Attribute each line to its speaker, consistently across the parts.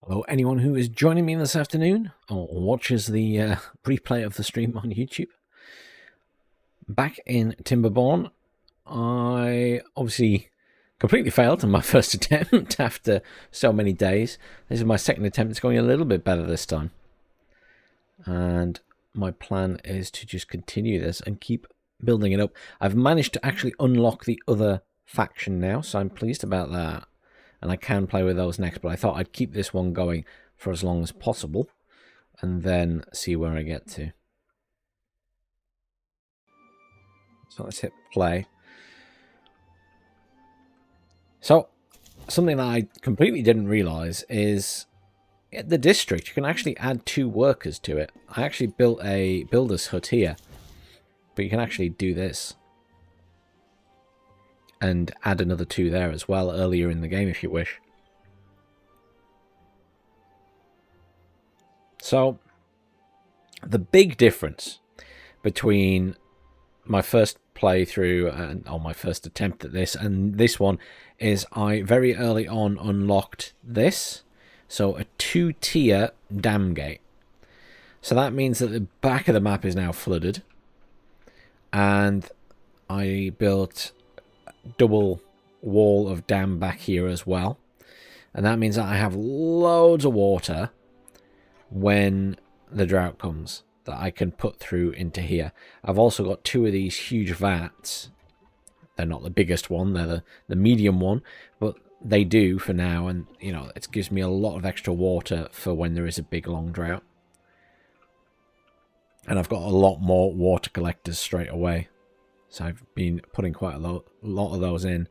Speaker 1: Hello, anyone who is joining me this afternoon or watches the replay of the stream on YouTube. Back in Timberborn, I obviously completely failed on my first attempt after so many days. This is my second attempt. It's going a little bit better this time. And my plan is to just continue this and keep building it up. I've managed to actually unlock the other faction now, so I'm pleased about that. And I can play with those next, but I thought I'd keep this one going for as long as possible and then see where I get to. So let's hit play. So something that I completely didn't realize is at the district you can actually add 2 workers to it. I actually built a builder's hut here, but you can actually do this and add another 2 there as well earlier in the game if you wish. So the big difference between my first playthrough or my first attempt at this and this one is I very early on unlocked this, so a 2-tier dam gate. So that means that the back of the map is now flooded, and I built double wall of dam back here as well, and that means that I have loads of water when the drought comes that I can put through into here. I've also got 2 of these huge vats. They're not the biggest one, they're the medium one, but they do for now, and you know, it gives me a lot of extra water for when there is a big long drought. And I've got a lot more water collectors straight away. So I've been putting quite a lot of those in.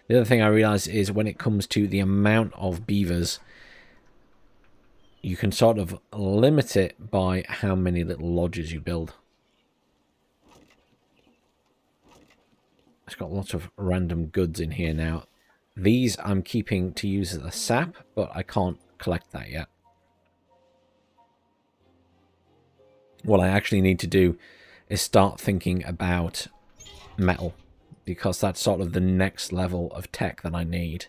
Speaker 1: The other thing I realized is when it comes to the amount of beavers, you can sort of limit it by how many little lodges you build. It's got lots of random goods in here now. These I'm keeping to use as a sap, but I can't collect that yet. What I actually need to do is start thinking about metal, because that's sort of the next level of tech that I need.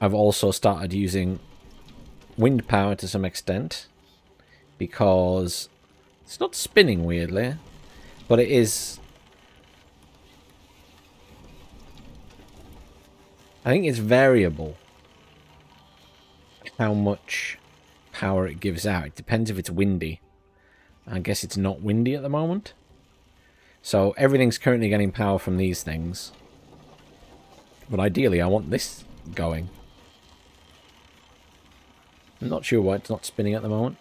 Speaker 1: I've also started using wind power to some extent, because it's not spinning weirdly, but it is. I think it's variable how much power it gives out. It depends if it's windy. I guess it's not windy at the moment. So everything's currently getting power from these things. But ideally I want this going. I'm not sure why it's not spinning at the moment.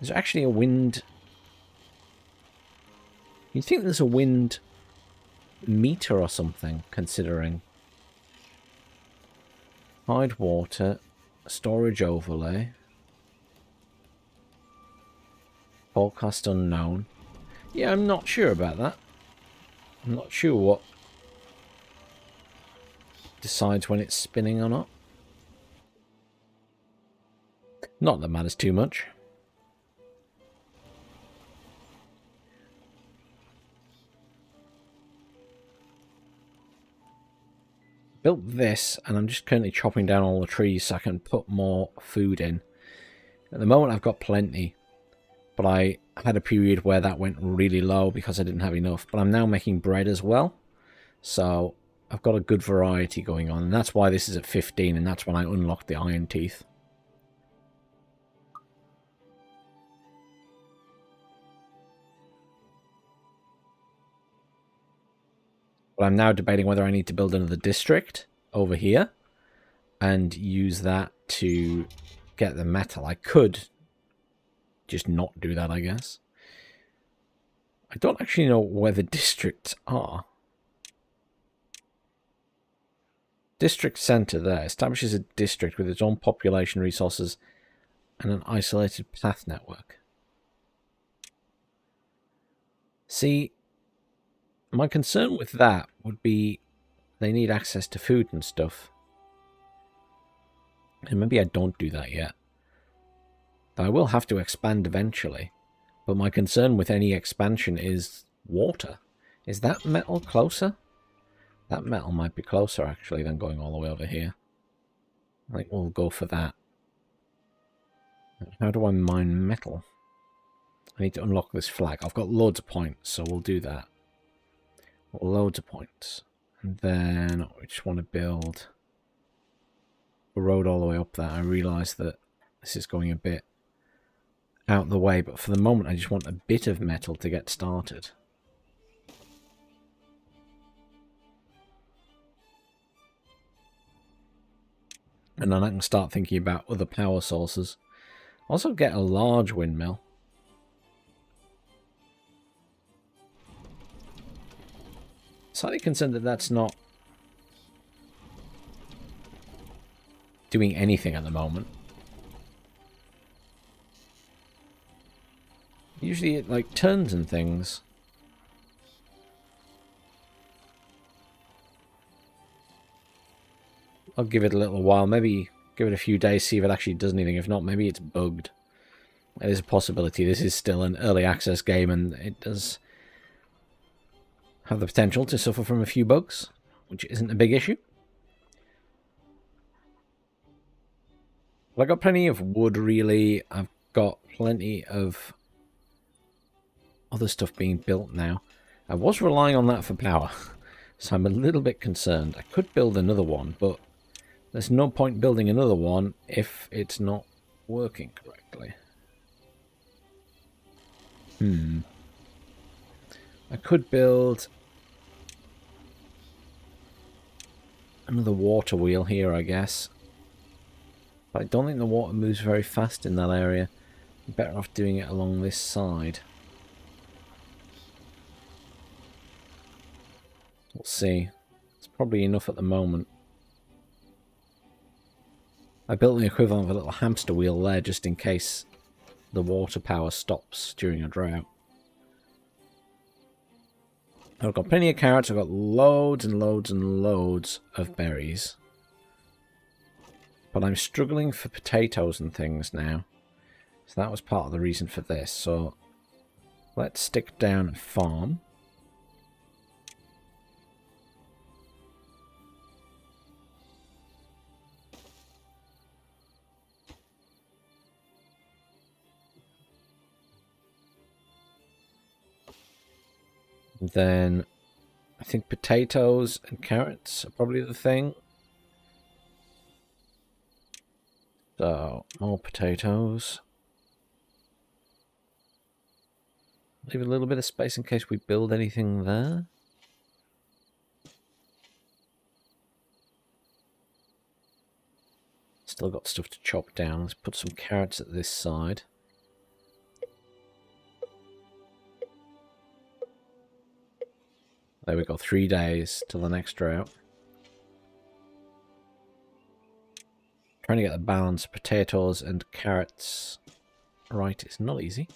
Speaker 1: There's actually a wind. You'd think there's a wind meter or something, considering. Hide water, storage overlay, forecast unknown. Yeah, I'm not sure about that. I'm not sure what decides when it's spinning or not. Not that matters too much. Built this, and I'm just currently chopping down all the trees so I can put more food in. At the moment I've got plenty, but I had a period where that went really low because I didn't have enough. But I'm now making bread as well, so I've got a good variety going on, and that's why this is at 15, and that's when I unlocked the iron teeth. But I'm now debating whether I need to build another district over here and use that to get the metal. I could just not do that, I guess. I don't actually know where the districts are. District center there establishes a district with its own population, resources, and an isolated path network. See, my concern with that would be they need access to food and stuff. And maybe I don't do that yet. I will have to expand eventually. But my concern with any expansion is water. Is that metal closer? That metal might be closer, actually, than going all the way over here. I think we'll go for that. How do I mine metal? I need to unlock this flag. I've got loads of points, so we'll do that. Loads of points. And then we just want to build a road all the way up there. I realise that this is going a bit out the way, but for the moment I just want a bit of metal to get started. And then I can start thinking about other power sources. Also get a large windmill. Slightly concerned that that's not doing anything at the moment. Usually it like turns and things. I'll give it a little while, maybe give it a few days, see if it actually does anything. If not, maybe it's bugged. It is a possibility. This is still an early access game and it does have the potential to suffer from a few bugs, which isn't a big issue. But I've got plenty of wood, really. I've got plenty of other stuff being built now. I was relying on that for power, so I'm a little bit concerned. I could build another one, but there's no point building another one if it's not working correctly. I could build another water wheel here, I guess. But I don't think the water moves very fast in that area. I'm better off doing it along this side. We'll see. It's probably enough at the moment. I built the equivalent of a little hamster wheel there just in case the water power stops during a drought. I've got plenty of carrots. I've got loads and loads and loads of berries. But I'm struggling for potatoes and things now. So that was part of the reason for this. So let's stick down a farm. Then I think potatoes and carrots are probably the thing. So more potatoes. Leave a little bit of space in case we build anything there. Still got stuff to chop down. Let's put some carrots at this side. There we go, 3 days till the next drought. Trying to get the balance of potatoes and carrots right is not easy.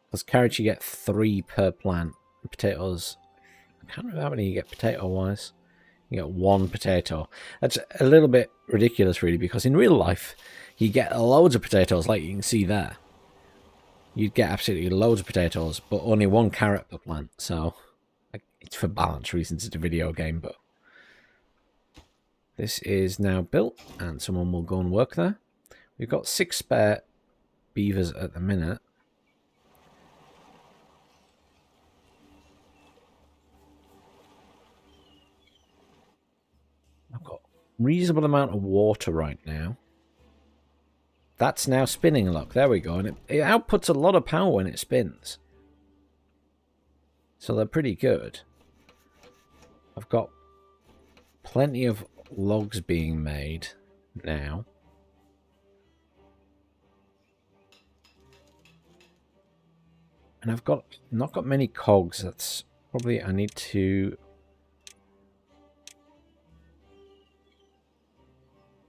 Speaker 1: Because carrots you get 3 per plant. And potatoes, I can't remember how many you get potato-wise. You get 1 potato. That's a little bit ridiculous, really, because in real life, you get loads of potatoes, like you can see there. You'd get absolutely loads of potatoes, but only 1 carrot per plant. So, it's for balance reasons, it's a video game, but this is now built, and someone will go and work there. We've got 6 spare beavers at the minute. I've got a reasonable amount of water right now. That's now spinning, look, there we go. And it outputs a lot of power when it spins. So they're pretty good. I've got plenty of logs being made now. And I've not got many cogs. That's probably, I need to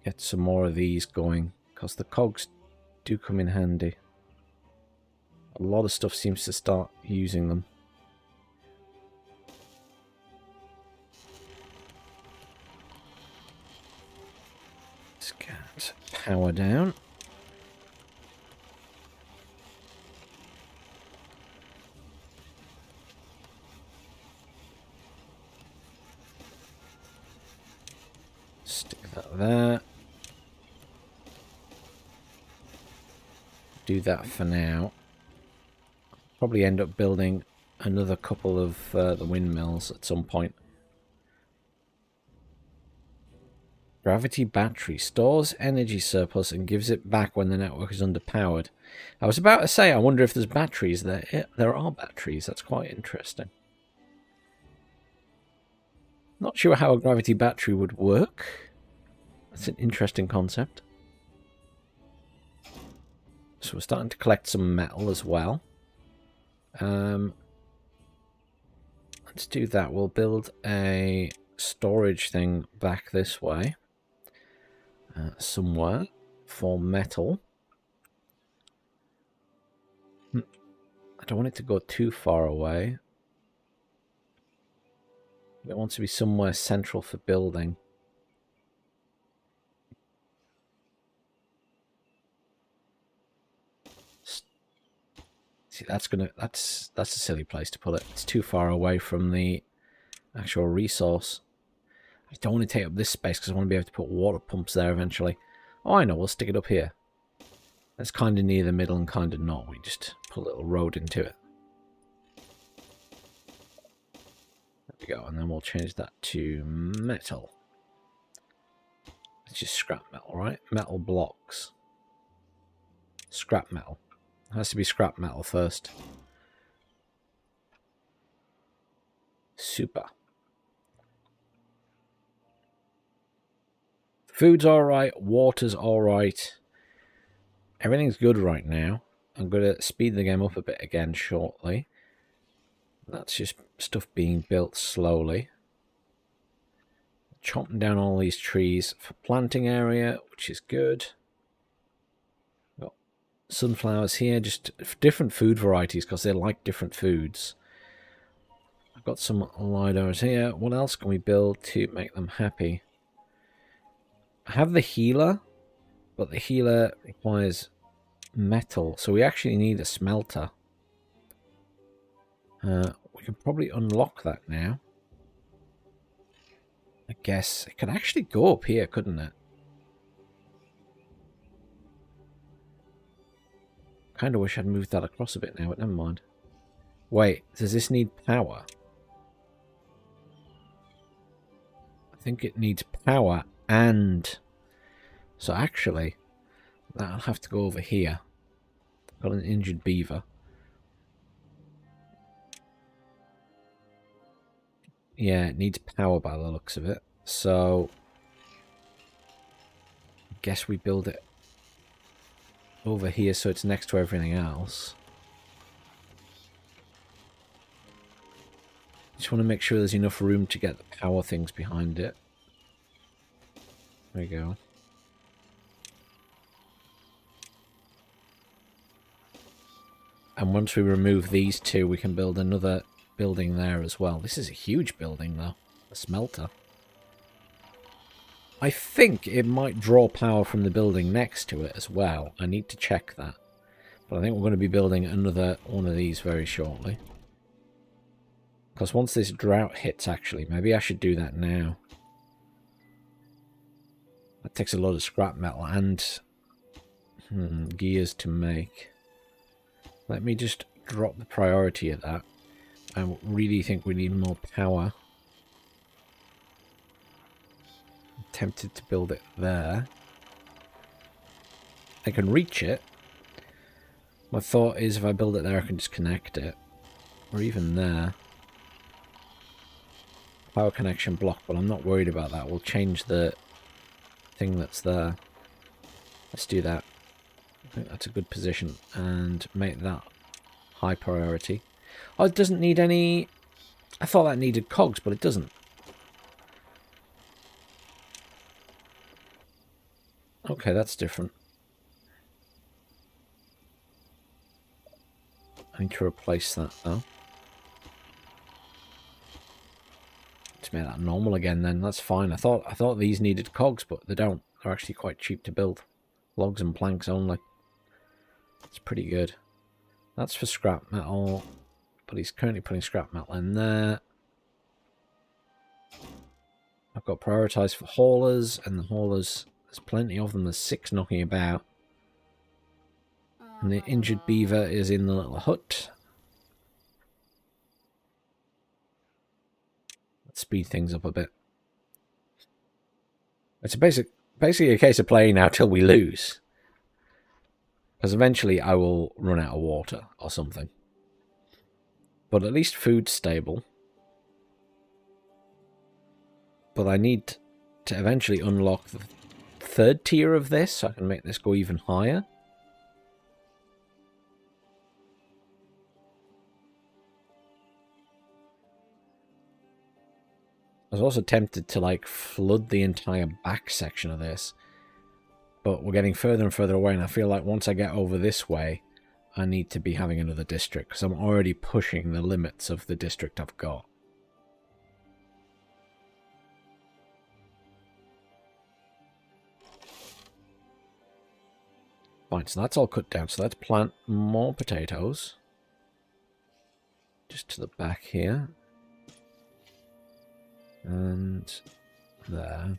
Speaker 1: get some more of these going. Because the cogs do come in handy. A lot of stuff seems to start using them. Let's get power down. Stick that there. Do that for now. Probably end up building another couple of the windmills at some point. Gravity battery stores energy surplus and gives it back when the network is underpowered. I was about to say, I wonder if there's batteries there. Yeah, there are batteries. That's quite interesting. Not sure how a gravity battery would work. That's an interesting concept. So we're starting to collect some metal as well. Let's do that. We'll build a storage thing back this way. Somewhere for metal. I don't want it to go too far away. It wants to be somewhere central for building. See, that's a silly place to put it. It's too far away from the actual resource. I don't want to take up this space because I want to be able to put water pumps there eventually. Oh, I know, we'll stick it up here. That's kind of near the middle and kind of not. We just put a little road into it. There we go, and then we'll change that to metal. It's just scrap metal, right? Metal blocks. Scrap metal. It has to be scrap metal first. Super. Food's alright, water's alright. Everything's good right now. I'm going to speed the game up a bit again shortly. That's just stuff being built slowly. Chopping down all these trees for planting area, which is good. Got sunflowers here, just different food varieties because they like different foods. I've got some lidars here. What else can we build to make them happy? I have the healer, but the healer requires metal, so we actually need a smelter. We can probably unlock that now. I guess it could actually go up here, couldn't it? Kind of wish I'd moved that across a bit now, but never mind. Wait, does this need power? I think it needs power and... So actually, that'll have to go over here. Got an injured beaver. Yeah, it needs power by the looks of it. So, I guess we build it over here so it's next to everything else. Just want to make sure there's enough room to get the power things behind it. There we go. And once we remove these two, we can build another building there as well. This is a huge building, though. A smelter. I think it might draw power from the building next to it as well. I need to check that. But I think we're going to be building another one of these very shortly. Because once this drought hits, actually, maybe I should do that now. That takes a lot of scrap metal and gears to make. Let me just drop the priority of that. I really think we need more power. I'm tempted to build it there. I can reach it. My thought is if I build it there, I can just connect it. Or even there. Power connection block, but I'm not worried about that. We'll change the thing that's there. Let's do that. I think that's a good position and make that high priority. Oh, it doesn't need any... I thought that needed cogs, but it doesn't. Okay, that's different. I need to replace that, though. Let's make that normal again, then. That's fine. I thought these needed cogs, but they don't. They're actually quite cheap to build. Logs and planks only. It's pretty good. That's for scrap metal. But he's currently putting scrap metal in there. I I've got prioritised for haulers, and the haulers, there's plenty of them. There's 6 knocking about. And the injured beaver is in the little hut. Let's speed things up a bit. It's basically a case of playing now till we lose. Because eventually I will run out of water or something. But at least food's stable. But I need to eventually unlock the 3rd tier of this so I can make this go even higher. I was also tempted to like flood the entire back section of this. But we're getting further and further away, and I feel like once I get over this way, I need to be having another district, because I'm already pushing the limits of the district I've got. Fine, so that's all cut down. So let's plant more potatoes. Just to the back here. And there.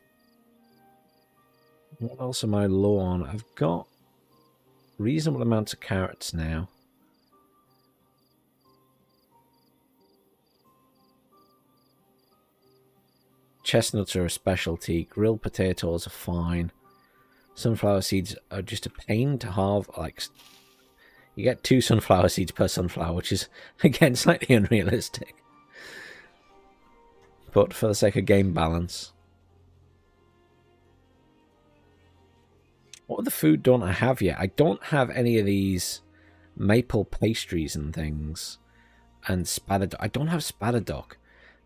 Speaker 1: What else am I low on? I've got reasonable amounts of carrots now. Chestnuts are a specialty. Grilled potatoes are fine. Sunflower seeds are just a pain to halve. Like, you get 2 sunflower seeds per sunflower, which is, again, slightly unrealistic. But for the sake of game balance. What other food don't I have yet? I don't have any of these maple pastries and things. And spadaduck. I don't have spadaduck.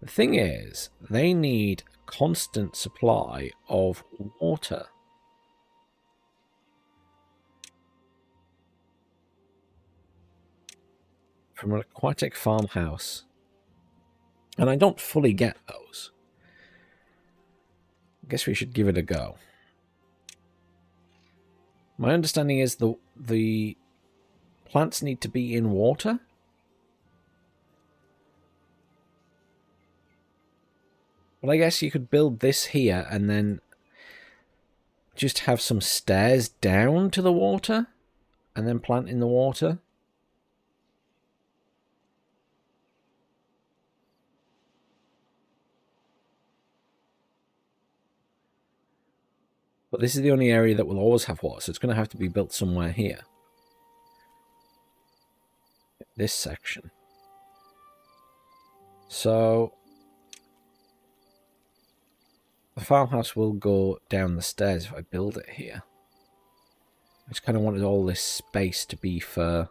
Speaker 1: The thing is, they need constant supply of water. From an aquatic farmhouse. And I don't fully get those. I guess we should give it a go. My understanding is the plants need to be in water. But I guess you could build this here and then just have some stairs down to the water and then plant in the water. But this is the only area that will always have water, so it's going to have to be built somewhere here. This section. So the farmhouse will go down the stairs if I build it here. I just kind of wanted all this space to be for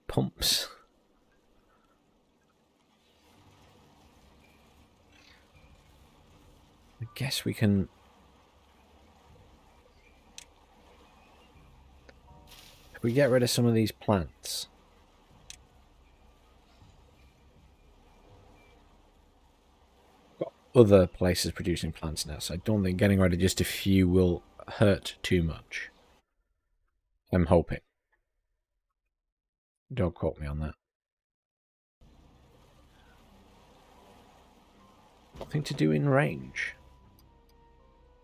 Speaker 1: pumps. I guess we can... If we get rid of some of these plants... Got other places producing plants now, so I don't think getting rid of just a few will hurt too much. I'm hoping. Don't quote me on that. Nothing to do in range.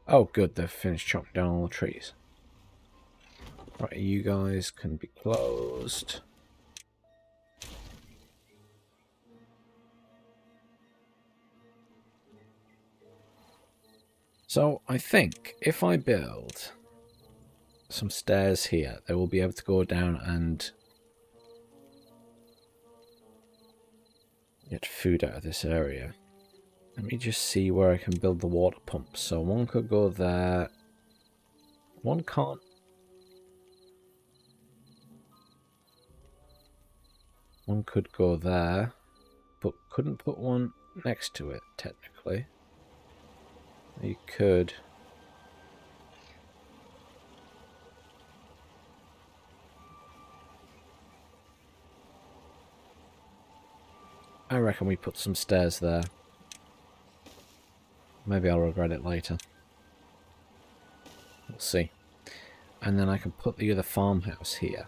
Speaker 1: Oh, good, they've finished chopping down all the trees. Right, you guys can be closed. So, I think if I build some stairs here, they will be able to go down and get food out of this area. Let me just see where I can build the water pumps. So one could go there. One can't. One could go there, but couldn't put one next to it, technically. You could. I reckon we put some stairs there. Maybe I'll regret it later. We'll see. And then I can put the other farmhouse here.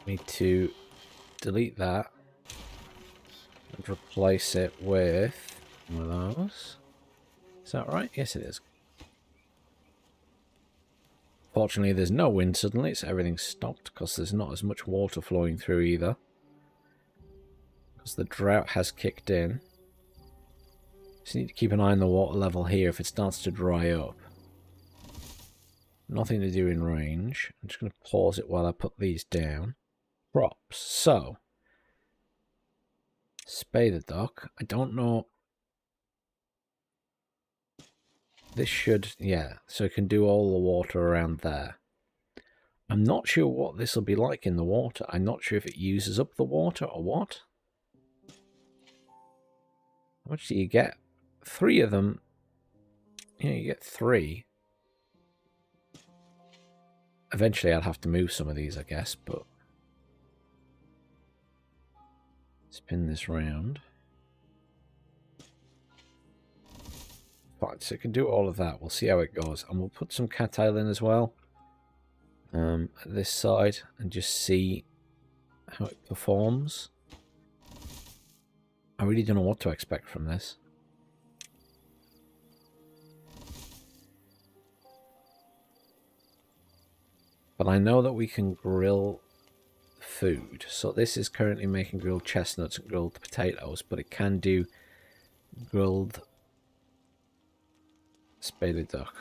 Speaker 1: Need to delete that and replace it with one of those. Is that right? Yes, it is. Fortunately, there's no wind suddenly, so everything's stopped because there's not as much water flowing through either. Because the drought has kicked in. Just need to keep an eye on the water level here if it starts to dry up. Nothing to do in range. I'm just going to pause it while I put these down. Props. So, Spader dock. I don't know. This should, yeah, so it can do all the water around there. I'm not sure what this will be like in the water. I'm not sure if it uses up the water or what. How much do you get? 3 of them. Yeah, you get 3. Eventually I'd have to move some of these, I guess, but... Spin this round. Fine, so it can do all of that. We'll see how it goes. And we'll put some cattail in as well. At this side, and just see how it performs. I really don't know what to expect from this. But I know that we can grill food. So this is currently making grilled chestnuts and grilled potatoes, but it can do grilled spaded duck.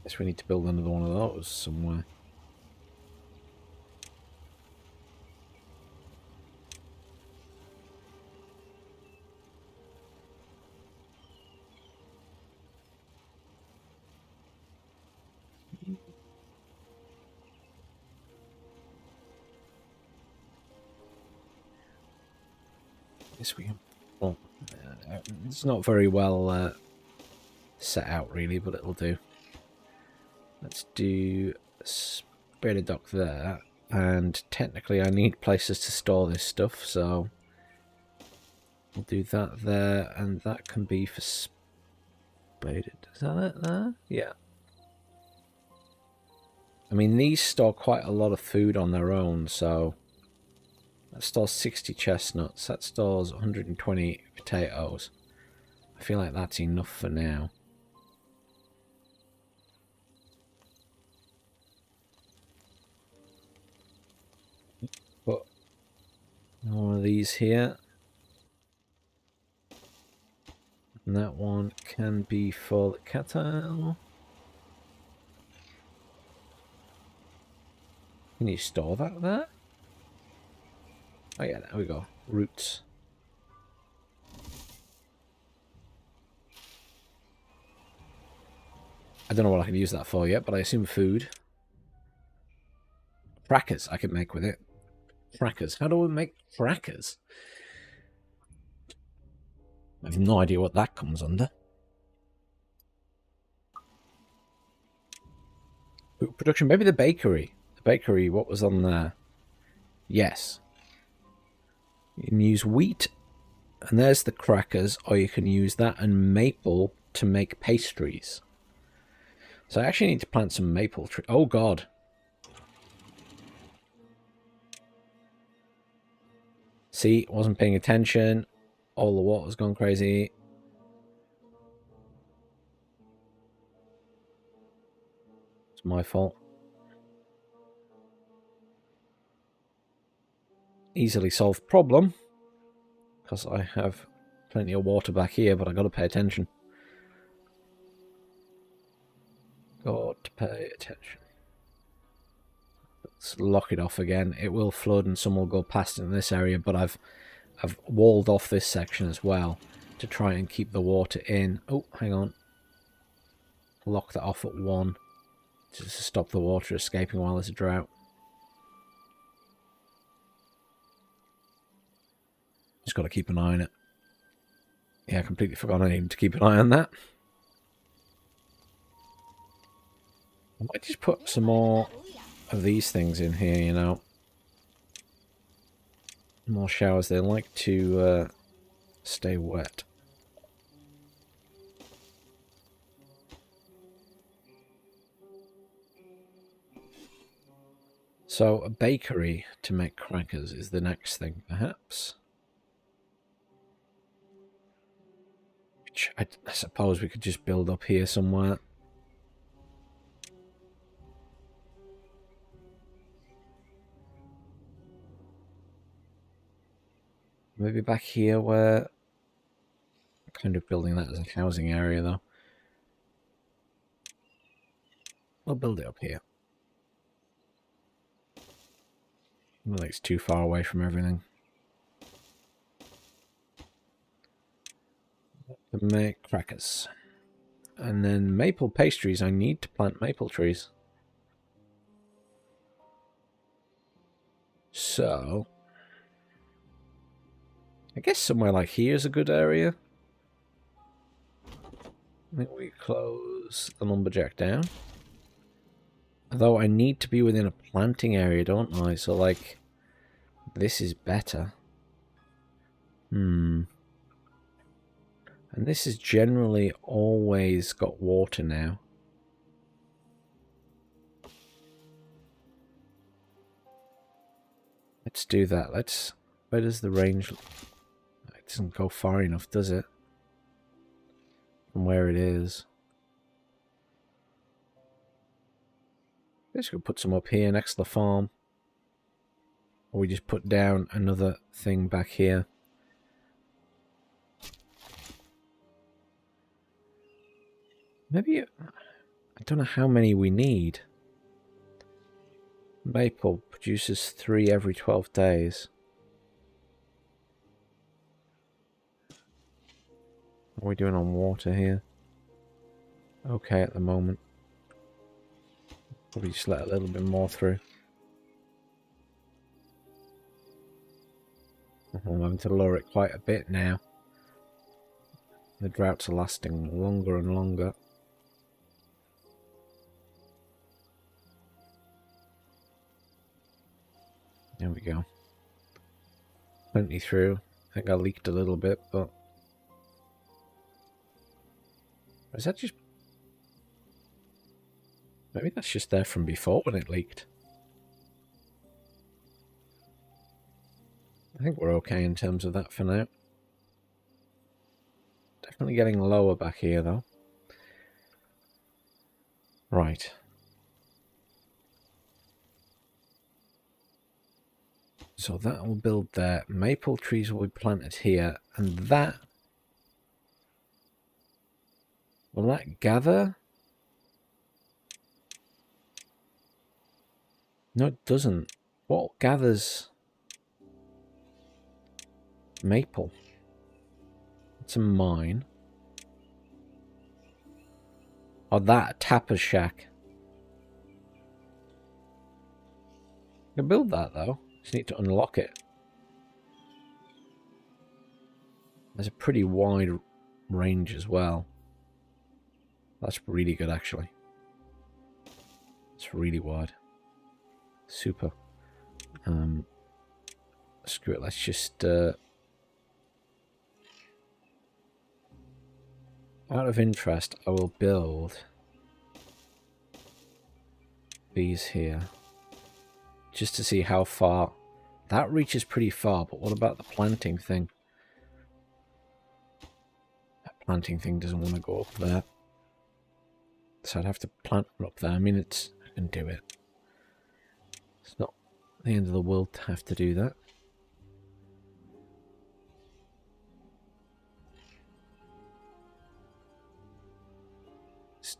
Speaker 1: Guess we need to build another one of those somewhere. Yes, we can. Well, it's not very well set out really, but it'll do. Let's do spaded duck there, and technically I need places to store this stuff, so we'll do that there, and that can be for spaded. Is that it there? Yeah. I mean, these store quite a lot of food on their own, so that stores 60 chestnuts, that stores 120 potatoes. I feel like that's enough for now. Put one of these here. And that one can be for the cattle. Can you store that there? Oh yeah, there we go. Roots. I don't know what I can use that for yet, but I assume food. Crackers I can make with it. Crackers. How do we make crackers? I have no idea what that comes under. Food production. Maybe the bakery. The bakery, what was on there? Yes. You can use wheat, and there's the crackers, or you can use that and maple to make pastries. So I actually need to plant some maple tree. Oh god. See, wasn't paying attention. All the water's gone crazy. It's my fault. Easily solved problem. Because I have plenty of water back here, but I got to pay attention. Got to pay attention. Let's lock it off again. It will flood and some will go past in this area, but I've walled off this section as well to try and keep the water in. Oh, hang on. Lock that off at 1 just to stop the water escaping while there's a drought. Just got to keep an eye on it. Yeah, I completely forgot I needed to keep an eye on that. I might just put some more of these things in here, you know. More showers. They like to stay wet. So a bakery to make crackers is the next thing, perhaps. Which I suppose we could just build up here somewhere. Maybe back here where... I'm kind of building that as a housing area though. We'll build it up here. I don't think it's too far away from everything. To make crackers. And then maple pastries. I need to plant maple trees. So... I guess somewhere like here is a good area. I think we close the lumberjack down. Although I need to be within a planting area, don't I? So, like, this is better. And this is generally always got water now. Let's do that. Let's... Where does the range... It doesn't go far enough, does it? From where it is. I guess we could put some up here next to the farm. Or we just put down another thing back here. Maybe... I don't know how many we need. Maple produces 3 every 12 days. What are we doing on water here? Okay at the moment. Probably just let a little bit more through. I'm having to lower it quite a bit now. The droughts are lasting longer and longer. There we go. Plenty through. I think I leaked a little bit, but... Is that just... Maybe that's just there from before when it leaked. I think we're okay in terms of that for now. Definitely getting lower back here, though. Right. So that will build there. Maple trees will be planted here. And that... Will that gather? No, it doesn't. What gathers maple? It's a mine. Oh, that, a tapper's shack. I can build that, though. Just need to unlock it. There's a pretty wide range as well. That's really good, actually. It's really wide. Super. Screw it, let's just... out of interest, I will build these here. Just to see how far... That reaches pretty far, but what about the planting thing? That planting thing doesn't want to go up there. So I'd have to plant one up there. I mean, I can do it. It's not the end of the world to have to do that. Let's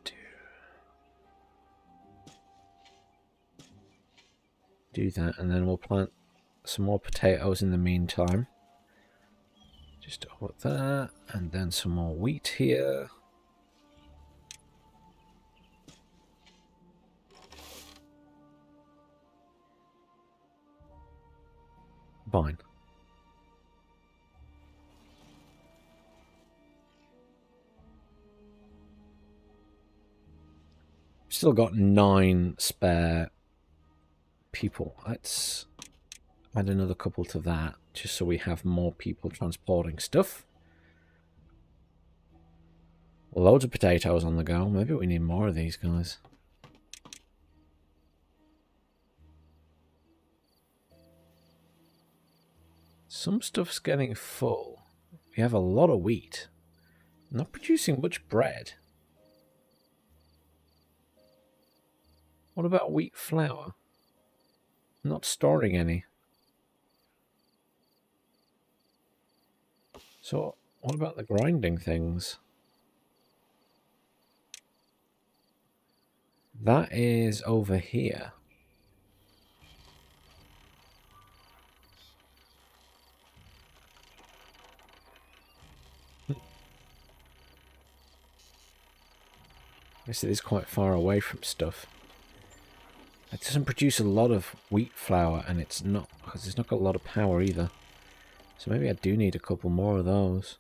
Speaker 1: do that, and then we'll plant some more potatoes in the meantime. Just over that, and then some more wheat here. Fine. Still got 9 spare people. Let's add another couple to that, just so we have more people transporting stuff. Loads of potatoes on the go. Maybe we need more of these guys. Some stuff's getting full. We have a lot of wheat. Not producing much bread. What about wheat flour? Not storing any. So, what about the grinding things? That is over here. I guess it is quite far away from stuff. It doesn't produce a lot of wheat flour, and it's not, because it's not got a lot of power either. So maybe I do need a couple more of those.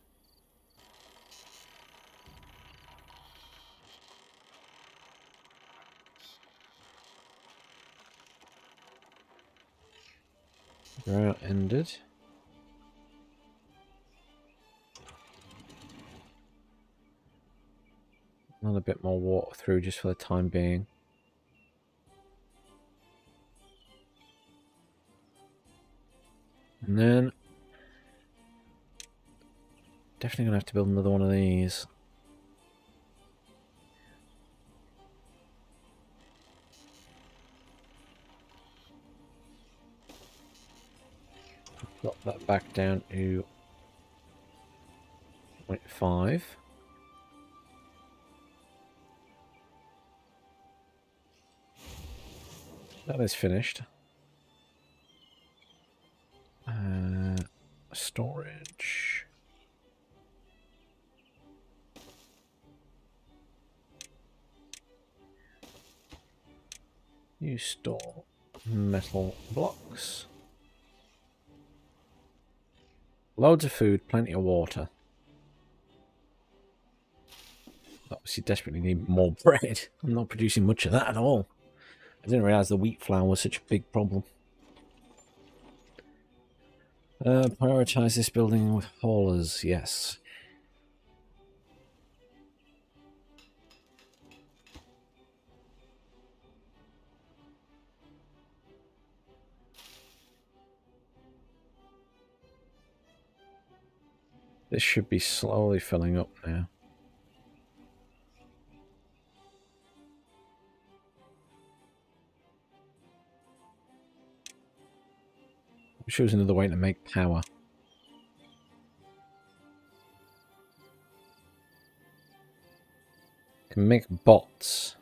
Speaker 1: Drought ended. Another bit more water through just for the time being. And then definitely gonna have to build another one of these. Drop that back down to 0.5. That is finished. Storage. You store metal blocks. Loads of food, plenty of water. Obviously desperately need more bread. I'm not producing much of that at all. I didn't realise the wheat flour was such a big problem. Prioritise this building with haulers, yes. This should be slowly filling up now. Shows another way to make power. Can make bots.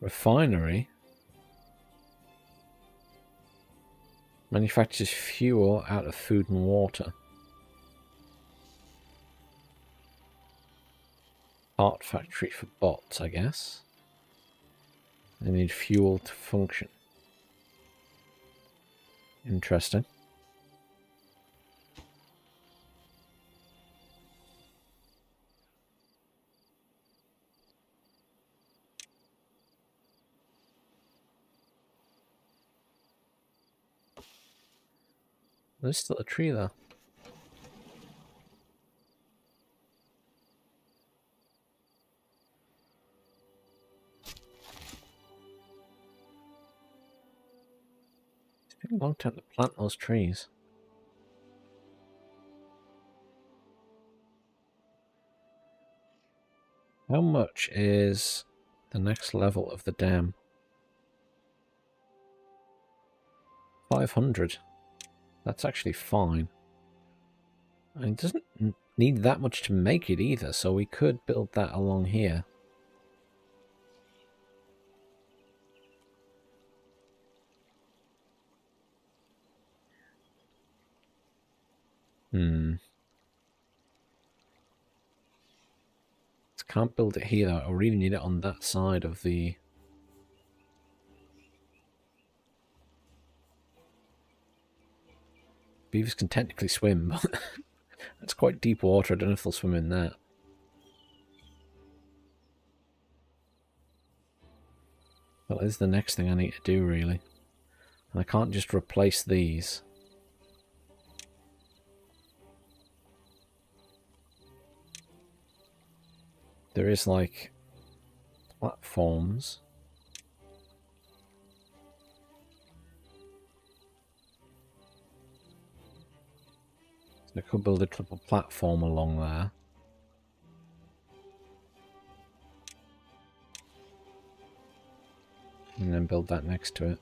Speaker 1: Refinery. Manufactures fuel out of food and water. Art factory for bots, I guess. They need fuel to function. Interesting. There's still a tree there. It's been a long time to plant those trees. How much is the next level of the dam? 500. That's actually fine. And it doesn't need that much to make it either, so we could build that along here. Can't build it here though. I really need it on that side of the... Beavers can technically swim, but that's quite deep water. I don't know if they'll swim in that. Well, that is the next thing I need to do, really. And I can't just replace these. There is, like, platforms. I could build a triple platform along there. And then build that next to it.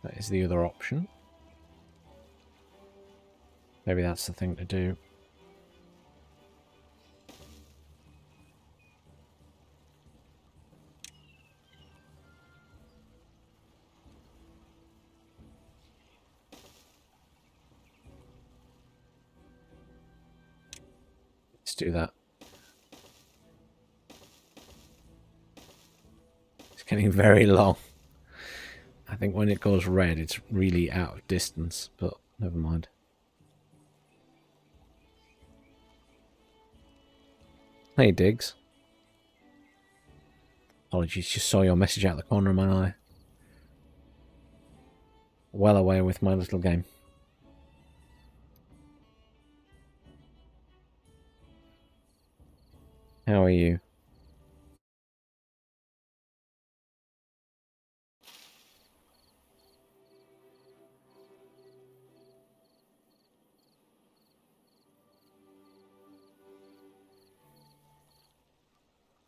Speaker 1: That is the other option. Maybe that's the thing to do. Let's do that. It's getting very long. I think when it goes red, it's really out of distance, but never mind. Hey, Diggs. Apologies, just saw your message out the corner of my eye. Well away with my little game. How are you?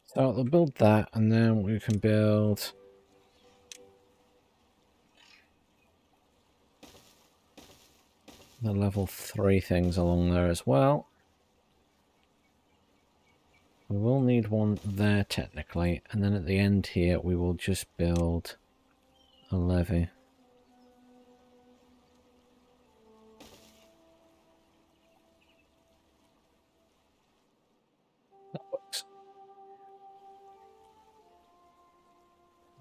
Speaker 1: So we'll build that, and then we can build the level 3 things along there as well. We will need one there technically, and then at the end here we will just build a levee. That works.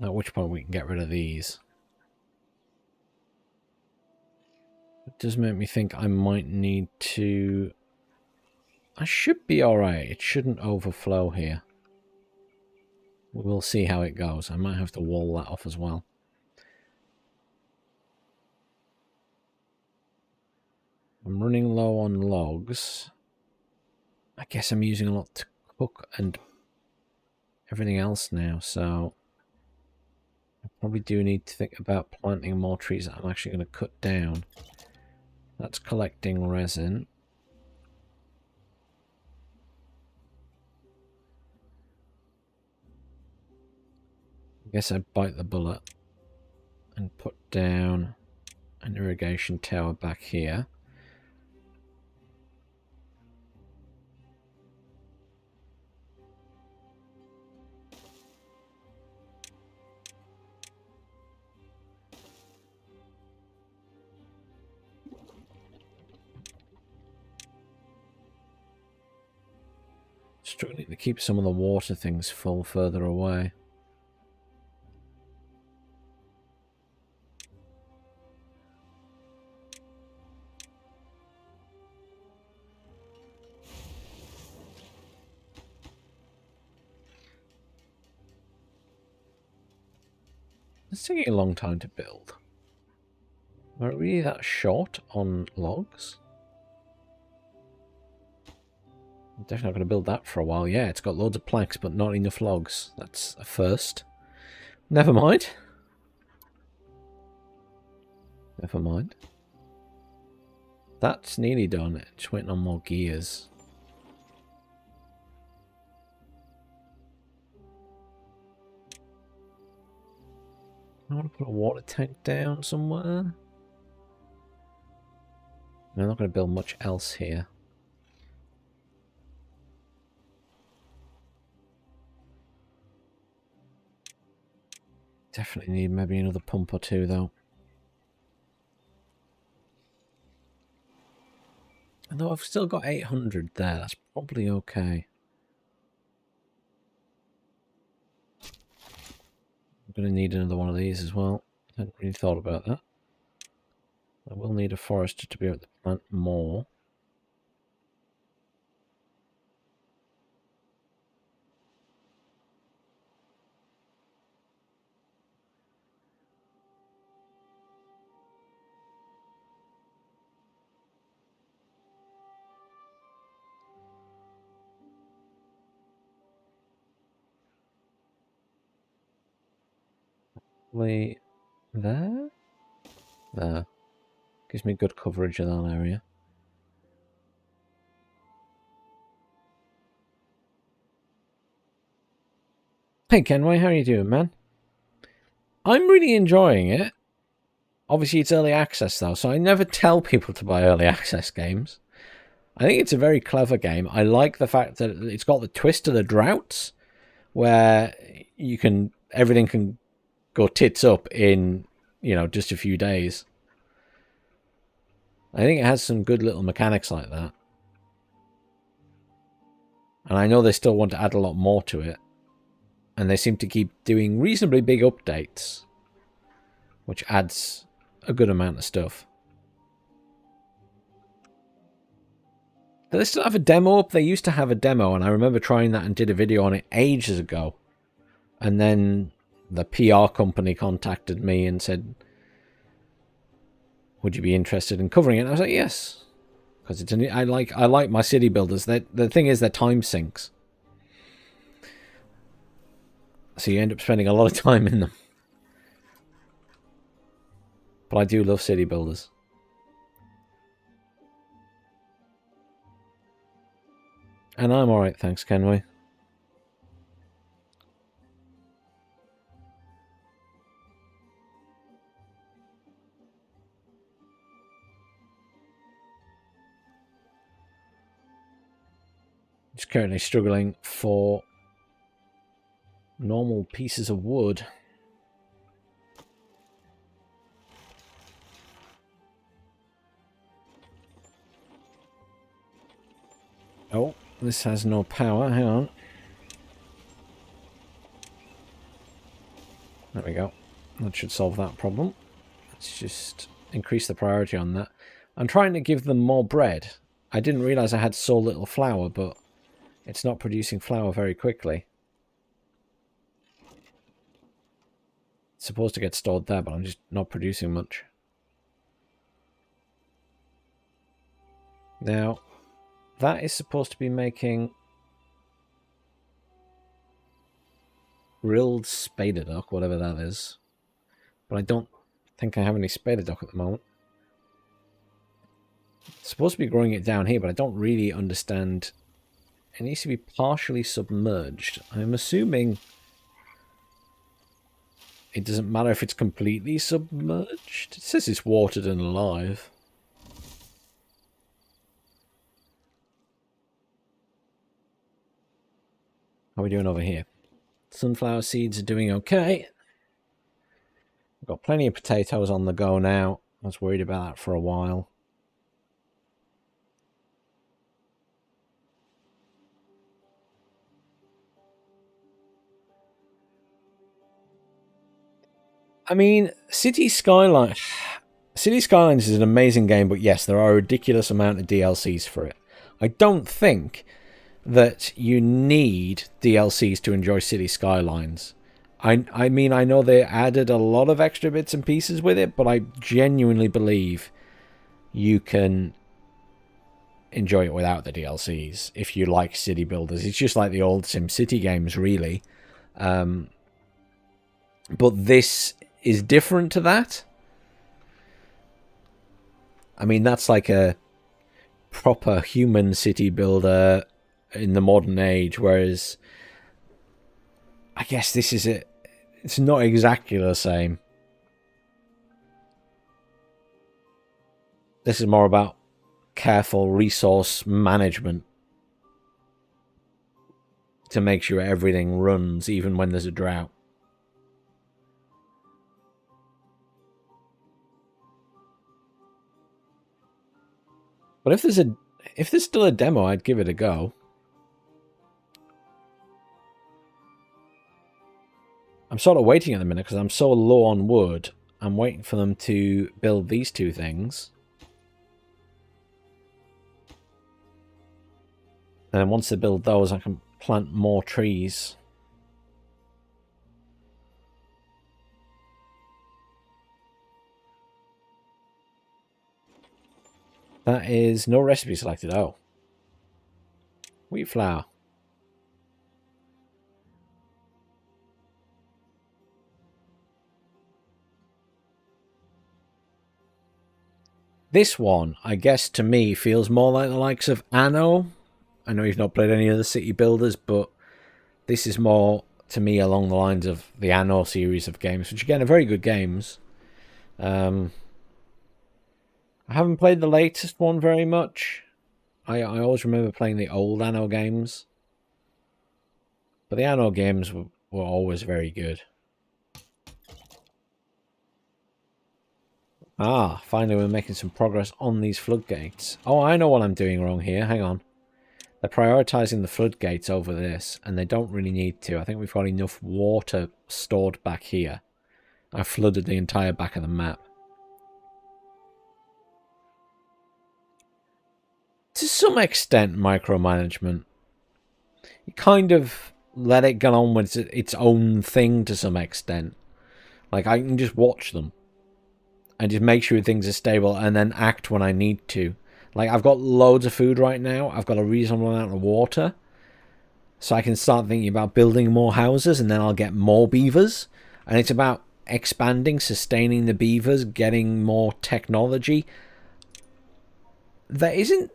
Speaker 1: At which point we can get rid of these. It does make me think I might need to... I should be alright. It shouldn't overflow here. We'll see how it goes. I might have to wall that off as well. I'm running low on logs. I guess I'm using a lot to cook and everything else now, so I probably do need to think about planting more trees that I'm actually going to cut down. That's collecting resin. I guess I'd bite the bullet and put down an irrigation tower back here. Struggling to keep some of the water things full further away. It's taking a long time to build. Are we really that short on logs? I'm definitely not going to build that for a while. Yeah, it's got loads of planks, but not enough logs. That's a first. Never mind. Never mind. That's nearly done. Just waiting on more gears. I want to put a water tank down somewhere. I'm not going to build much else here. Definitely need maybe another pump or two, though. Although I've still got 800 there, that's probably okay. I'm going to need another one of these as well. I hadn't really thought about that. I will need a forester to be able to plant more. Probably there? There. Gives me good coverage of that area. Hey Kenway, how are you doing, man? I'm really enjoying it. Obviously, it's early access, though, so I never tell people to buy early access games. I think it's a very clever game. I like the fact that it's got the twist of the droughts, where everything can go tits up in, just a few days. I think it has some good little mechanics like that. And I know they still want to add a lot more to it. And they seem to keep doing reasonably big updates, which adds a good amount of stuff. Do they still have a demo up? They used to have a demo, and I remember trying that and did a video on it ages ago. And then the PR company contacted me and said, would you be interested in covering it? And I was like, yes. Because I like my city builders. The thing is, they're time sinks. So you end up spending a lot of time in them. But I do love city builders. And I'm alright, thanks, Kenway. Just currently struggling for normal pieces of wood. Oh, this has no power. Hang on. There we go. That should solve that problem. Let's just increase the priority on that. I'm trying to give them more bread. I didn't realize I had so little flour, but it's not producing flour very quickly. It's supposed to get stored there, but I'm just not producing much. Now, that is supposed to be making grilled spader duck, whatever that is. But I don't think I have any spader duck at the moment. It's supposed to be growing it down here, but I don't really understand. It needs to be partially submerged. I'm assuming it doesn't matter if it's completely submerged. It says it's watered and alive. How are we doing over here? Sunflower seeds are doing okay. We've got plenty of potatoes on the go now. I was worried about that for a while. I mean, Cities Skylines is an amazing game, but yes, there are a ridiculous amount of DLCs for it. I don't think that you need DLCs to enjoy City Skylines. I mean, I know they added a lot of extra bits and pieces with it, but I genuinely believe you can enjoy it without the DLCs if you like city builders. It's just like the old SimCity games, really. But this is different to that. I mean, that's like a proper human city builder in the modern age, whereas I guess this is it. It's not exactly the same. This is more about careful resource management to make sure everything runs even when there's a drought. But if there's still a demo, I'd give it a go. I'm sort of waiting at the minute because I'm so low on wood. I'm waiting for them to build these two things. And then once they build those, I can plant more trees. That is no recipe selected. Oh. Wheat flour. This one, I guess, to me, feels more like the likes of Anno. I know you've not played any of the city builders, but this is more, to me, along the lines of the Anno series of games, which, again, are very good games. I haven't played the latest one very much. I always remember playing the old Anno games. But the Anno games were always very good. Ah, finally we're making some progress on these floodgates. Oh, I know what I'm doing wrong here. Hang on. They're prioritizing the floodgates over this, and they don't really need to. I think we've got enough water stored back here. I flooded the entire back of the map. To some extent, micromanagement. You kind of let it get on with its own thing to some extent. Like, I can just watch them. And just make sure things are stable and then act when I need to. Like, I've got loads of food right now. I've got a reasonable amount of water. So I can start thinking about building more houses, and then I'll get more beavers. And it's about expanding, sustaining the beavers, getting more technology. There isn't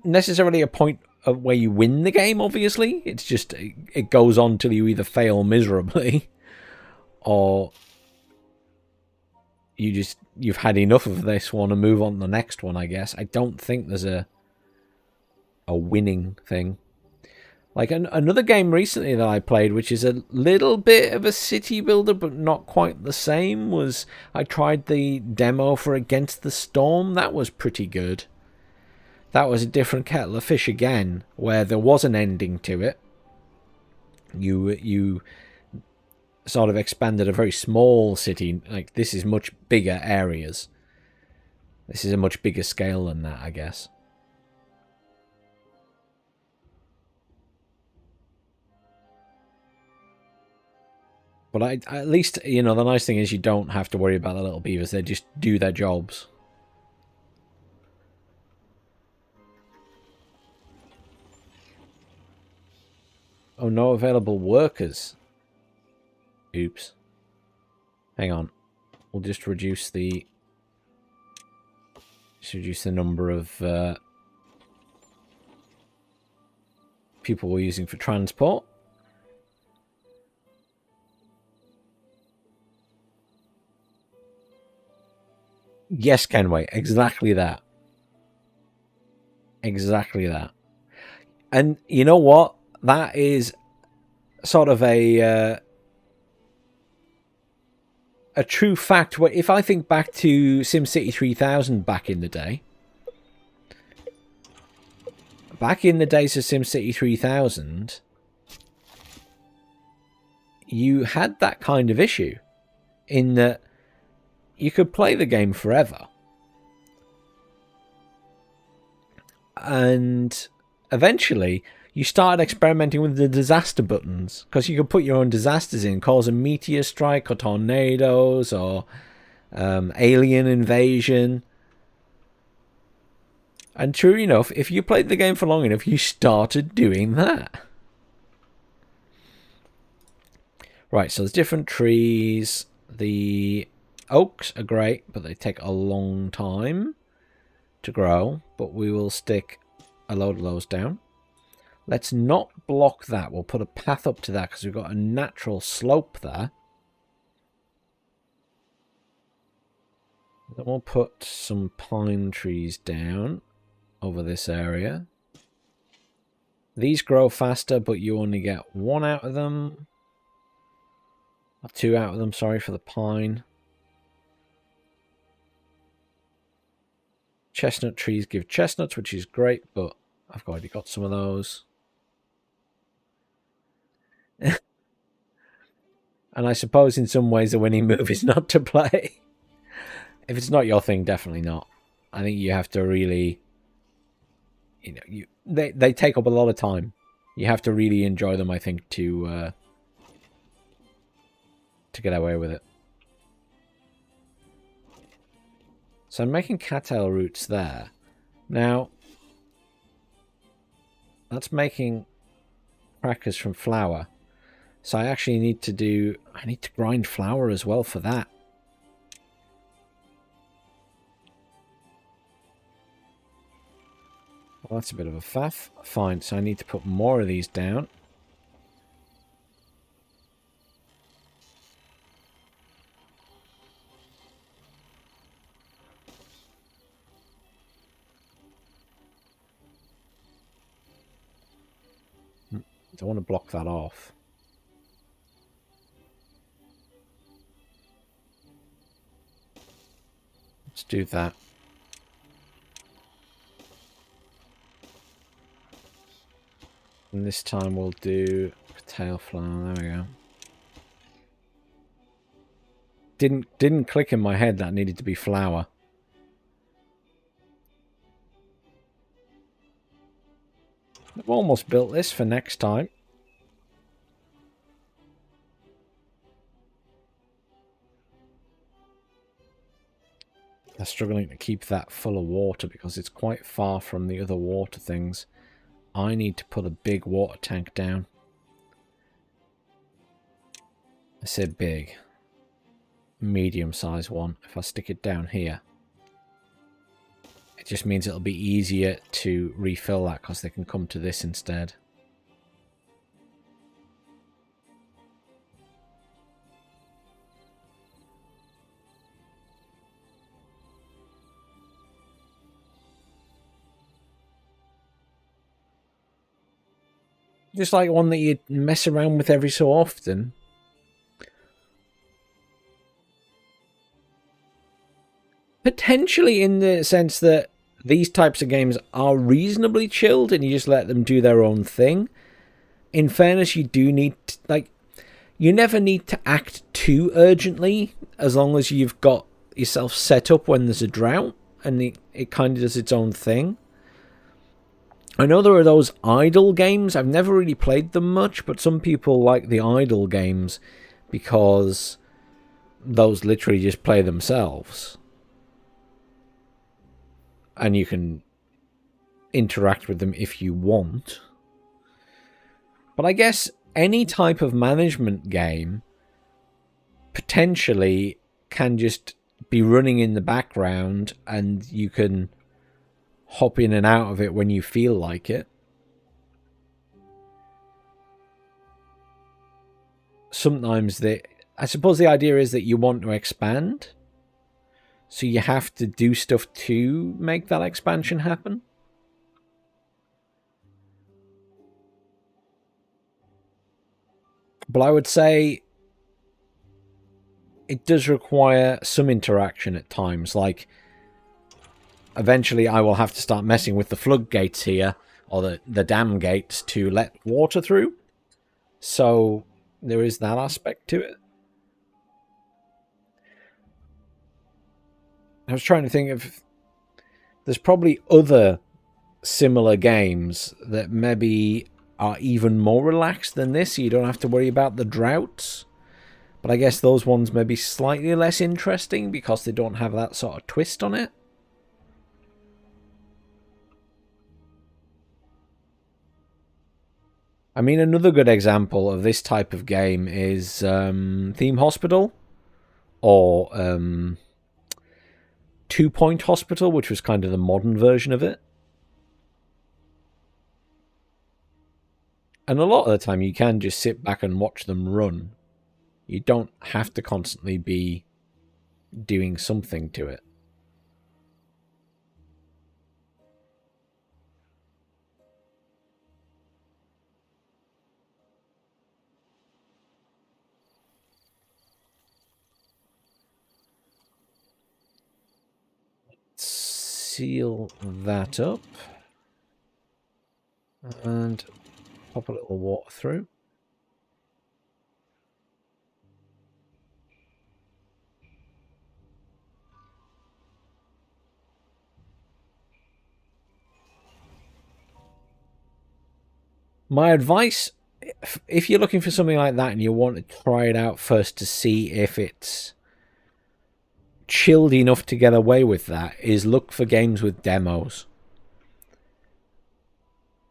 Speaker 1: necessarily a point of where you win the game, obviously. It's just, it goes on till you either fail miserably or you've had enough of this one and move on to the next one, I guess. I don't think there's a winning thing. Like another game recently that I played, which is a little bit of a city builder, but not quite the same, was I tried the demo for Against the Storm. That was pretty good. That was a different kettle of fish again, where there was an ending to it. You sort of expanded a very small city. Like, this is much bigger areas. This is a much bigger scale than that, I guess. But at least, you know, the nice thing is you don't have to worry about the little beavers. They just do their jobs. Oh, no available workers. Oops. Hang on. We'll just reduce the number of people we're using for transport. Yes, Kenway, exactly that. Exactly that. And you know what? That is sort of a true fact. Where if I think back to SimCity 3000 back in the day, back in the days of SimCity 3000, you had that kind of issue in that you could play the game forever. And eventually, you started experimenting with the disaster buttons, because you could put your own disasters in, cause a meteor strike or tornadoes or alien invasion. And true enough, if you played the game for long enough, you started doing that. Right, so there's different trees. The oaks are great, but they take a long time to grow. But we will stick a load of those down. Let's not block that. We'll put a path up to that because we've got a natural slope there. Then we'll put some pine trees down over this area. These grow faster, but you only get one out of them. Or two out of them, sorry, for the pine. Chestnut trees give chestnuts, which is great, but I've already got some of those. And I suppose in some ways the winning move is not to play. If it's not your thing, definitely not. I think you have to really, you know, they take up a lot of time. You have to really enjoy them, I think, to get away with it. So I'm making cattail roots there. Now, that's making crackers from flour. So I actually need to grind flour as well for that. that's a bit of a faff. Fine, so I need to put more of these down. Don't want to block that off. Let's do that. And this time we'll do tail flower. There we go. Didn't click in my head that needed to be flower. I've almost built this for next time. They're struggling to keep that full of water because it's quite far from the other water things. I need to put a big water tank down. I said big. Medium-sized one. If I stick it down here, it just means it'll be easier to refill that because they can come to this instead. Just like one that you mess around with every so often. Potentially in the sense that these types of games are reasonably chilled and you just let them do their own thing. In fairness, you do need to, like, you never need to act too urgently as long as you've got yourself set up when there's a drought and it kind of does its own thing. I know there are those idle games. I've never really played them much, but some people like the idle games because those literally just play themselves. And you can interact with them if you want. But I guess any type of management game potentially can just be running in the background and you can hop in and out of it when you feel like it. Sometimes I suppose the idea is that you want to expand, so you have to do stuff to make that expansion happen. But I would say it does require some interaction at times, like eventually I will have to start messing with the floodgates here, or the dam gates, to let water through. So there is that aspect to it. I was trying to think of... There's probably other similar games that maybe are even more relaxed than this, so you don't have to worry about the droughts. But I guess those ones may be slightly less interesting because they don't have that sort of twist on it. I mean, another good example of this type of game is Theme Hospital, or 2 Point Hospital, which was kind of the modern version of it. And a lot of the time you can just sit back and watch them run. You don't have to constantly be doing something to it. Seal that up and pop a little water through. My advice, if you're looking for something like that and you want to try it out first to see if it's chilled enough to get away with that, is look for games with demos.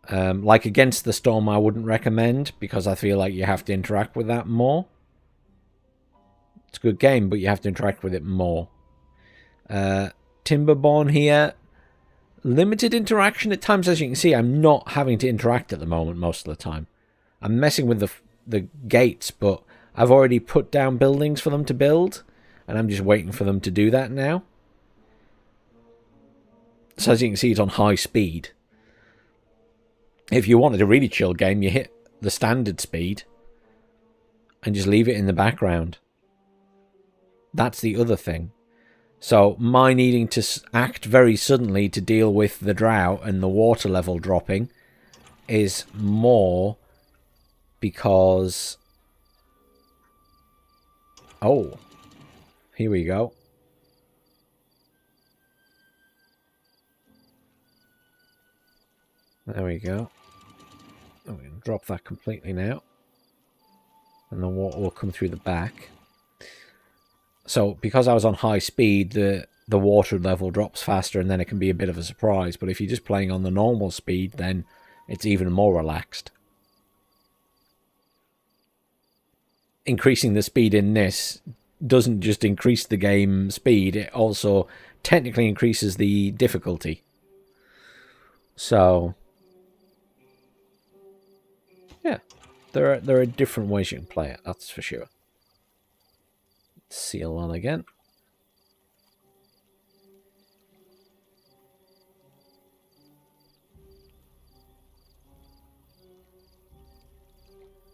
Speaker 1: Like Against the Storm I wouldn't recommend because I feel like you have to interact with that more. It's a good game, but you have to interact with it more. Timberborn here, limited interaction at times. As you can see, I'm not having to interact at the moment most of the time. I'm messing with the gates, but I've already put down buildings for them to build, and I'm just waiting for them to do that now. So as you can see, it's on high speed. If you wanted a really chill game, you hit the standard speed and just leave it in the background. That's the other thing. So my needing to act very suddenly to deal with the drought and the water level dropping is more because... Oh, here we go. There we go. I'm going to drop that completely now. And the water will come through the back. So, because I was on high speed, the water level drops faster and then it can be a bit of a surprise. But if you're just playing on the normal speed, then it's even more relaxed. Increasing the speed in this doesn't just increase the game speed, it also technically increases the difficulty. So... yeah, there are different ways you can play it, that's for sure. Seal on again.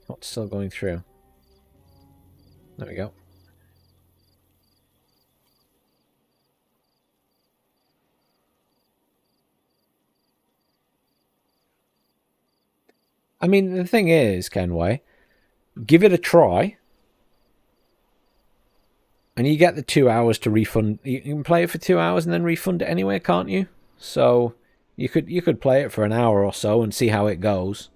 Speaker 1: What's still going through? There we go. I mean, the thing is, Kenway, give it a try. And you get the 2 hours to refund. You can play it for 2 hours and then refund it anyway, can't you? So you could play it for an hour or so and see how it goes.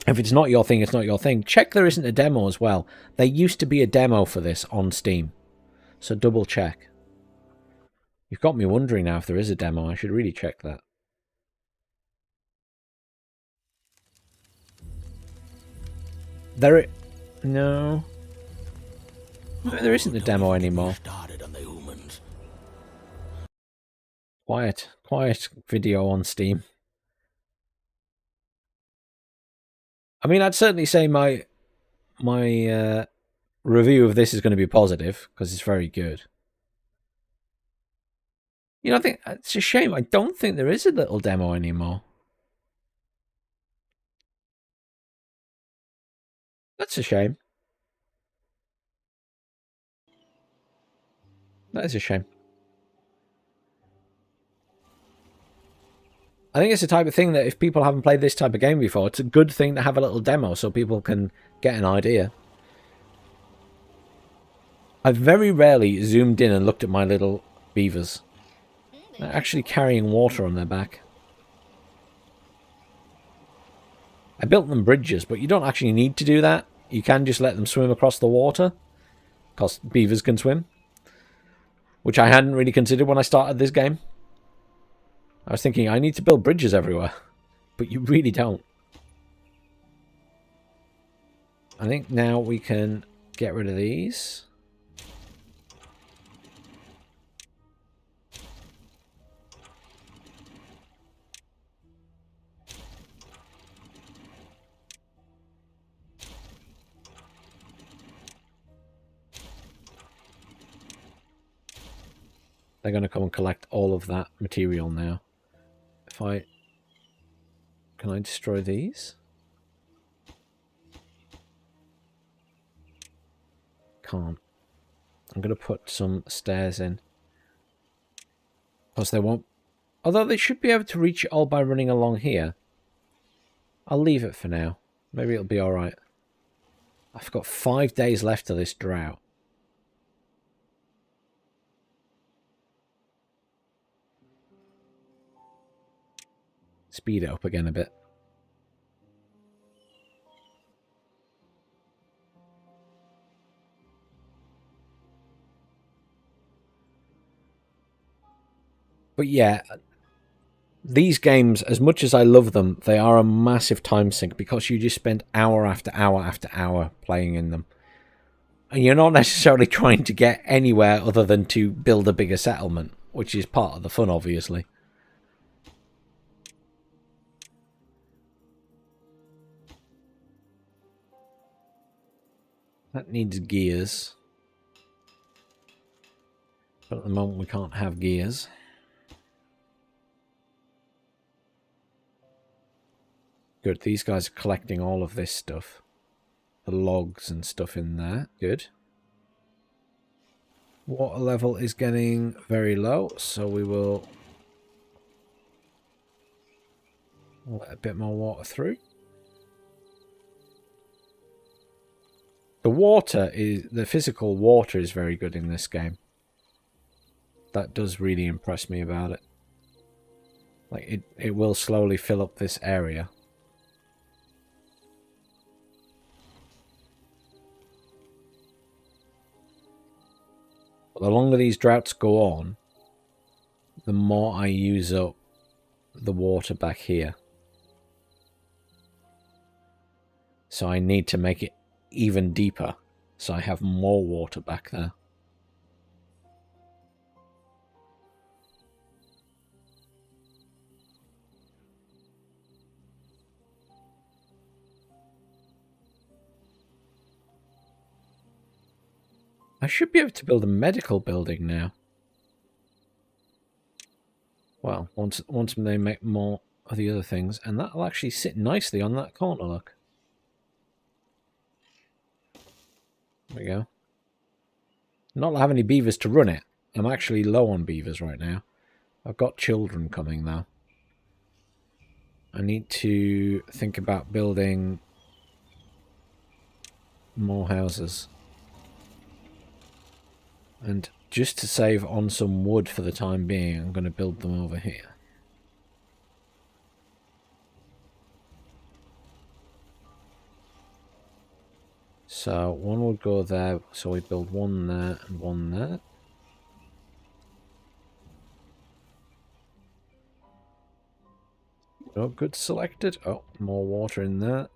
Speaker 1: If it's not your thing, it's not your thing. Check there isn't a demo as well. There used to be a demo for this on Steam. So double check. You've got me wondering now if there is a demo. I should really check that. No. There isn't a demo anymore. Quiet video on Steam. I mean, I'd certainly say my review of this is going to be positive because it's very good. You know, I think it's a shame. I don't think there is a little demo anymore. That's a shame. That is a shame. I think it's the type of thing that if people haven't played this type of game before, it's a good thing to have a little demo so people can get an idea. I've very rarely zoomed in and looked at my little beavers. They're actually carrying water on their back. I built them bridges, but you don't actually need to do that. You can just let them swim across the water, because beavers can swim. Which I hadn't really considered when I started this game. I was thinking, I need to build bridges everywhere. But you really don't. I think now we can get rid of these. They're going to come and collect all of that material now. If I... Can I destroy these? Can't. I'm going to put some stairs in. Plus they won't... Although they should be able to reach it all by running along here. I'll leave it for now. Maybe it'll be alright. I've got 5 days left of this drought. Speed it up again a bit. But yeah, these games, as much as I love them, they are a massive time sink because you just spend hour after hour after hour playing in them. And you're not necessarily trying to get anywhere other than to build a bigger settlement, which is part of the fun, obviously. That needs gears. But at the moment we can't have gears. Good, these guys are collecting all of this stuff. The logs and stuff in there. Good. Water level is getting very low, so we will let a bit more water through. The physical water is very good in this game. That does really impress me about it. Like, it will slowly fill up this area. But the longer these droughts go on, the more I use up the water back here. So I need to make it even deeper, so I have more water back there. I should be able to build a medical building now. Well, once they make more of the other things, and that'll actually sit nicely on that corner, look. There we go. Not have any beavers to run it. I'm actually low on beavers right now. I've got children coming though. I need to think about building more houses. And just to save on some wood for the time being, I'm going to build them over here. So one would go there, so we build one there and one there. Oh, good selected. Oh, more water in there.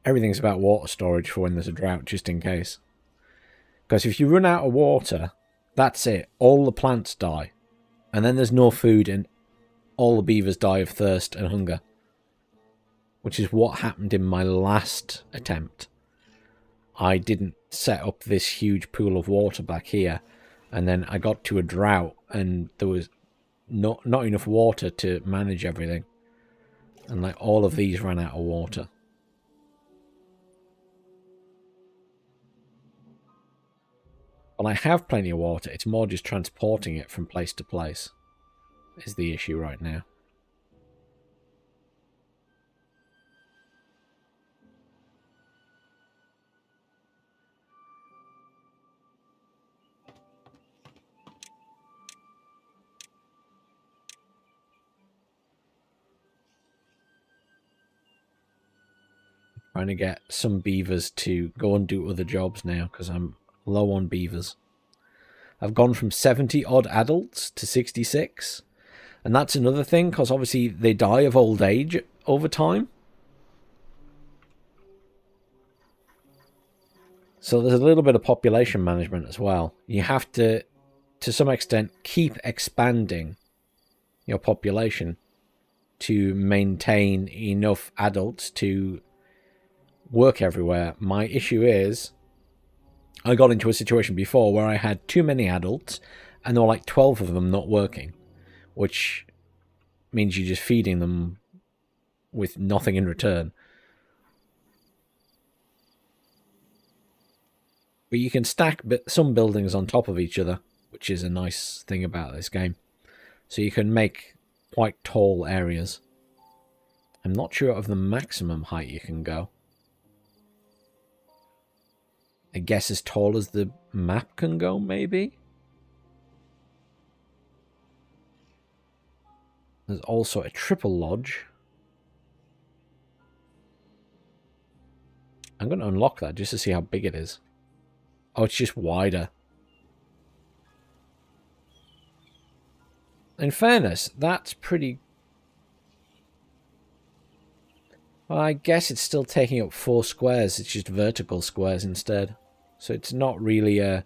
Speaker 1: Everything's about water storage for when there's a drought, just in case. Because if you run out of water, that's it. All the plants die. And then there's no food and all the beavers die of thirst and hunger. Which is what happened in my last attempt. I didn't set up this huge pool of water back here. And then I got to a drought and there was not enough water to manage everything. And like all of these ran out of water. Well, I have plenty of water. It's more just transporting it from place to place is the issue right now. Trying to get some beavers to go and do other jobs now because I'm low on beavers. I've gone from 70 odd adults to 66. And that's another thing because obviously they die of old age over time. So there's a little bit of population management as well. You have to some extent, keep expanding your population to maintain enough adults to work everywhere. My issue is I got into a situation before where I had too many adults and there were like 12 of them not working, which means you're just feeding them with nothing in return. But you can stack some buildings on top of each other, which is a nice thing about this game. So you can make quite tall areas. I'm not sure of the maximum height you can go. I guess as tall as the map can go, maybe? There's also a triple lodge. I'm going to unlock that just to see how big it is. Oh, it's just wider. In fairness, that's pretty... Well, I guess it's still taking up 4 squares. It's just vertical squares instead. So it's not really a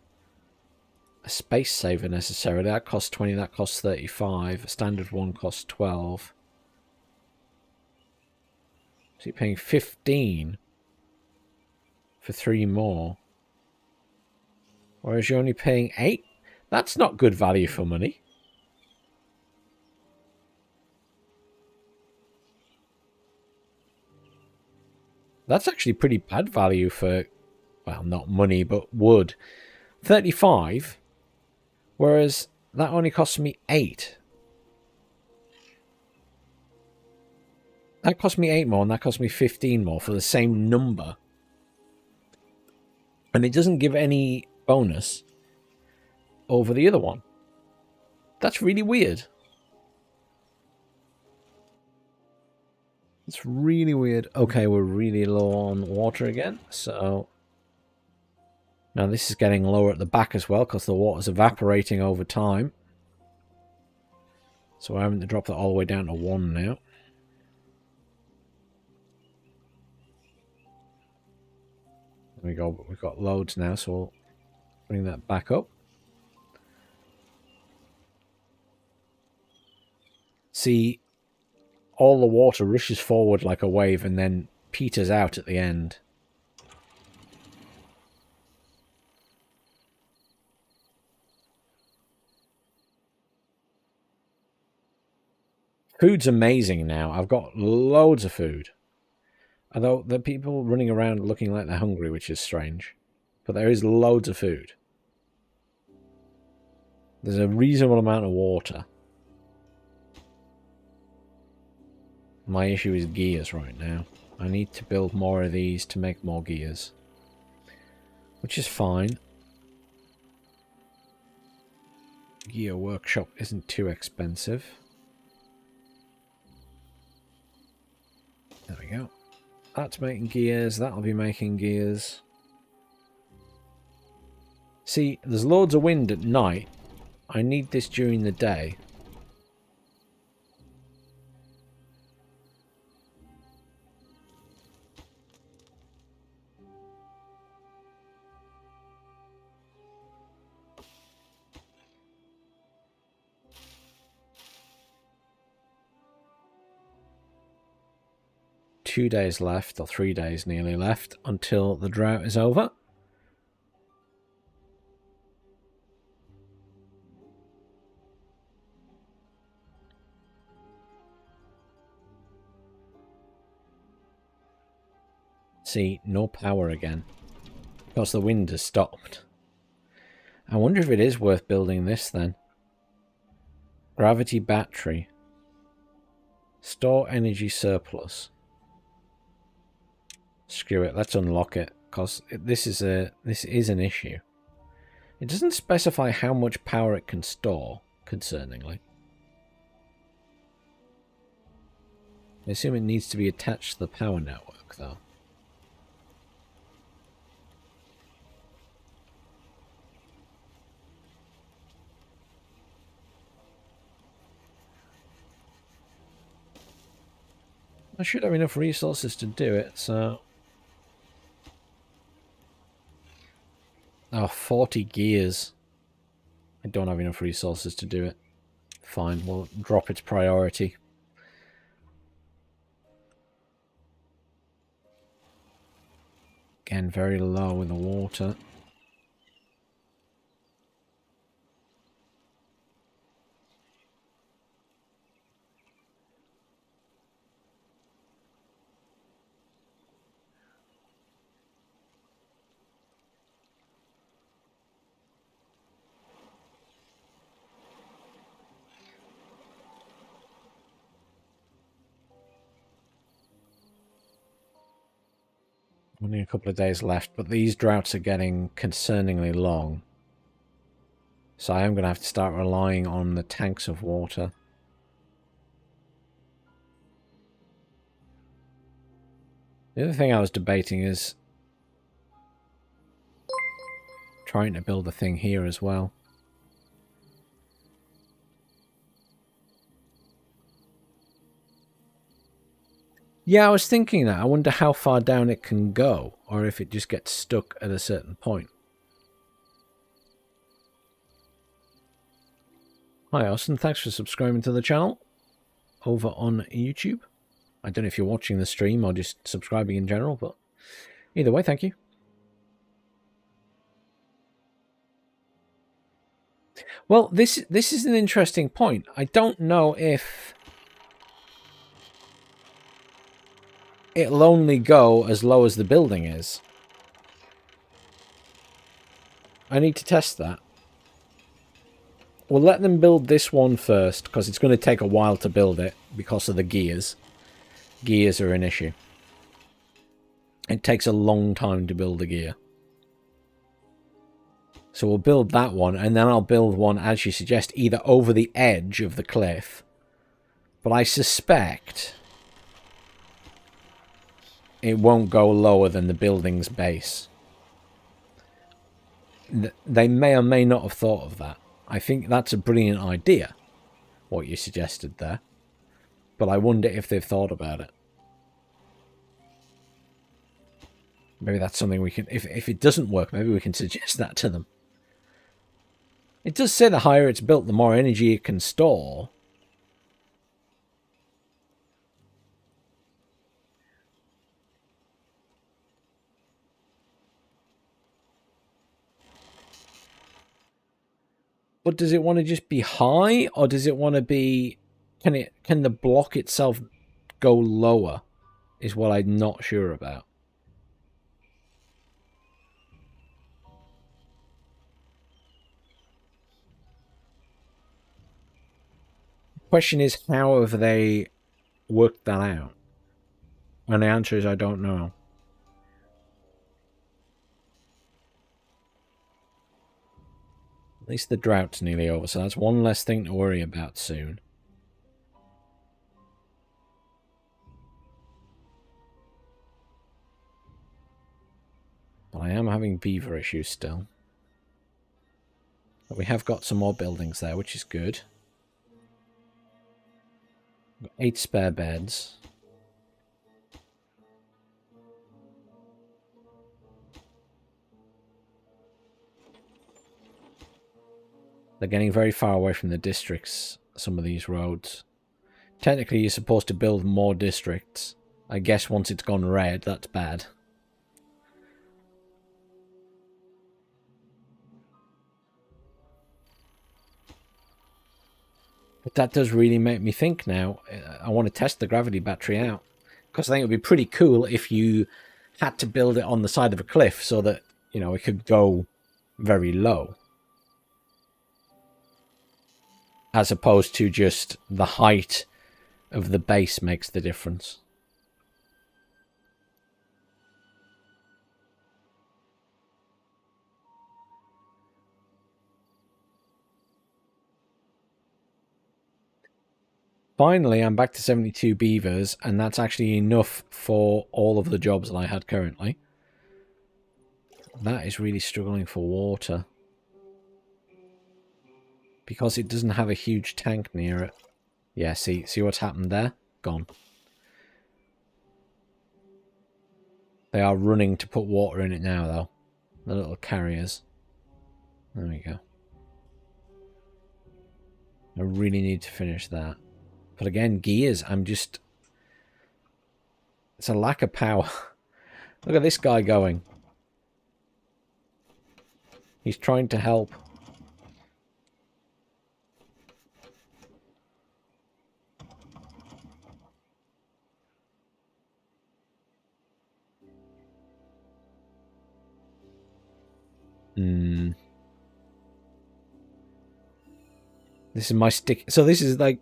Speaker 1: space saver necessarily. That costs 20, that costs 35. A standard one costs 12. So you're paying 15 for 3 more. Whereas you're only paying 8? That's not good value for money. That's actually pretty bad value for, well, not money, but wood. 35, whereas that only costs me 8. That cost me 8 more, and that cost me 15 more for the same number. And it doesn't give any bonus over the other one. That's really weird. It's really weird. Okay, we're really low on water again, so... Now this is getting lower at the back as well, because the water's evaporating over time. So we're having to drop that all the way down to 1 now. There we go, we've got loads now, so we'll bring that back up. See, all the water rushes forward like a wave and then peters out at the end. Food's amazing now. I've got loads of food. Although there are people running around looking like they're hungry, which is strange. But there is loads of food. There's a reasonable amount of water. My issue is gears right now. I need to build more of these to make more gears. Which is fine. Gear workshop isn't too expensive. There we go. That's making gears. That'll be making gears. See, there's loads of wind at night. I need this during the day. Two days left, or 3 days nearly left, until the drought is over. See, no power again, because the wind has stopped. I wonder if it is worth building this then. Gravity battery. Store energy surplus. Screw it, let's unlock it, because this is an issue. It doesn't specify how much power it can store, concerningly. I assume it needs to be attached to the power network, though. I should have enough resources to do it, so... Oh, 40 gears. I don't have enough resources to do it. Fine, we'll drop its priority. Again, very low with the water. Only a couple of days left, but these droughts are getting concerningly long. So I am going to have to start relying on the tanks of water. The other thing I was debating is trying to build a thing here as well. Yeah, I was thinking that. I wonder how far down it can go, or if it just gets stuck at a certain point. Hi Austin, thanks for subscribing to the channel over on YouTube. I don't know if you're watching the stream or just subscribing in general, but either way, thank you. Well, this is an interesting point. I don't know if it'll only go as low as the building is. I need to test that. We'll let them build this one first, because it's going to take a while to build it because of the gears. Gears are an issue. It takes a long time to build a gear. So we'll build that one, and then I'll build one, as you suggest, either over the edge of the cliff. But I suspect it won't go lower than the building's base. They may or may not have thought of that. I think that's a brilliant idea, what you suggested there. But I wonder if they've thought about it. Maybe that's something we can... If it doesn't work, maybe we can suggest that to them. It does say the higher it's built, the more energy it can store. But does it want to just be high, or does it want to be... Can the block itself go lower? Is what I'm not sure about. Question is, how have they worked that out? And the answer is, I don't know. At least the drought's nearly over, so that's one less thing to worry about soon. But I am having beaver issues still. But we have got some more buildings there, which is good. We've got 8 spare beds. They're getting very far away from the districts, some of these roads. Technically, you're supposed to build more districts. I guess once it's gone red, that's bad. But that does really make me think now. I want to test the gravity battery out. Because I think it would be pretty cool if you had to build it on the side of a cliff so that, you know, it could go very low. As opposed to just the height of the base makes the difference. Finally, I'm back to 72 beavers, and that's actually enough for all of the jobs that I had currently. That is really struggling for water. Because it doesn't have a huge tank near it. Yeah, see what's happened there? Gone. They are running to put water in it now, though. The little carriers. There we go. I really need to finish that. But again, gears, I'm just... It's a lack of power. Look at this guy going. He's trying to help. This is my stick. So this is like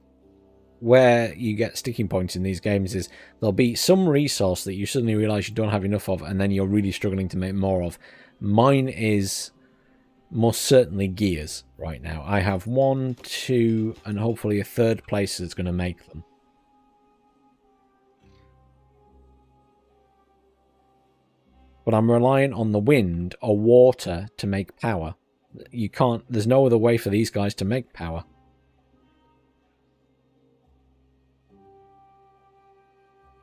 Speaker 1: where you get sticking points in these games, is there'll be some resource that you suddenly realize you don't have enough of, and then you're really struggling to make more of. Mine is most certainly gears right now. I have 1, 2, and hopefully a third place that's going to make them. But I'm relying on the wind or water to make power. You can't... There's no other way for these guys to make power.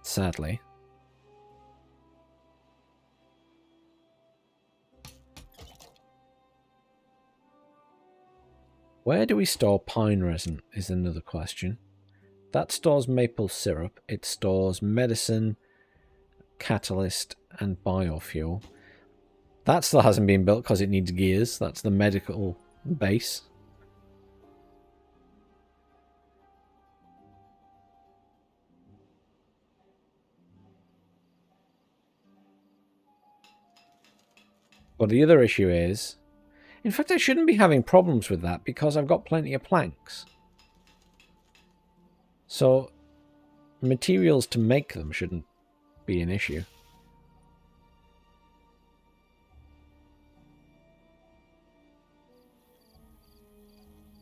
Speaker 1: Sadly. Where do we store pine resin is another question. That stores maple syrup. It stores medicine, catalyst, and biofuel. That still hasn't been built because it needs gears. That's the medical base. But the other issue is, in fact, I shouldn't be having problems with that because I've got plenty of planks. So materials to make them shouldn't be an issue.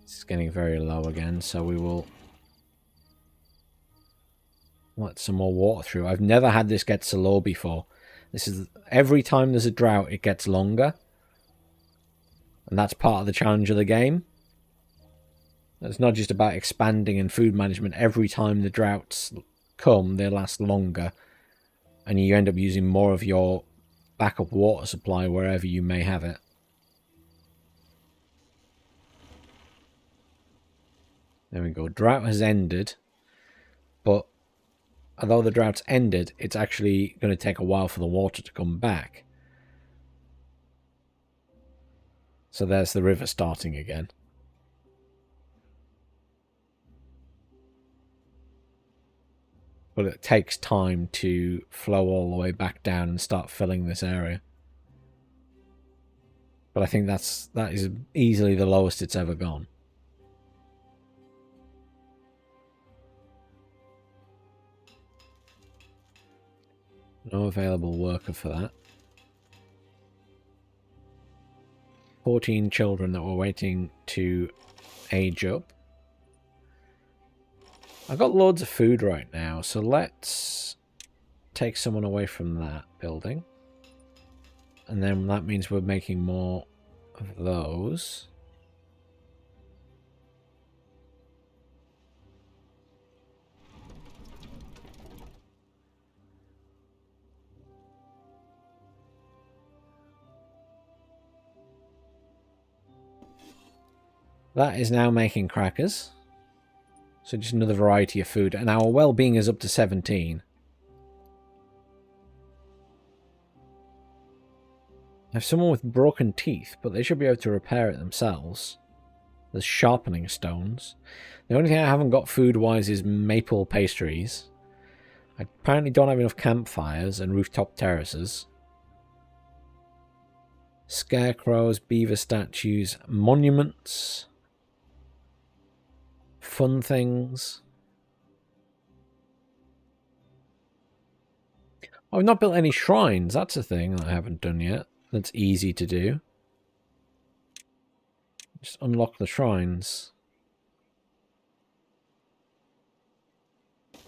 Speaker 1: It's getting very low again, so we will let some more water through. I've never had this get so low before. This is every time there's a drought, it gets longer. And that's part of the challenge of the game. It's not just about expanding and food management. Every time the droughts come, they last longer. And you end up using more of your backup water supply wherever you may have it. There we go. Drought has ended. But although the drought's ended, it's actually going to take a while for the water to come back. So there's the river starting again. But it takes time to flow all the way back down and start filling this area. But I think that is easily the lowest it's ever gone. No available worker for that. 14 children that were waiting to age up. I've got loads of food right now, so let's take someone away from that building. And then that means we're making more of those. That is now making crackers. So just another variety of food. And our well-being is up to 17. I have someone with broken teeth, but they should be able to repair it themselves. There's sharpening stones. The only thing I haven't got food-wise is maple pastries. I apparently don't have enough campfires and rooftop terraces. Scarecrows, beaver statues, monuments. Fun things. I've not built any shrines. That's a thing that I haven't done yet. That's easy to do. Just unlock the shrines.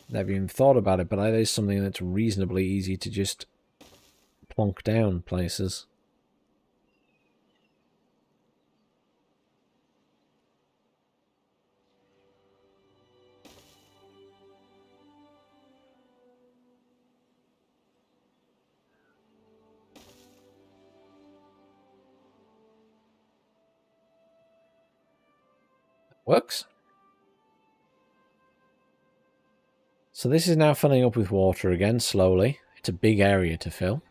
Speaker 1: Never even thought about it, but that is something that's reasonably easy to just plonk down places. Works. So this is now filling up with water again, slowly. It's a big area to fill.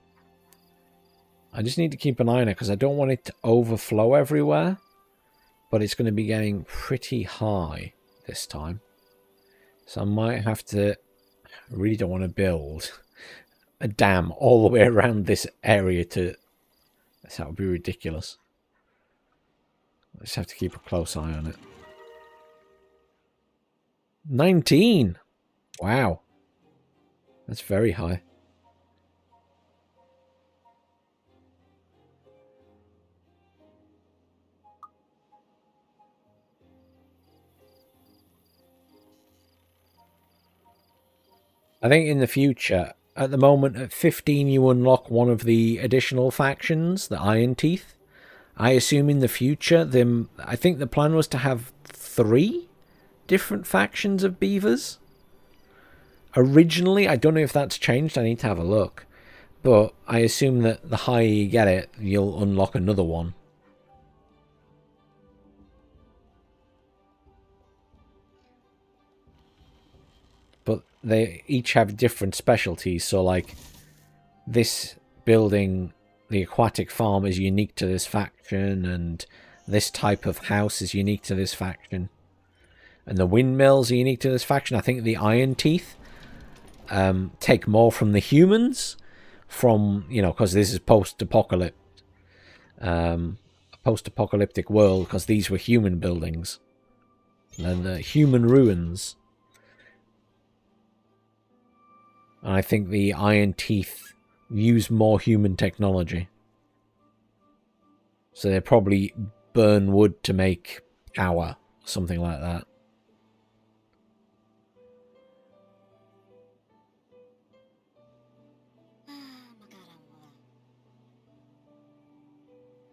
Speaker 1: I just need to keep an eye on it because I don't want it to overflow everywhere. But it's going to be getting pretty high this time. So I might have to... I really don't want to build a dam all the way around this area to... That would be ridiculous. I just have to keep a close eye on it. 19! Wow. That's very high. I think in the future, at the moment at 15 you unlock one of the additional factions, the Iron Teeth. I assume in the future, I think the plan was to have 3 different factions of beavers. Originally, I don't know if that's changed, I need to have a look. But I assume that the higher you get it, you'll unlock another one. But they each have different specialties, so like this building, the aquatic farm is unique to this faction, and this type of house is unique to this faction. And the windmills are unique to this faction. I think the Iron Teeth take more from the humans, from, you know, because this is post-apocalypse. a post-apocalyptic world, because these were human buildings and human ruins. And I think the Iron Teeth use more human technology. So they probably burn wood to make power, something like that.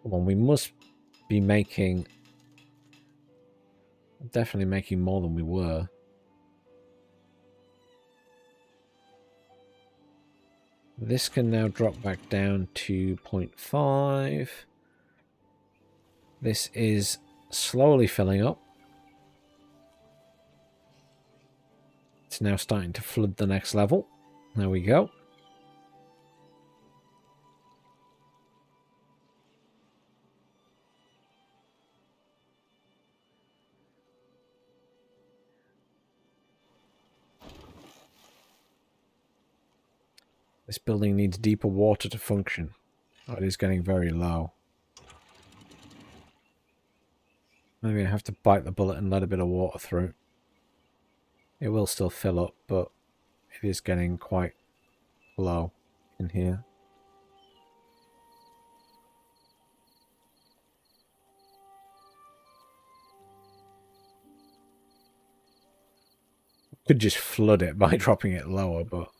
Speaker 1: Well, we must be making... Definitely making more than we were. This can now drop back down to 0.5. This is slowly filling up. It's now starting to flood the next level. There we go. This building needs deeper water to function. Oh, it is getting very low. Maybe I have to bite the bullet and let a bit of water through. It will still fill up, but it is getting quite low in here. Could just flood it by dropping it lower, but...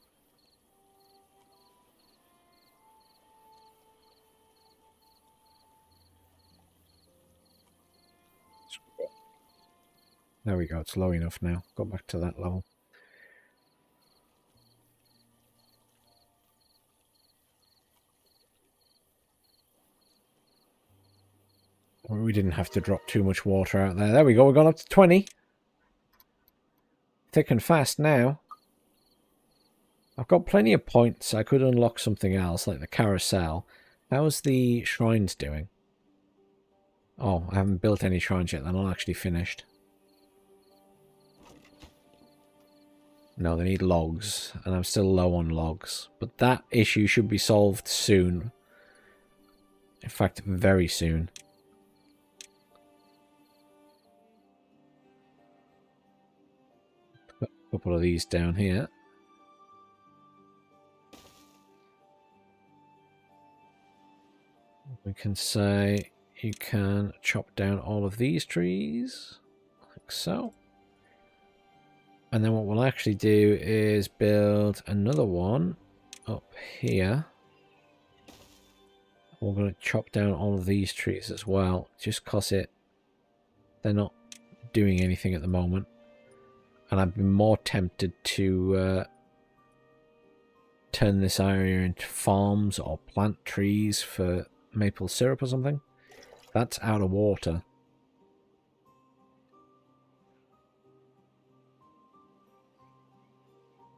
Speaker 1: There we go, it's low enough now. Got back to that level. We didn't have to drop too much water out there. There we go, we've gone up to 20. Thick and fast now. I've got plenty of points. I could unlock something else, like the carousel. How's the shrines doing? Oh, I haven't built any shrines yet. They're not actually finished. No, they need logs, and I'm still low on logs. But that issue should be solved soon. In fact, very soon. Put a couple of these down here. We can say you can chop down all of these trees, like so. And then what we'll actually do is build another one up here. We're going to chop down all of these trees as well, just because they're not doing anything at the moment. And I'd be more tempted to turn this area into farms or plant trees for maple syrup or something. That's out of water.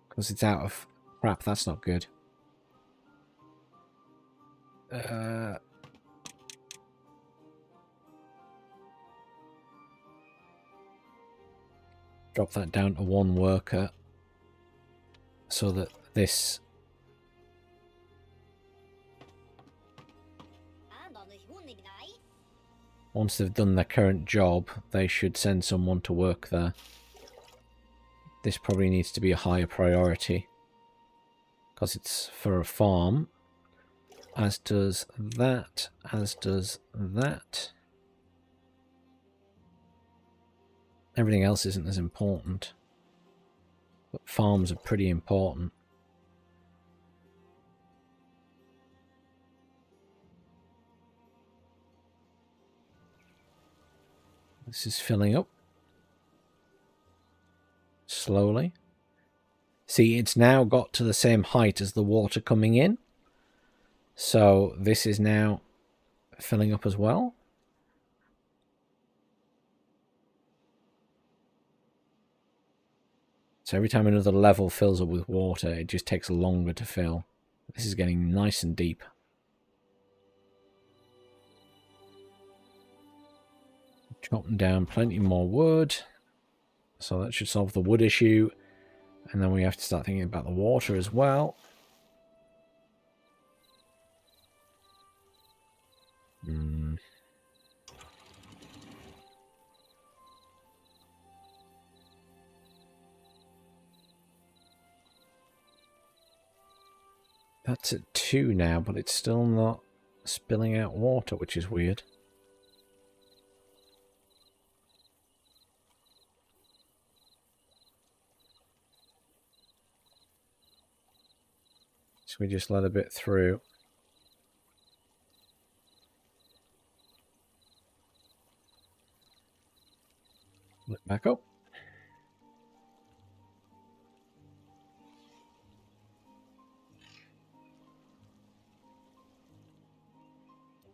Speaker 1: Because it's out of... Crap, that's not good. Drop that down to 1 worker. So that this... Once they've done their current job, they should send someone to work there. This probably needs to be a higher priority. Because it's for a farm. As does that. As does that. Everything else isn't as important. But farms are pretty important. This is filling up. Slowly. See, it's now got to the same height as the water coming in. So this is now filling up as well. So every time another level fills up with water, it just takes longer to fill. This is getting nice and deep. Chopping down plenty more wood. So that should solve the wood issue. And then we have to start thinking about the water as well. Hmm. That's at 2 now, but it's still not spilling out water, which is weird. So we just let a bit through. Look back up.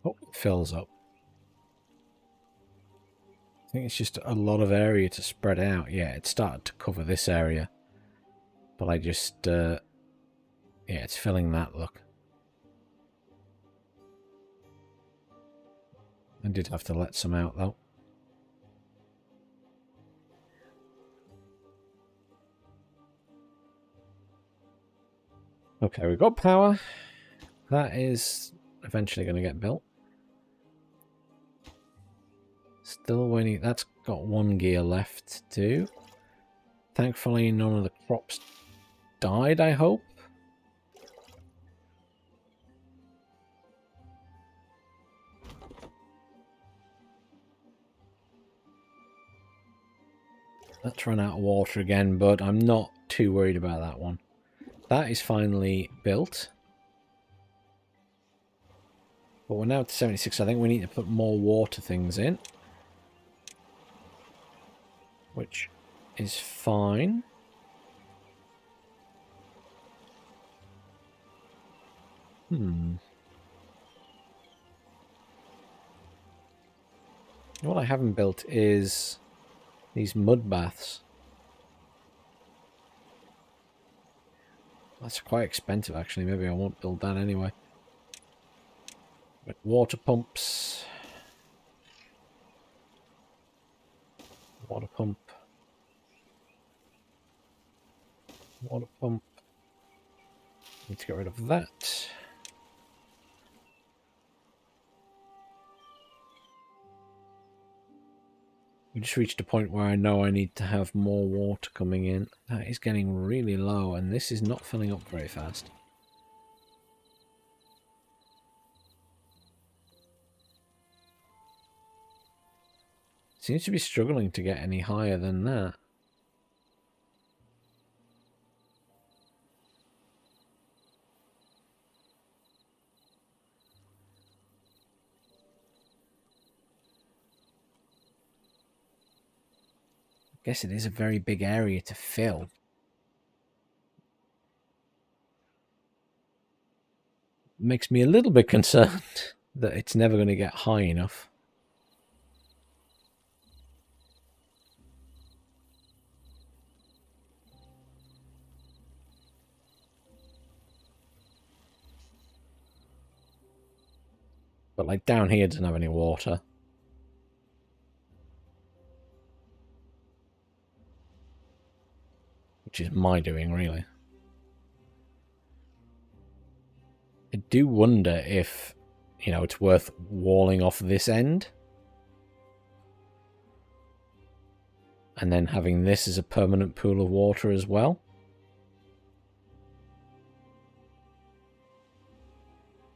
Speaker 1: Oh, it fills up. I think it's just a lot of area to spread out. Yeah, it started to cover this area. But I just, yeah, it's filling that, look. I did have to let some out, though. Okay, we've got power. That is eventually going to get built. Still waiting. That's got 1 gear left to do. Thankfully, none of the crops died, I hope. Let's run out of water again, but I'm not too worried about that one. That is finally built. But we're now at 76. I think we need to put more water things in. Which is fine. What I haven't built is these mud baths. That's quite expensive, actually. Maybe I won't build that anyway. But water pumps. Water pump. Water pump. Need to get rid of that. We just reached a point where I know I need to have more water coming in. That is getting really low, and this is not filling up very fast. Seems to be struggling to get any higher than that. I guess it is a very big area to fill. Makes me a little bit concerned that it's never going to get high enough. But like down here doesn't have any water. Which is my doing, really. I do wonder if, you know, it's worth walling off this end. And then having this as a permanent pool of water as well.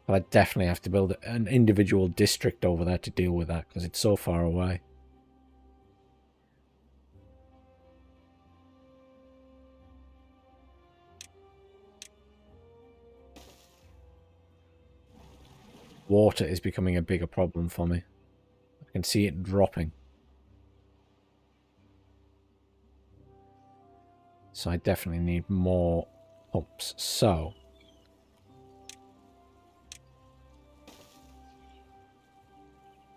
Speaker 1: But I definitely have to build an individual district over there to deal with that because it's so far away. Water is becoming a bigger problem for me. I can see it dropping. So I definitely need more pumps. So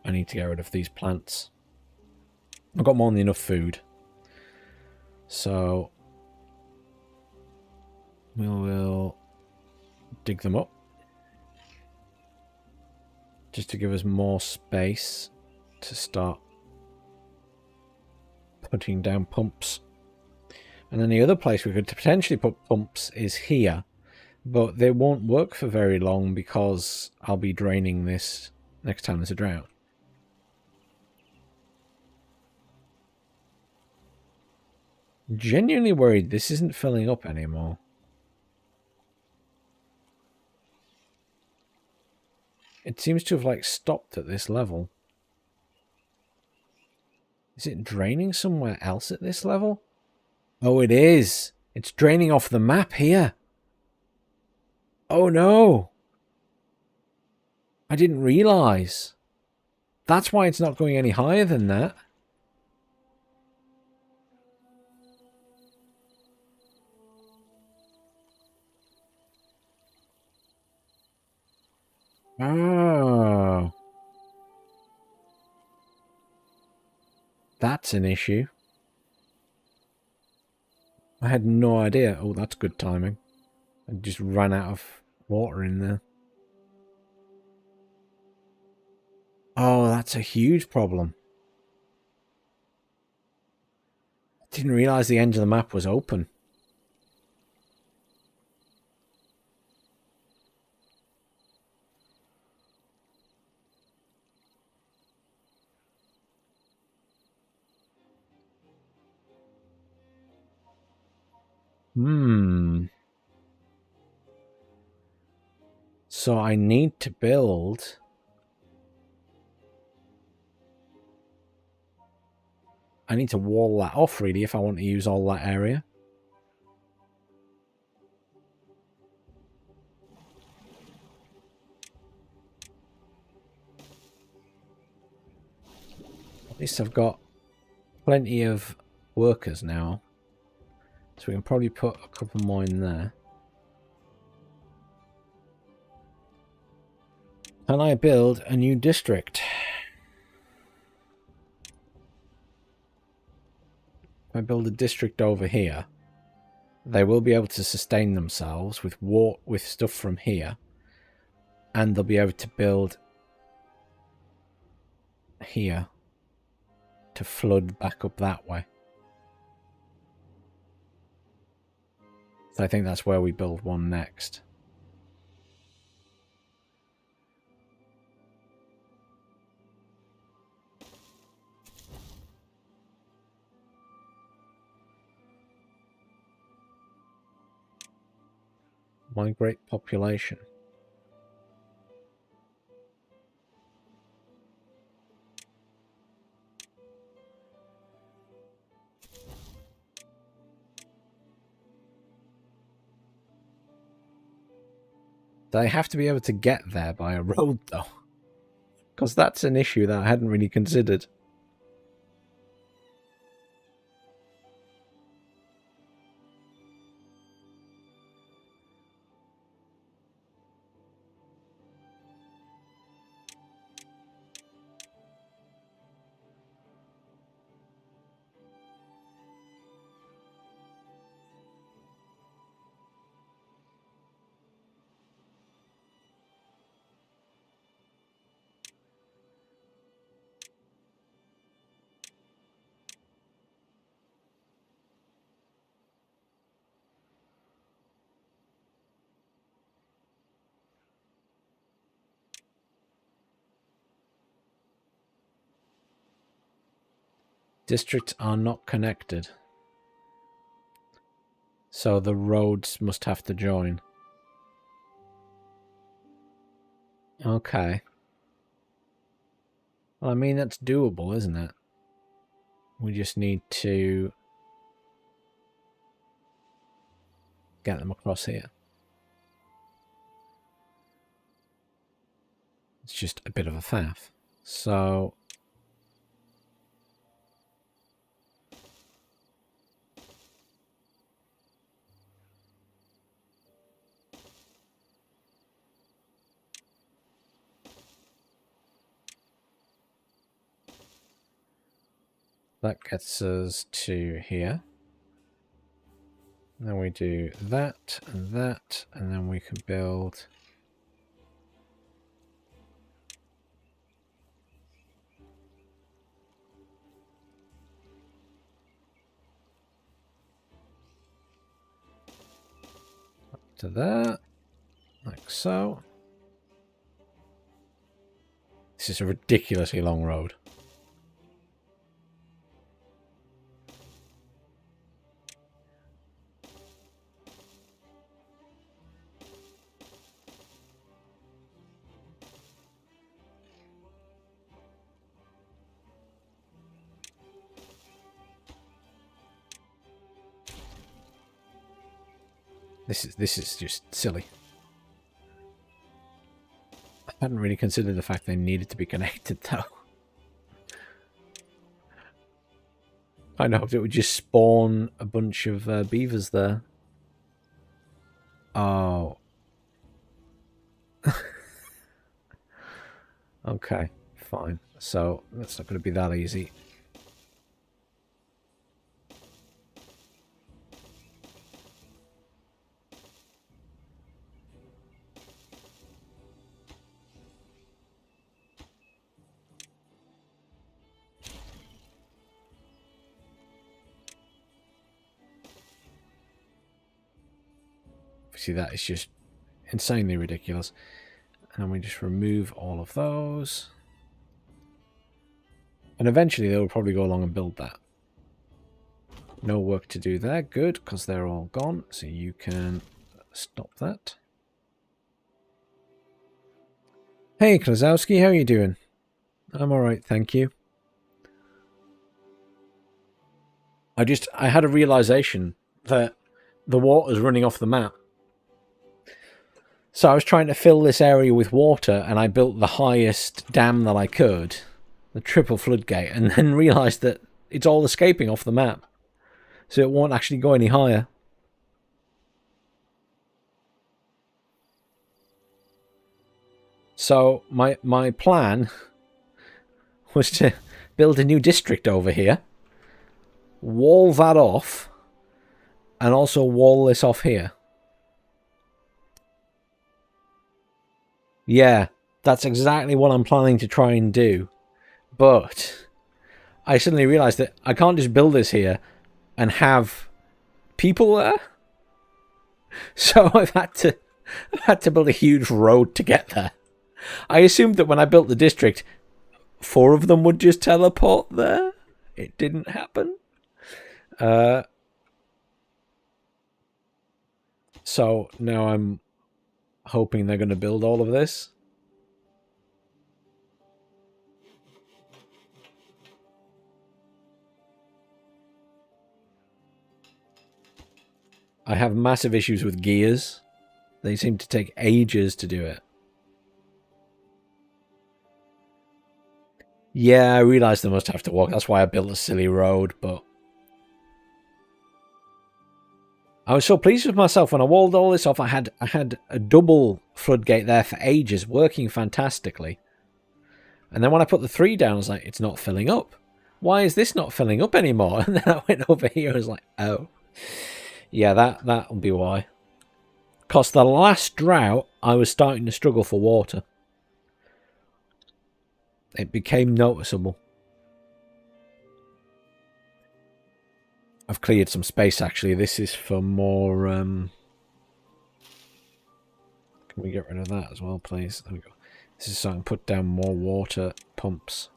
Speaker 1: I need to get rid of these plants. I've got more than enough food. So we will dig them up. Just to give us more space to start putting down pumps. And then the other place we could potentially put pumps is here. But they won't work for very long because I'll be draining this next time there's a drought. Genuinely worried this isn't filling up anymore. It seems to have like stopped at this level. Is it draining somewhere else at this level? Oh, it is. It's draining off the map here. Oh no. I didn't realize. That's why it's not going any higher than that. Oh. That's an issue. I had no idea. Oh, that's good timing. I just ran out of water in there. Oh, that's a huge problem. I didn't realize the end of the map was open. So I need to build... I need to wall that off, really, if I want to use all that area. At least I've got plenty of workers now. So we can probably put a couple more in there. Can I build a new district? If I build a district over here, they will be able to sustain themselves with stuff from here. And they'll be able to build here to flood back up that way. So I think that's where we build one next. Migrate population. They have to be able to get there by a road, though. Because that's an issue that I hadn't really considered. Districts are not connected. So the roads must have to join. Okay. Well, I mean, that's doable, isn't it? We just need to get them across here. It's just a bit of a faff. So... that gets us to here. Then we do that, and then we can build... up to that, like so. This is a ridiculously long road. This is just silly. I hadn't really considered the fact they needed to be connected, though. I hoped it would just spawn a bunch of beavers there. Oh. Okay, fine. So, that's not going to be that easy. See, that is just insanely ridiculous. And we just remove all of those. And eventually they will probably go along and build that. No work to do there. Good, because they're all gone. So you can stop that. Hey, Klazowski, how are you doing? I'm alright, thank you. I had a realization that the water's running off the map. So I was trying to fill this area with water, and I built the highest dam that I could, the triple floodgate, and then realised that it's all escaping off the map. So it won't actually go any higher. So my plan was to build a new district over here, wall that off, and also wall this off here. Yeah, that's exactly what I'm planning to try and do. But I suddenly realised that I can't just build this here and have people there. So I've had to build a huge road to get there. I assumed that when I built the district, 4 of them would just teleport there. It didn't happen. So now I'm hoping they're going to build all of this. I have massive issues with gears. They seem to take ages to do it. Yeah, I realised they must have to walk. That's why I built a silly road, but I was so pleased with myself when I walled all this off. I had a double floodgate there for ages, working fantastically. And then when I put the 3 down, I was like, it's not filling up. Why is this not filling up anymore? And then I went over here and was like, oh. Yeah, that'll be why. Because the last drought, I was starting to struggle for water. It became noticeable. I've cleared some space, actually. This is for more... Can we get rid of that as well, please? There we go. This is so I can put down more water pumps.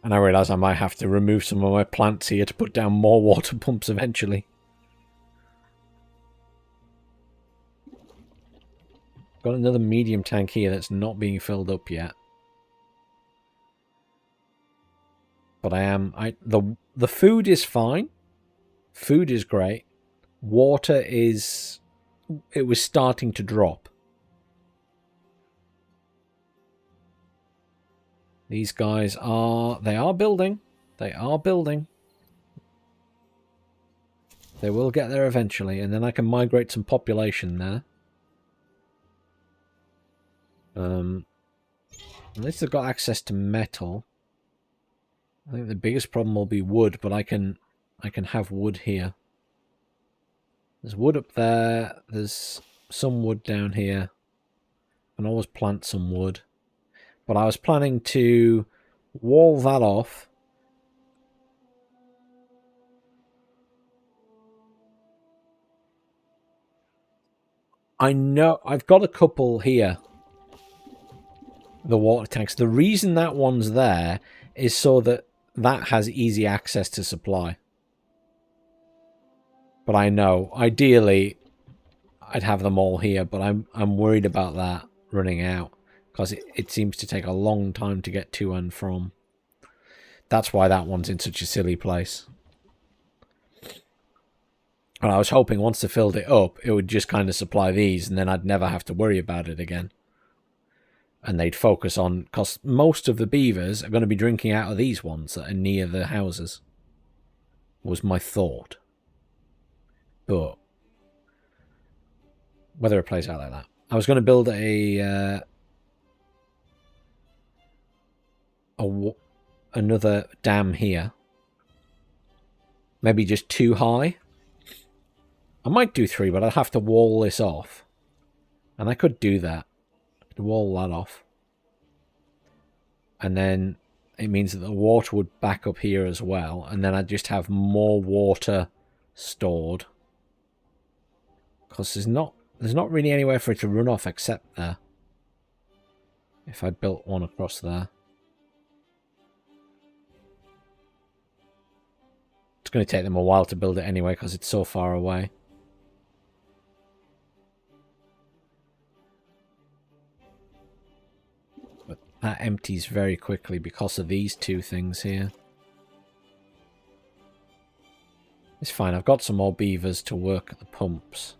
Speaker 1: And I realise I might have to remove some of my plants here to put down more water pumps eventually. Got another medium tank here that's not being filled up yet. But the food is fine. Food is great. Water is... It was starting to drop. These guys are... They are building. They are building. They will get there eventually. And then I can migrate some population there. At least they've got access to metal. I think the biggest problem will be wood, but I can have wood here. There's wood up there. There's some wood down here. I can always plant some wood. But I was planning to wall that off. I know I've got a couple here. The water tanks. The reason that one's there is so that that has easy access to supply. But I know, ideally, I'd have them all here, but I'm worried about that running out because it seems to take a long time to get to and from. That's why that one's in such a silly place. And I was hoping once they filled it up, it would just kind of supply these, and then I'd never have to worry about it again. And they'd focus on, because most of the beavers are going to be drinking out of these ones that are near the houses, was my thought. But whether it plays out like that. I was going to build another dam here. Maybe just 2 high. I might do 3, but I'd have to wall this off. And I could do that. I'd wall that off. And then it means that the water would back up here as well. And then I'd just have more water stored. Because there's not really anywhere for it to run off except there. If I built one across there. It's going to take them a while to build it anyway because it's so far away. But that empties very quickly because of these 2 things here. It's fine. I've got some more beavers to work at the pumps.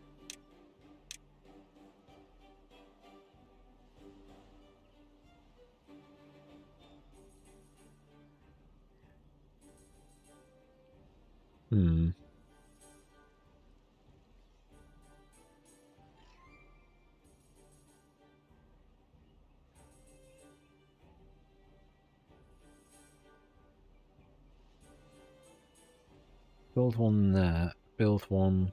Speaker 1: Build one there. Build one.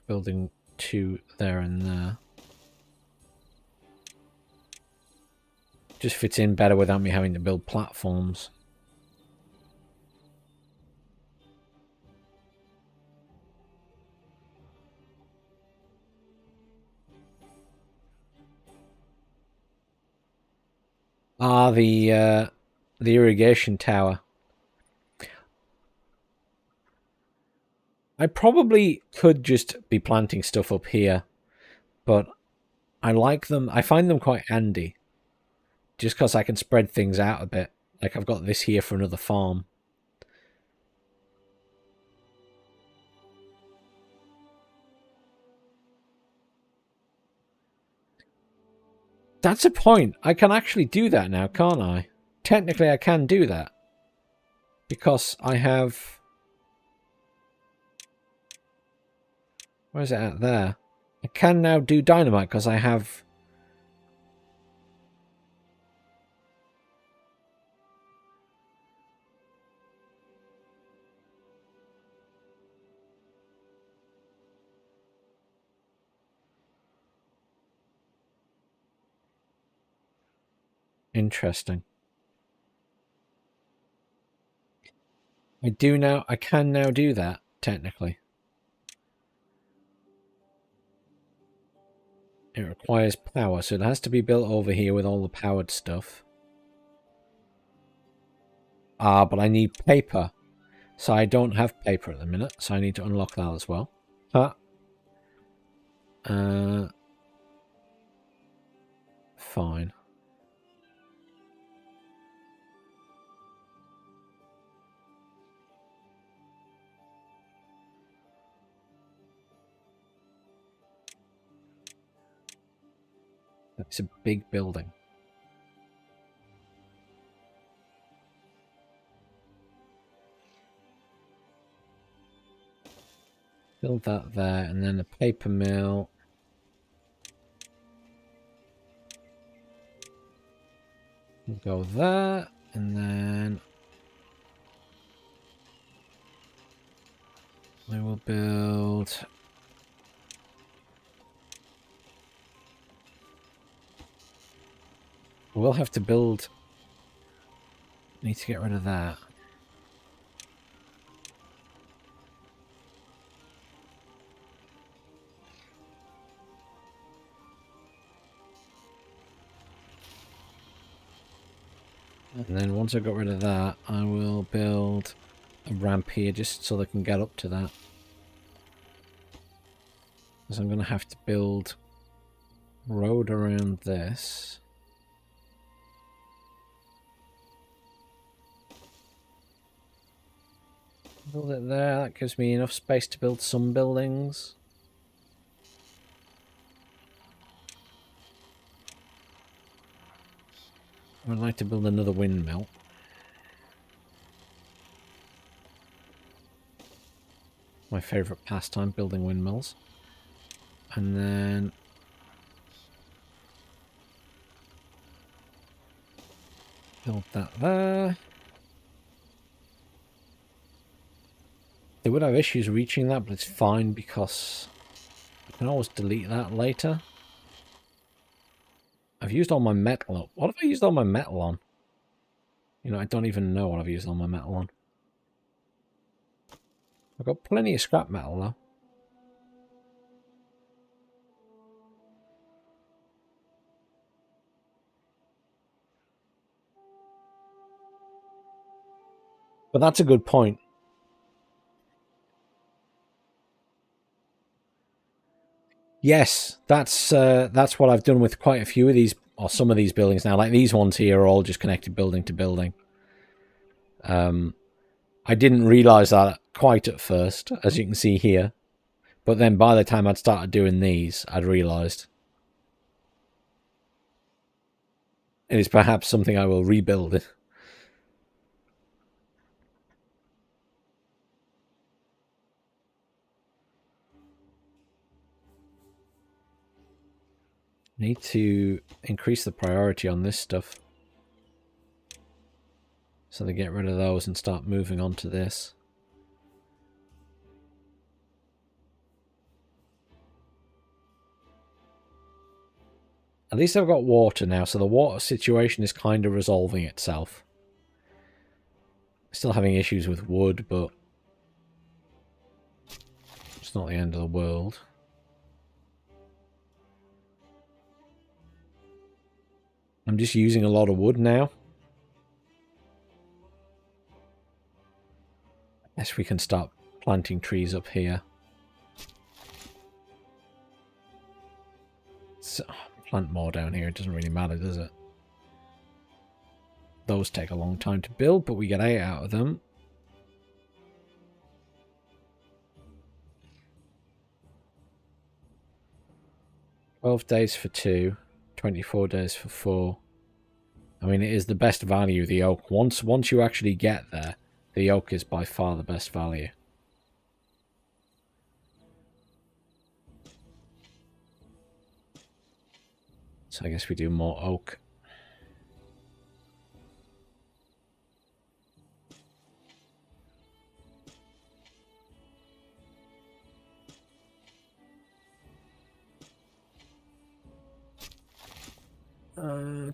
Speaker 1: Building 2 there and there. Just fits in better without me having to build platforms. The irrigation tower. I probably could just be planting stuff up here, but I like them. I find them quite handy. Just because I can spread things out a bit. Like I've got this here for another farm. That's a point. I can actually do that now, can't I? Technically, I can do that. Because I have... Where's it at there? I can now do dynamite because I have... Interesting. I can now do that, technically. It requires power, so it has to be built over here with all the powered stuff. But I need paper. So I don't have paper at the minute, so I need to unlock that as well. Fine. It's a big building. Build that there, and then a paper mill. Go there, and then we will build. We'll have to build. Need to get rid of that. And then once I've got rid of that, I will build a ramp here just so they can get up to that. Because I'm going to have to build a road around this. Build it there, that gives me enough space to build some buildings. I would like to build another windmill. My favourite pastime, building windmills. And then build that there. They would have issues reaching that, but it's fine because I can always delete that later. I've used all my metal up. What have I used all my metal on? You know, I don't even know what I've used all my metal on. I've got plenty of scrap metal though. But that's a good point. Yes, that's what I've done with quite a few of these, or some of these buildings now. Like these ones here are all just connected building to building. I didn't realise that quite at first, as you can see here. But then by the time I'd started doing these, I'd realised. It is perhaps something I will rebuild. Need to increase the priority on this stuff. So they get rid of those and start moving on to this. At least I've got water now, so the water situation is kind of resolving itself. Still having issues with wood, but it's not the end of the world. I'm just using a lot of wood now. Yes, we can start planting trees up here. So, plant more down here, it doesn't really matter, does it? Those take a long time to build, but we get 8 out of them. $12 days for 2, 24 days for 4. I mean, it is the best value, the oak. Once you actually get there, the oak is by far the best value. So I guess we do more oak.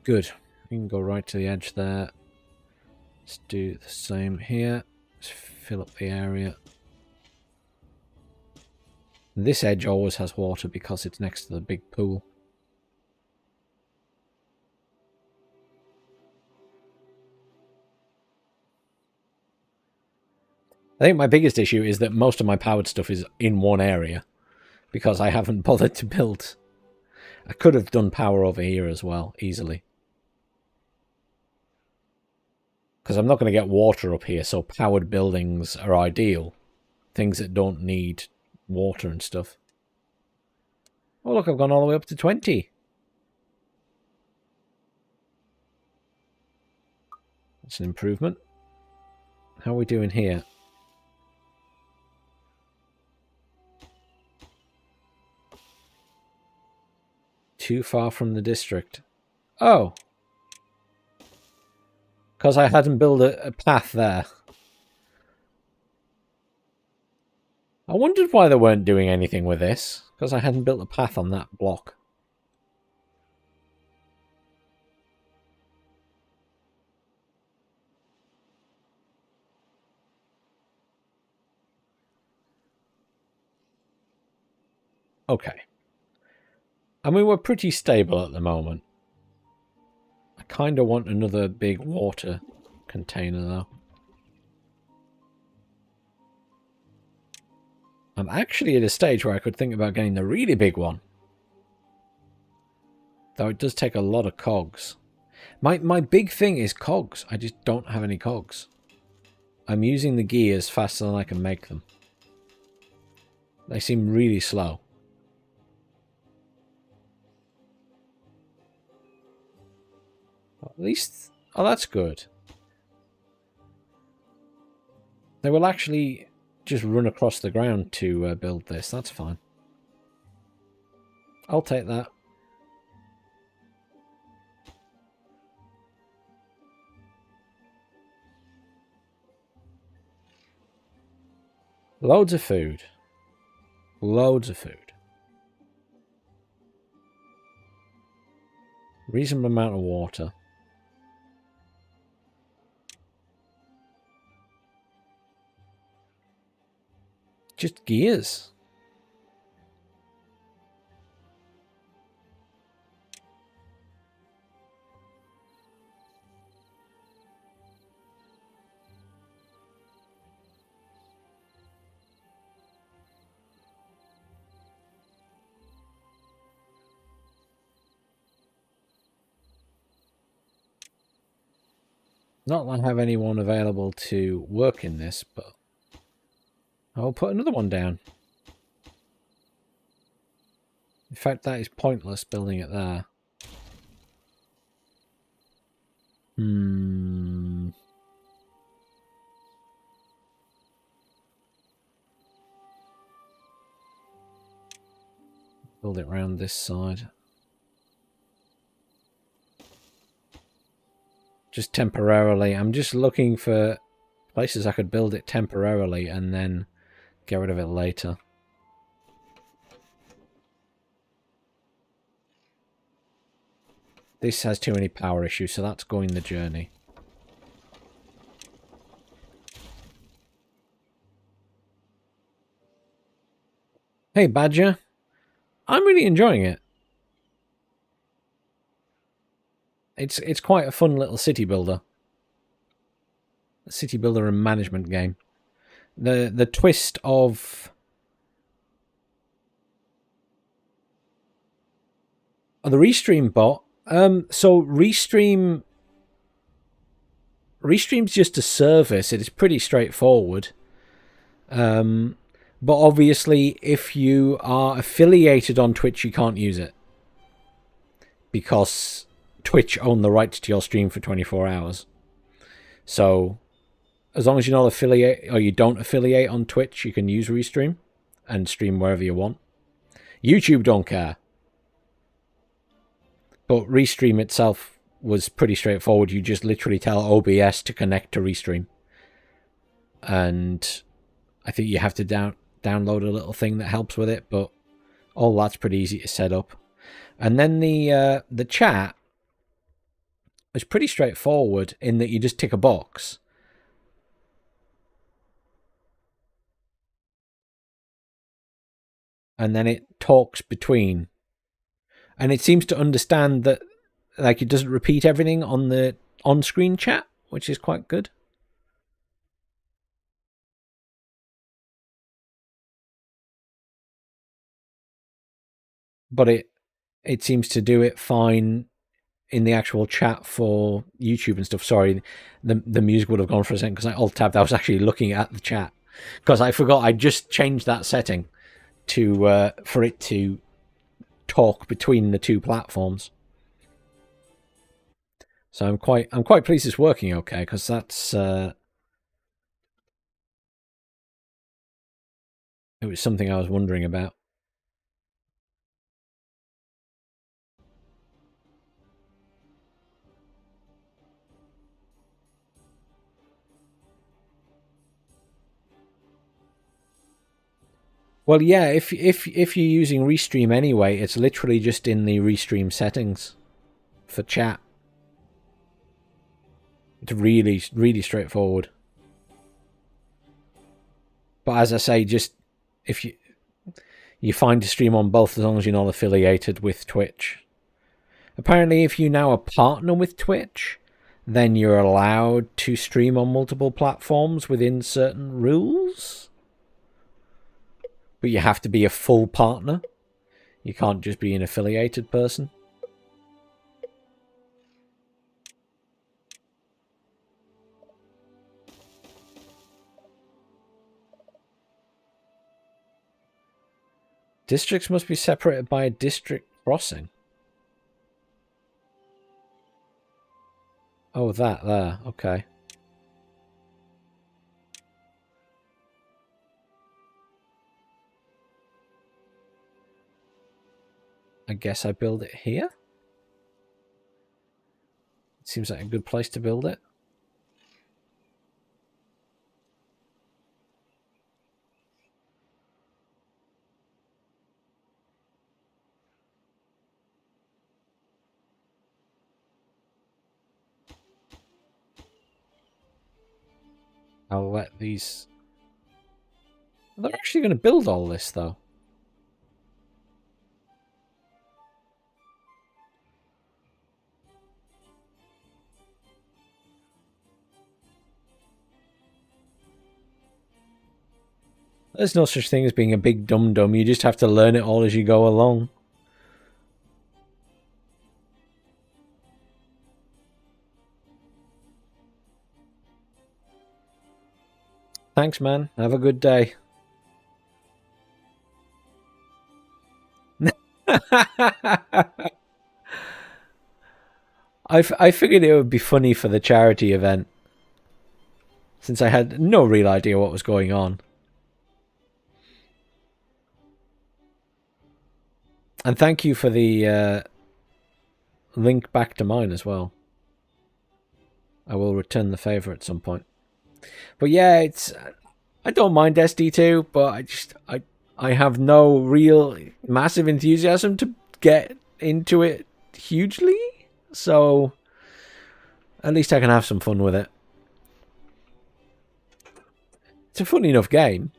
Speaker 1: Good. We can go right to the edge there. Let's do the same here. Let's fill up the area. This edge always has water because it's next to the big pool. I think my biggest issue is that most of my powered stuff is in one area because I haven't bothered to build. I could have done power over here as well, easily. Because I'm not going to get water up here, so powered buildings are ideal. Things that don't need water and stuff. Oh, look, I've gone all the way up to 20. That's an improvement. How are we doing here? Too far from the district. Oh. Because I hadn't built a path there. I wondered why they weren't doing anything with this. Because I hadn't built a path on that block. Okay. I mean, we're pretty stable at the moment. I kind of want another big water container, though. I'm actually at a stage where I could think about getting the really big one. Though it does take a lot of cogs. My big thing is cogs. I just don't have any cogs. I'm using the gears faster than I can make them. They seem really slow. At least... Oh, that's good. They will actually just run across the ground to build this. That's fine. I'll take that. Loads of food. Loads of food. Reasonable amount of water. Just gears. Not that I have anyone available to work in this, but I'll put another one down. In fact, that is pointless building it there. Build it around this side. Just temporarily. I'm just looking for places I could build it temporarily and then get rid of it later. This has too many power issues, so that's going the journey. Hey, Badger. I'm really enjoying it. It's quite a fun little city builder. A city builder and management game. The twist of... Oh, the Restream bot. So Restream's just a service. It is pretty straightforward. But obviously, if you are affiliated on Twitch, you can't use it. Because Twitch own the rights to your stream for 24 hours. So, as long as you're not affiliate or you don't affiliate on Twitch, you can use Restream and stream wherever you want. YouTube don't care. But Restream itself was pretty straightforward. You just literally tell OBS to connect to Restream. And I think you have to download a little thing that helps with it, but all that's pretty easy to set up. And then the chat is pretty straightforward in that you just tick a box. And then it talks between. And it seems to understand that, like, it doesn't repeat everything on the on-screen chat, which is quite good. But it seems to do it fine in the actual chat for YouTube and stuff. Sorry, the music would have gone for a second because I alt-tabbed. I was actually looking at the chat because I forgot I just changed that setting to for it to talk between the two platforms. So I'm quite pleased it's working okay, because that's it was something I was wondering about. Well, yeah, if you're using Restream anyway, it's literally just in the Restream settings for chat. It's really straightforward. But as I say, just if you find to stream on both as long as you're not affiliated with Twitch. Apparently, if you now a partner with Twitch, then you're allowed to stream on multiple platforms within certain rules. But you have to be a full partner. You can't just be an affiliated person. Districts must be separated by a district crossing. Oh, that there. Okay. I guess I build it here. It seems like a good place to build it. I'll let these... They're actually going to build all this, though. There's no such thing as being a big dum-dum. You just have to learn it all as you go along. Thanks, man. Have a good day. I figured it would be funny for the charity event, since I had no real idea what was going on. And thank you for the link back to mine as well. I will return the favor at some point. But yeah, it's... I don't mind SD2, but I have no real massive enthusiasm to get into it hugely. So at least I can have some fun with it. It's a fun enough game.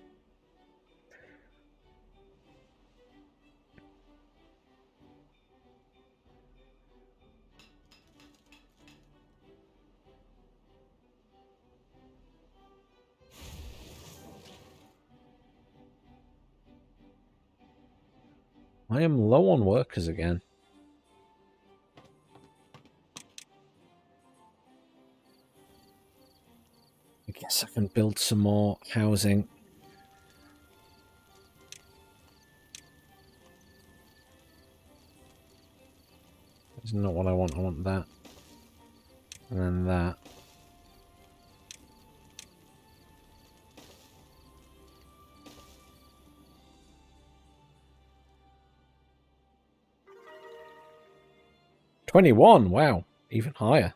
Speaker 1: I am low on workers again. I guess I can build some more housing. That's not what I want. I want that. And then that. $21. Wow. Even higher.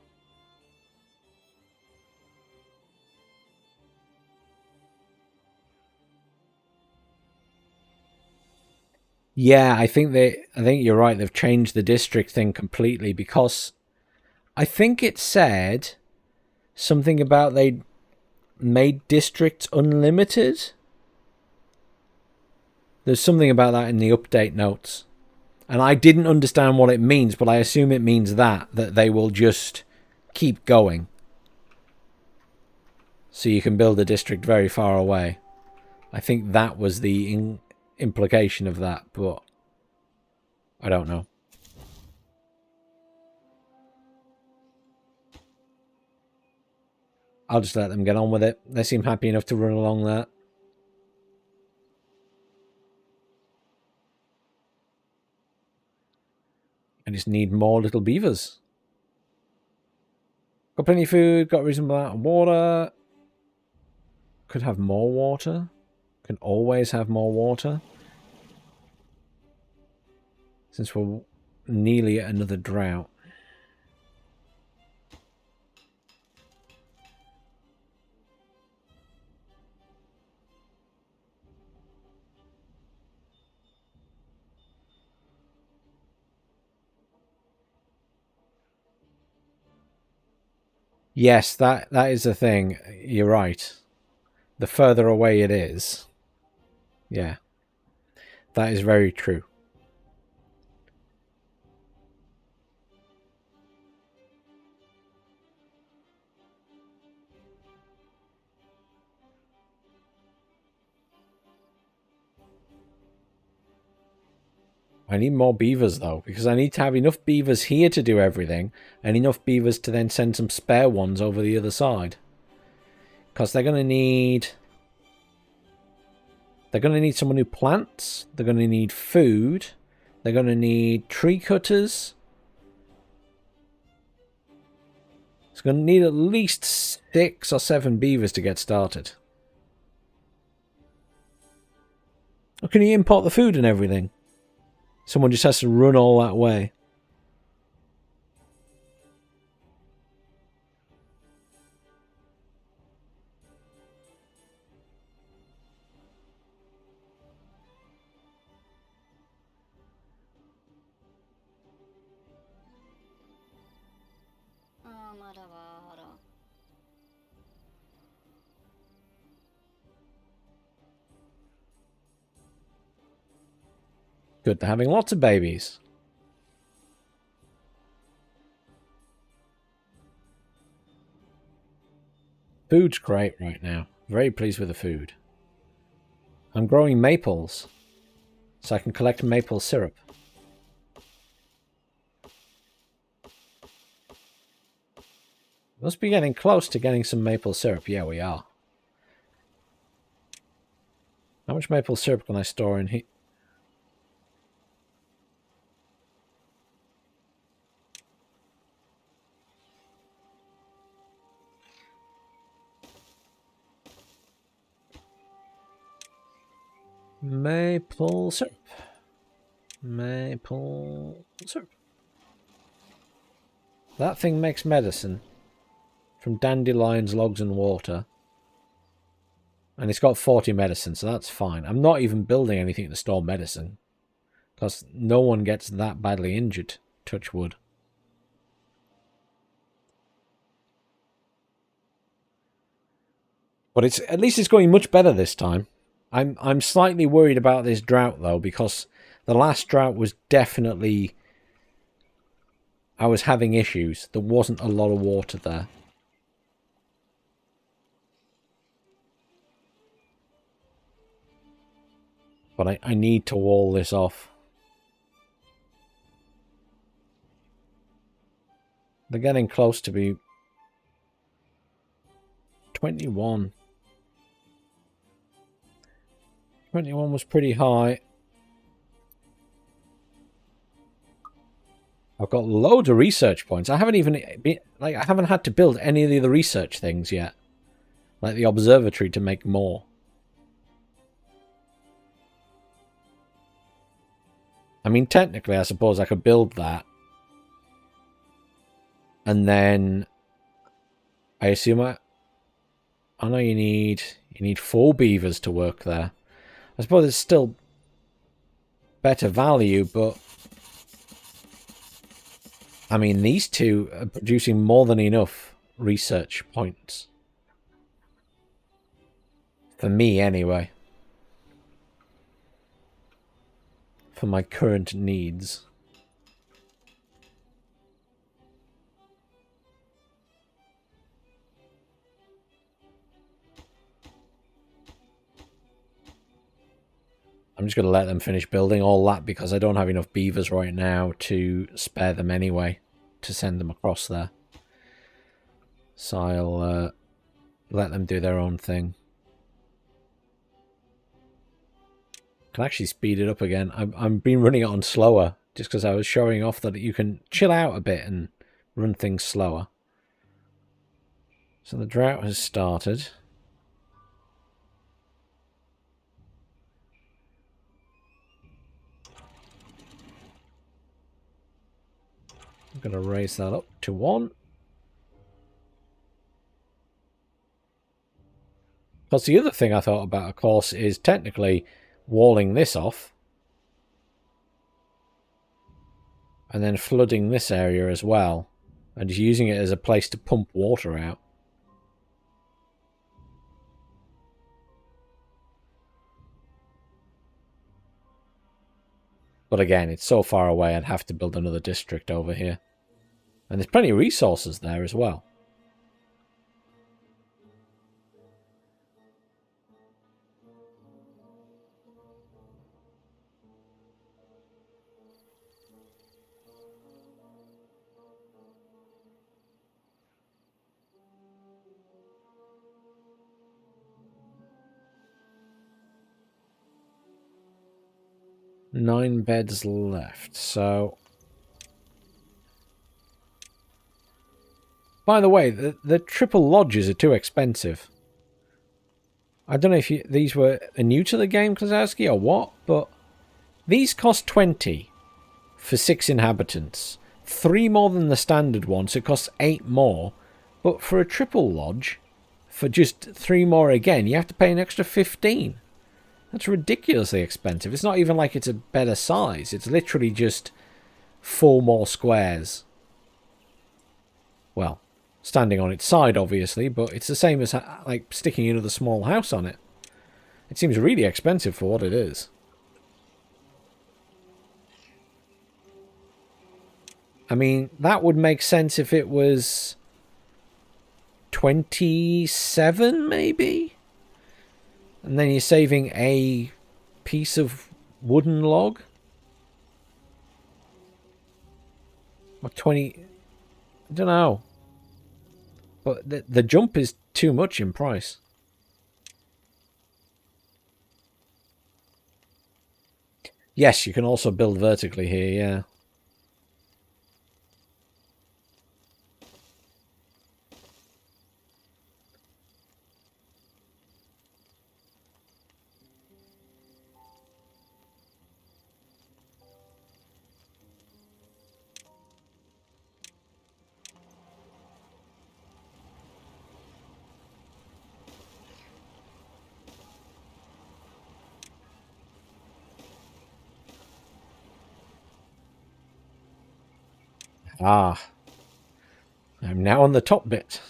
Speaker 1: Yeah, I think you're right. They've changed the district thing completely, because I think it said something about they made districts unlimited. There's something about that in the update notes. And I didn't understand what it means, but I assume it means that they will just keep going. So you can build a district very far away. I think that was the implication of that, but I don't know. I'll just let them get on with it. They seem happy enough to run along that. I just need more little beavers. Got plenty of food, got a reasonable amount of water. Could have more water. Can always have more water. Since we're nearly at another drought. Yes, that is the thing. You're right. The further away it is, yeah, that is very true. I need more beavers, though, because I need to have enough beavers here to do everything, and enough beavers to then send some spare ones over the other side. Because they're going to need... They're going to need someone who plants. They're going to need food. They're going to need tree cutters. It's going to need at least 6 or 7 beavers to get started. Or can you import the food and everything? Someone just has to run all that way. Good, they're having lots of babies. Food's great right now. Very pleased with the food. I'm growing maples, so I can collect maple syrup. Must be getting close to getting some maple syrup. Yeah, we are. How much maple syrup can I store in here? Maple syrup. Maple syrup. That thing makes medicine from dandelions, logs, and water. And it's got 40 medicine, so that's fine. I'm not even building anything to store medicine. Because no one gets that badly injured. Touch wood. But it's at least it's going much better this time. I'm slightly worried about this drought, though, because the last drought was definitely... I was having issues. There wasn't a lot of water there. But I need to wall this off. They're getting close to be 21. 21 was pretty high. I've got loads of research points. I haven't even been, I haven't had to build any of the other research things yet. Like the observatory to make more. I mean, technically, I suppose I could build that. And then I assume I know you need 4 beavers to work there. I suppose it's still better value, but I mean, these two are producing more than enough research points. For me, anyway. For my current needs. I'm just going to let them finish building all that because I don't have enough beavers right now to spare them anyway, to send them across there. So I'll let them do their own thing. Can actually speed it up again. I've been running it on slower just because I was showing off that you can chill out a bit and run things slower. So the drought has started. I'm going to raise that up to 1. Because the other thing I thought about, of course, is technically walling this off. And then flooding this area as well. and just using it as a place to pump water out. But again, it's so far away, I'd have to build another district over here. And there's plenty of resources there as well. Nine beds left, so... By the way, the triple lodges are too expensive. I don't know if these were new to the game, Klazowski, or what, but these cost 20 for 6 inhabitants. 3 more than the standard one, so it costs 8 more. But for a triple lodge, for just 3 more again, you have to pay an extra 15. That's ridiculously expensive. It's not even like it's a better size. It's literally just 4 more squares. Well, standing on its side, obviously, but it's the same as like sticking another small house on it. It seems really expensive for what it is. I mean, that would make sense if it was 27, maybe? And then you're saving a piece of wooden log? Or 20... I don't know. But the jump is too much in price. Yes, you can also build vertically here, yeah. Ah, I'm now on the top bit.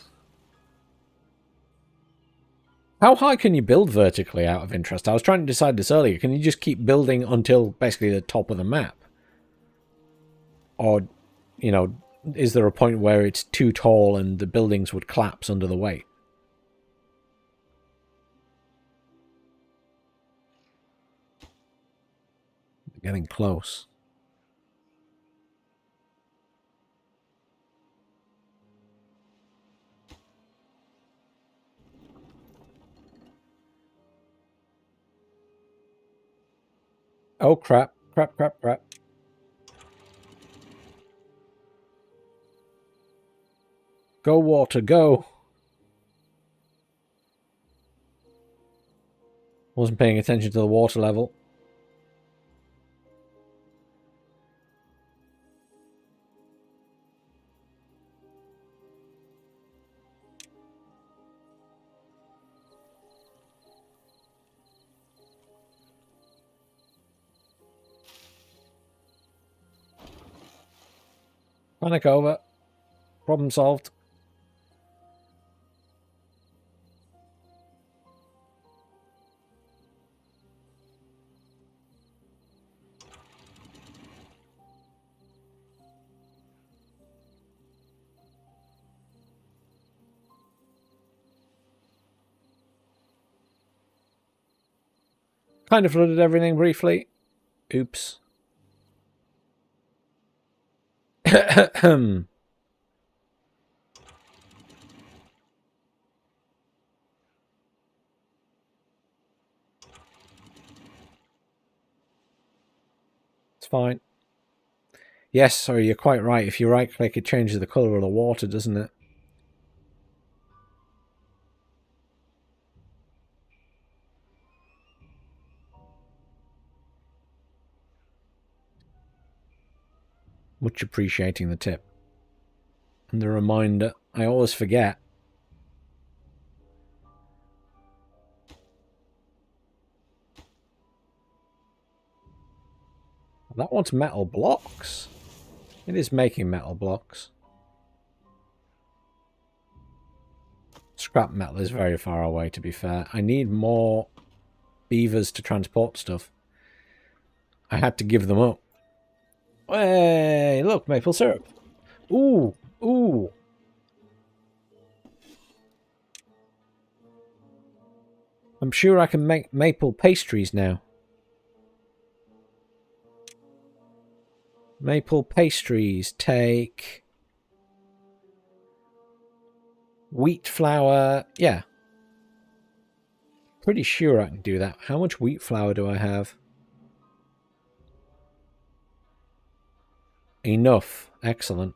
Speaker 1: How high can you build vertically, out of interest? I was trying to decide this earlier. Can you just keep building until basically the top of the map? Or, you know, is there a point where it's too tall and the buildings would collapse under the weight? Getting close. Oh, crap. Crap, crap, crap. Go, water, go. Wasn't paying attention to the water level. Panic over. Problem solved. Kind of flooded everything briefly. Oops. It's fine. Yes, sorry, you're quite right. If you right-click, it changes the colour of the water, doesn't it? Much appreciating the tip. And the reminder, I always forget. That one's metal blocks. It is making metal blocks. Scrap metal is very far away, to be fair. I need more beavers to transport stuff. I had to give them up. Hey, look, maple syrup. Ooh, ooh. I'm sure I can make maple pastries now. Maple pastries take wheat flour. Yeah. Pretty sure I can do that. How much wheat flour do I have? Enough. Excellent.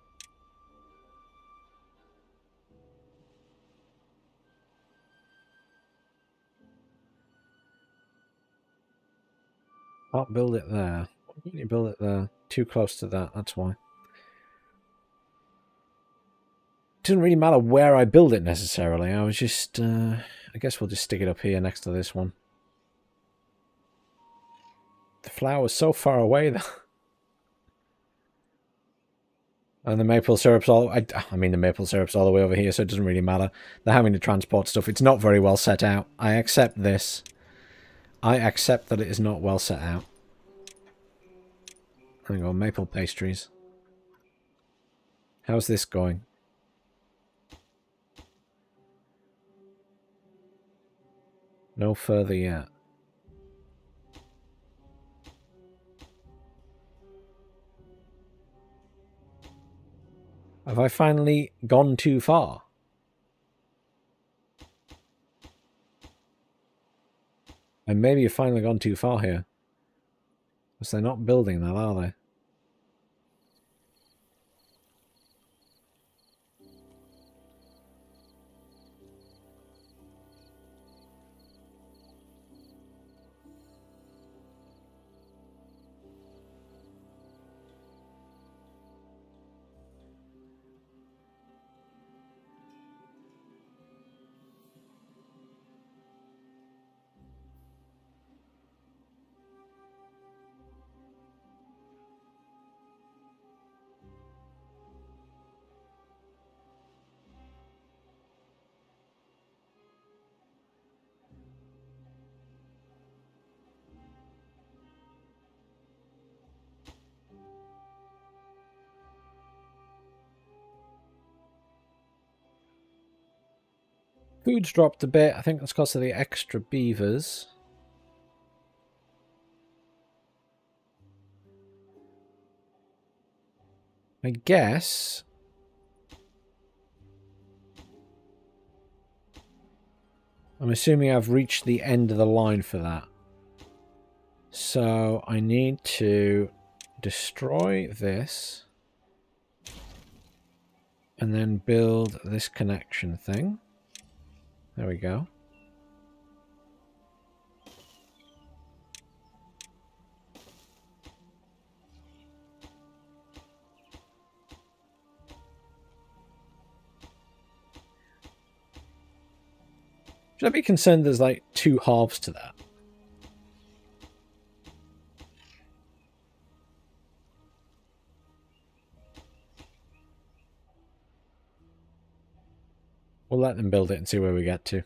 Speaker 1: Can't build it there. Why can't you build it there? Too close to that, that's why. It doesn't really matter where I build it necessarily. I was just... I guess we'll just stick it up here next to this one. The flour's so far away, though. And the maple syrup's all... I mean, the maple syrup's all the way over here, so it doesn't really matter. They're having to transport stuff. It's not very well set out. I accept this. I accept that it is not well set out. There we go, maple pastries. How's this going? No further yet. Have I finally gone too far? And maybe you've finally gone too far here. Because they're not building that, are they? Food's dropped a bit. I think that's because of the extra beavers. I guess... I'm assuming I've reached the end of the line for that. So I need to destroy this. And then build this connection thing. There we go. Should I be concerned there's like 2 halves to that? We'll let them build it and see where we get to.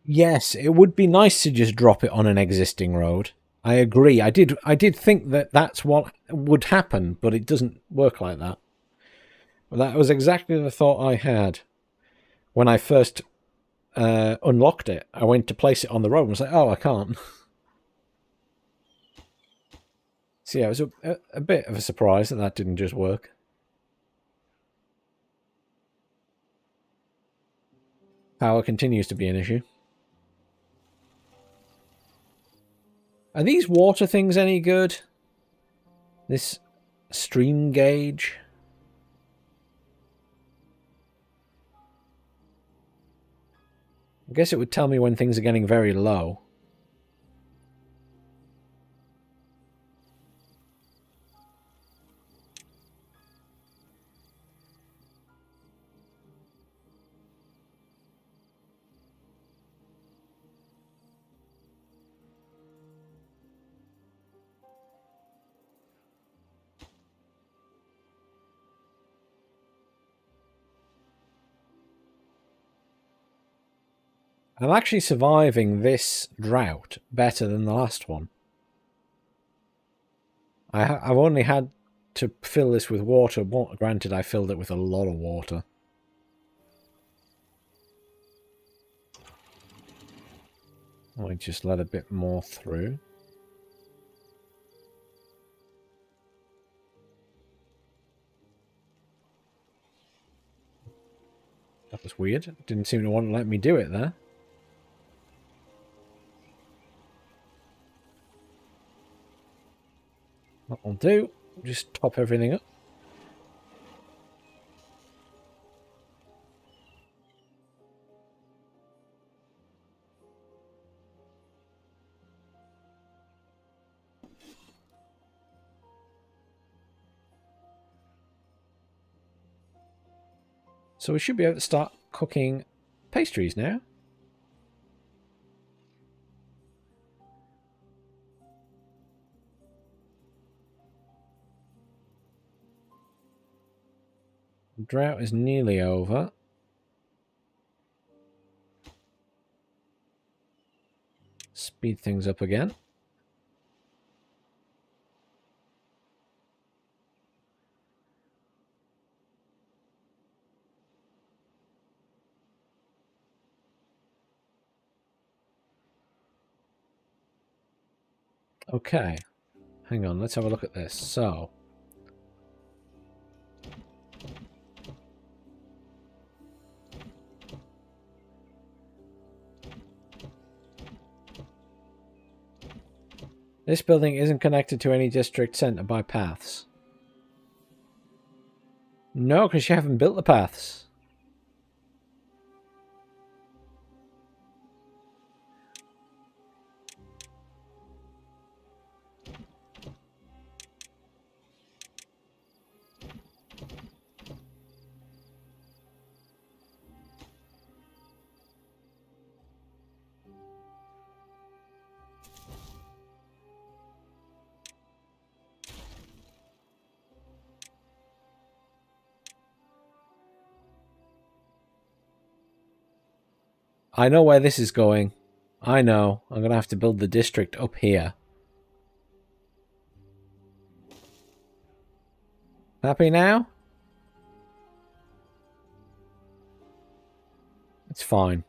Speaker 1: Yes, it would be nice to just drop it on an existing road. I agree. I did think that that's what would happen, but it doesn't work like that. Well, that was exactly the thought I had when I first unlocked it. I went to place it on the road and was like, oh, I can't. So yeah, it was a bit of a surprise that that didn't just work. Power continues to be an issue. Are these water things any good? This stream gauge? I guess it would tell me when things are getting very low. I'm actually surviving this drought better than the last one. I've only had to fill this with water. Granted, I filled it with a lot of water. I just let a bit more through. That was weird. Didn't seem to want to let me do it there. That'll do. Just top everything up. So we should be able to start cooking pastries now. The drought is nearly over. Speed things up again. Okay. Hang on, let's have a look at this. So, this building isn't connected to any district centre by paths. No, because you haven't built the paths. I know where this is going. I know. I'm going to have to build the district up here. Happy now? It's fine.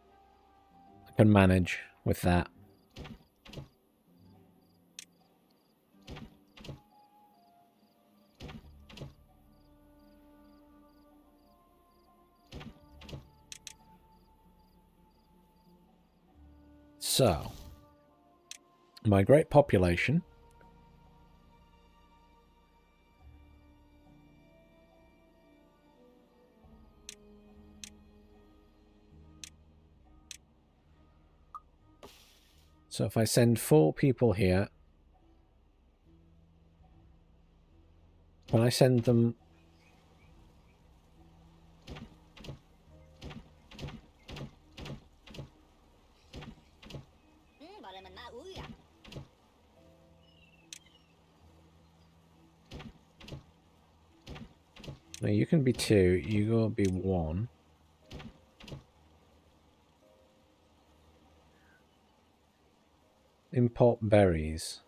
Speaker 1: I can manage with that. So, migrate population. So if I send 4 people here, when I send them... No, you can be 2, you go be 1. Import berries.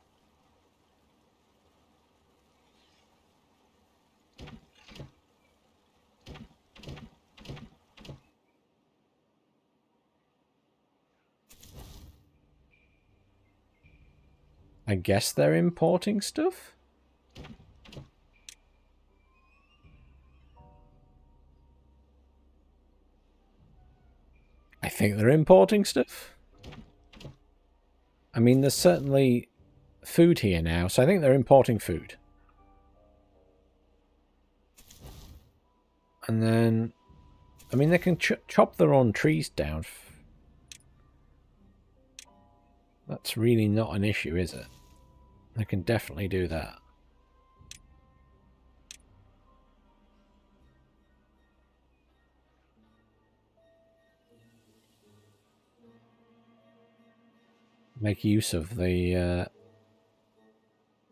Speaker 1: I guess they're importing stuff? I think they're importing stuff. I mean, there's certainly food here now, so I think they're importing food. And then, I mean, they can chop their own trees down. That's really not an issue, is it? They can definitely do that. Make use of the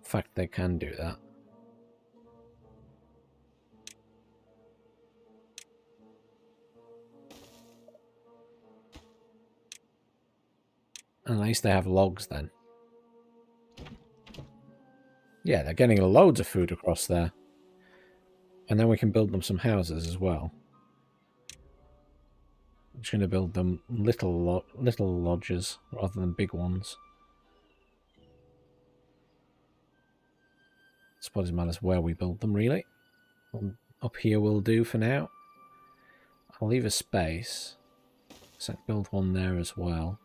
Speaker 1: fact they can do that. At least they have logs then. Yeah, they're getting loads of food across there. And then we can build them some houses as well. I'm just going to build them little lodges rather than big ones. I suppose it matters where we build them, really. Up here will do for now. I'll leave a space. So build one there as well.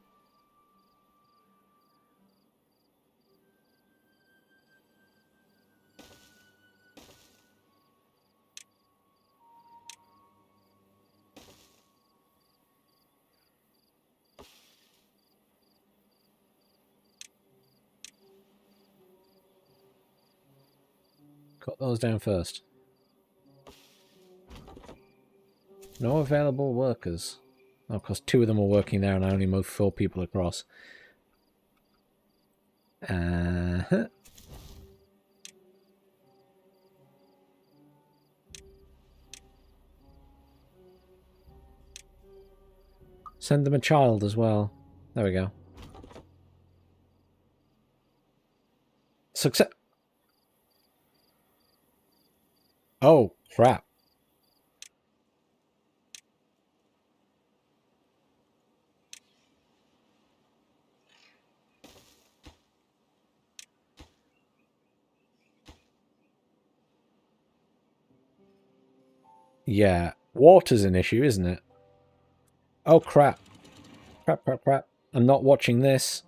Speaker 1: Cut those down first. No available workers. Oh, of course, 2 of them are working there and I only moved 4 people across. Send them a child as well. There we go. Success. Oh, crap. Yeah, water's an issue, isn't it? Oh, crap. Crap, crap, crap. I'm not watching this.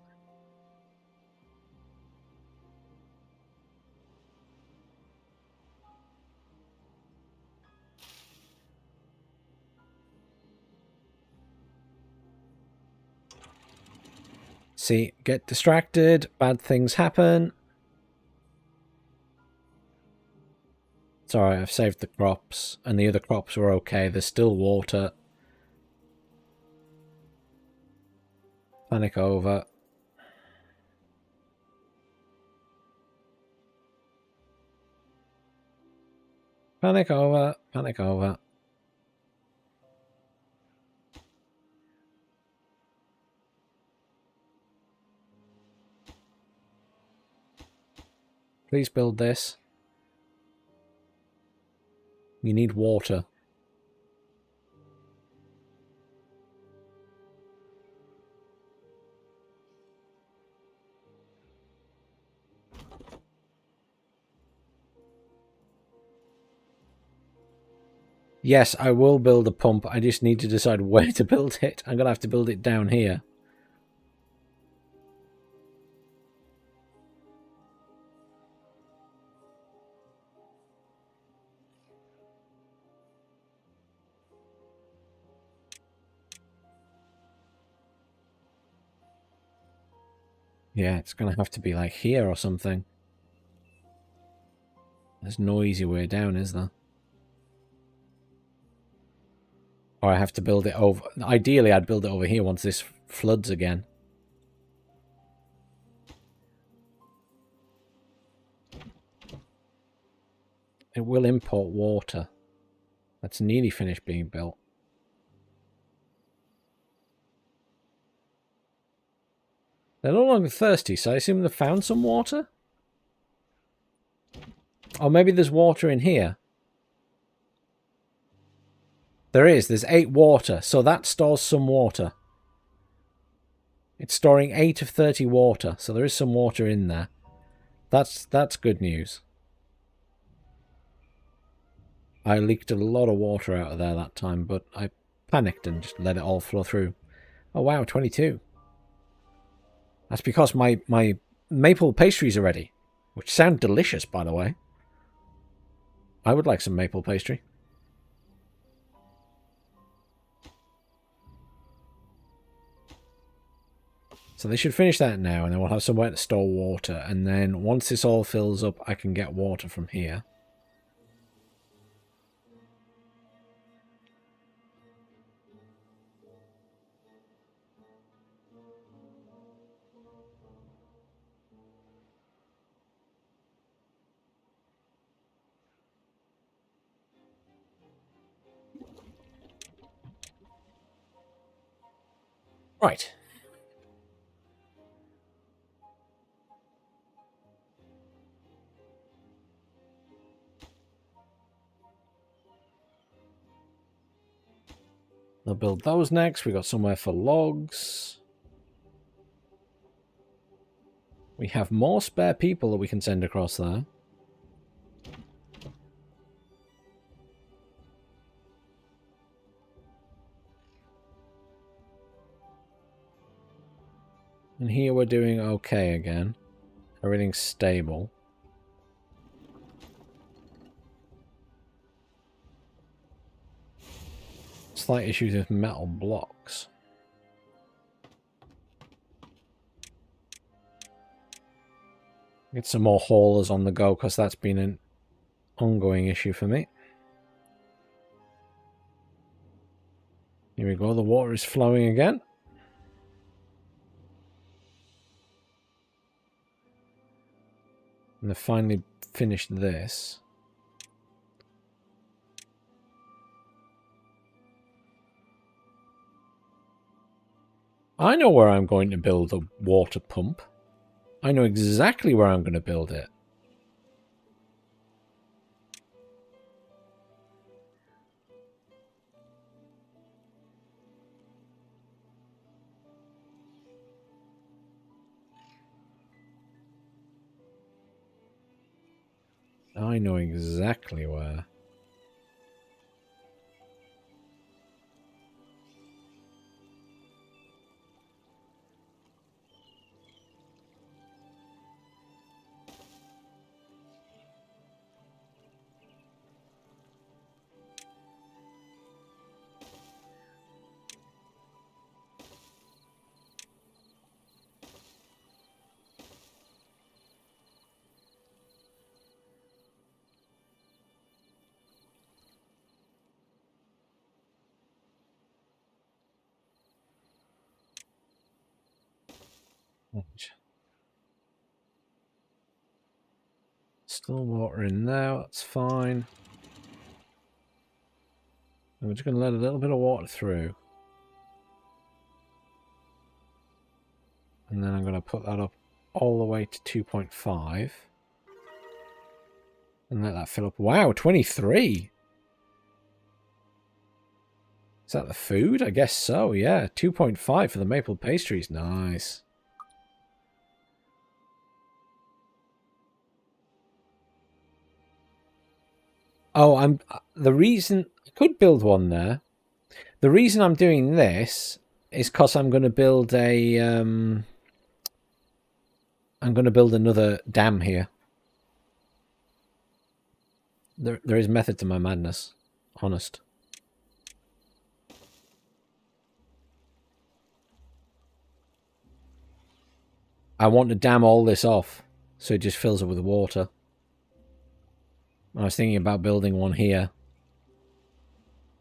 Speaker 1: See, get distracted, bad things happen. It's alright, I've saved the crops, and the other crops were okay. There's still water. Panic over. Panic over. Panic over. Please build this. You need water. Yes, I will build a pump. I just need to decide where to build it. I'm going to have to build it down here. Yeah, it's going to have to be like here or something. There's no easy way down, is there? Or I have to build it over... Ideally, I'd build it over here once this floods again. It will import water. That's nearly finished being built. They're no longer thirsty, so I assume they've found some water? Or maybe there's water in here. There is. There's 8 water, so that stores some water. It's storing 8 of 30 water, so there is some water in there. That's good news. I leaked a lot of water out of there that time, but I panicked and just let it all flow through. Oh wow, 22. That's because my maple pastries are ready, which sound delicious, by the way. I would like some maple pastry. So they should finish that now, and then we'll have somewhere to store water. And then once this all fills up, I can get water from here. Right. They'll build those next. We got somewhere for logs. We have more spare people that we can send across there. And here we're doing okay again. Everything's stable. Slight issues with metal blocks. Get some more haulers on the go because that's been an ongoing issue for me. Here we go, the water is flowing again. And they've finally finished this. I know where I'm going to build a water pump. I know exactly where I'm going to build it. I know exactly where. Still water in now, that's fine. And we're just going to let a little bit of water through. And then I'm going to put that up all the way to 2.5. And let that fill up. Wow, 23! Is that the food? I guess so, yeah. 2.5 for the maple pastries. Nice. Oh, the reason I could build one there. The reason I'm doing this is because I'm going to build a I'm going to build another dam here. There is method to my madness, honest. I want to dam all this off so it just fills up with water. I was thinking about building one here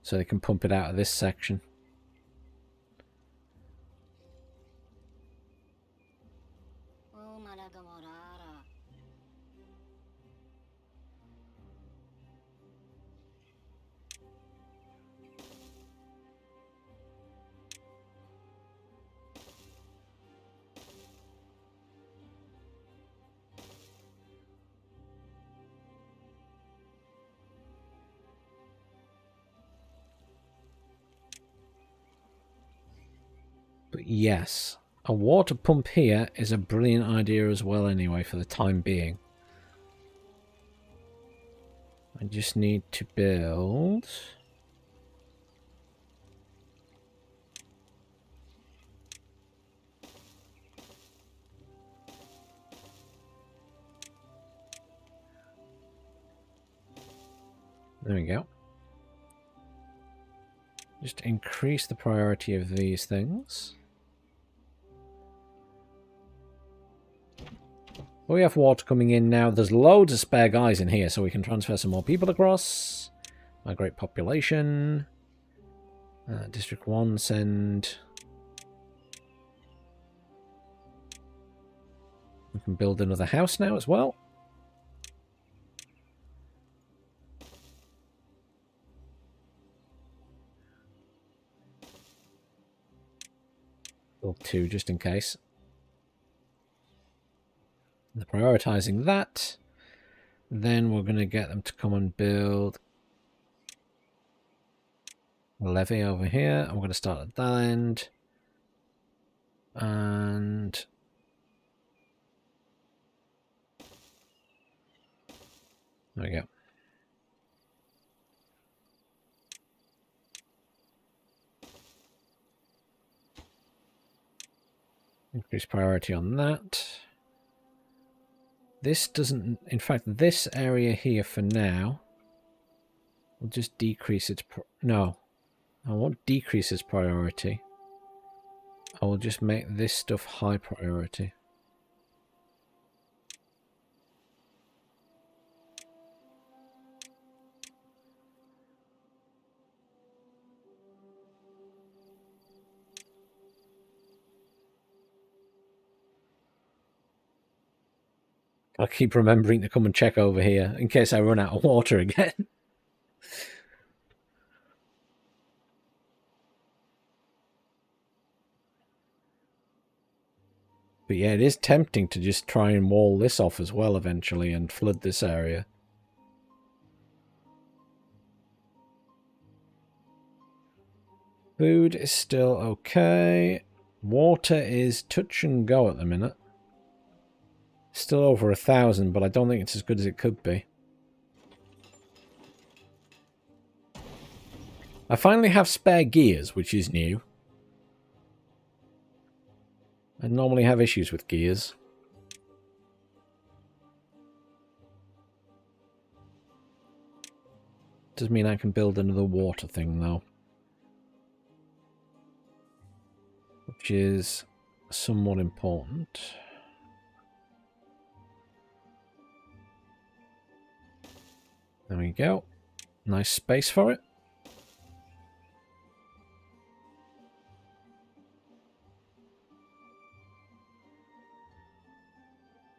Speaker 1: so they can pump it out of this section. But yes, a water pump here is a brilliant idea as well anyway for the time being. I just need to build... There we go. Just increase the priority of these things. We have water coming in now. There's loads of spare guys in here, so we can transfer some more people across. Migrate population. District 1, send... We can build another house now as well. Build 2 just in case. They're prioritizing that. Then we're going to get them to come and build levee over here. I'm going to start at that end. And there we go. Increase priority on that. This doesn't, in fact, this area here for now will just decrease its, no, I won't decrease its priority. I will just make this stuff high priority. I'll keep remembering to come and check over here in case I run out of water again. But yeah, it is tempting to just try and wall this off as well eventually and flood this area. Food is still okay. Water is touch and go at the minute. Still over 1,000, but I don't think it's as good as it could be. I finally have spare gears, which is new. I normally have issues with gears. Does mean I can build another water thing, though. Which is somewhat important. There we go. Nice space for it.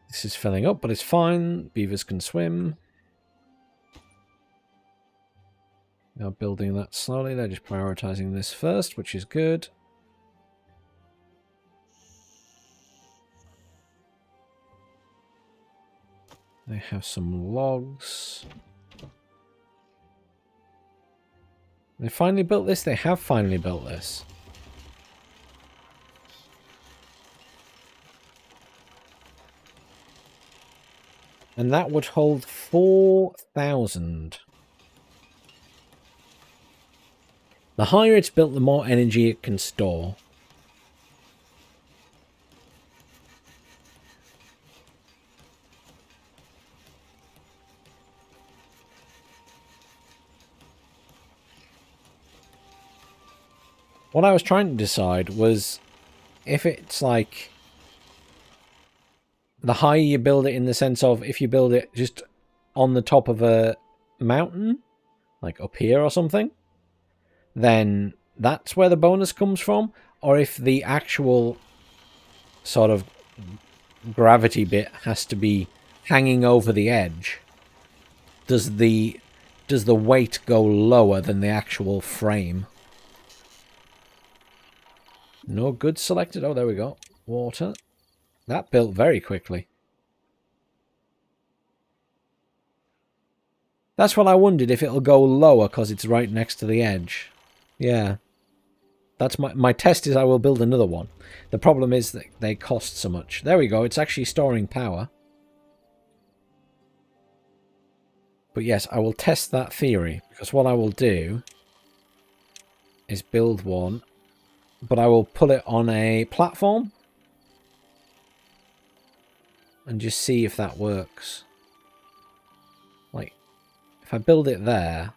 Speaker 1: This is filling up, but it's fine. Beavers can swim. They're building that slowly. They're just prioritizing this first, which is good. They have some logs. They finally built this? They have finally built this. And that would hold 4,000. The higher it's built, the more energy it can store. What I was trying to decide was if it's like the higher you build it in the sense of if you build it just on the top of a mountain, like up here or something, then that's where the bonus comes from. Or if the actual sort of gravity bit has to be hanging over the edge, does the weight go lower than the actual frame? No goods selected. Oh, there we go. Water. That built very quickly. That's what I wondered, if it'll go lower because it's right next to the edge. Yeah. That's my test is I will build another one. The problem is that they cost so much. There we go. It's actually storing power. But yes, I will test that theory, because what I will do is build one, but I will put it on a platform and just see if that works. Like, if I build it there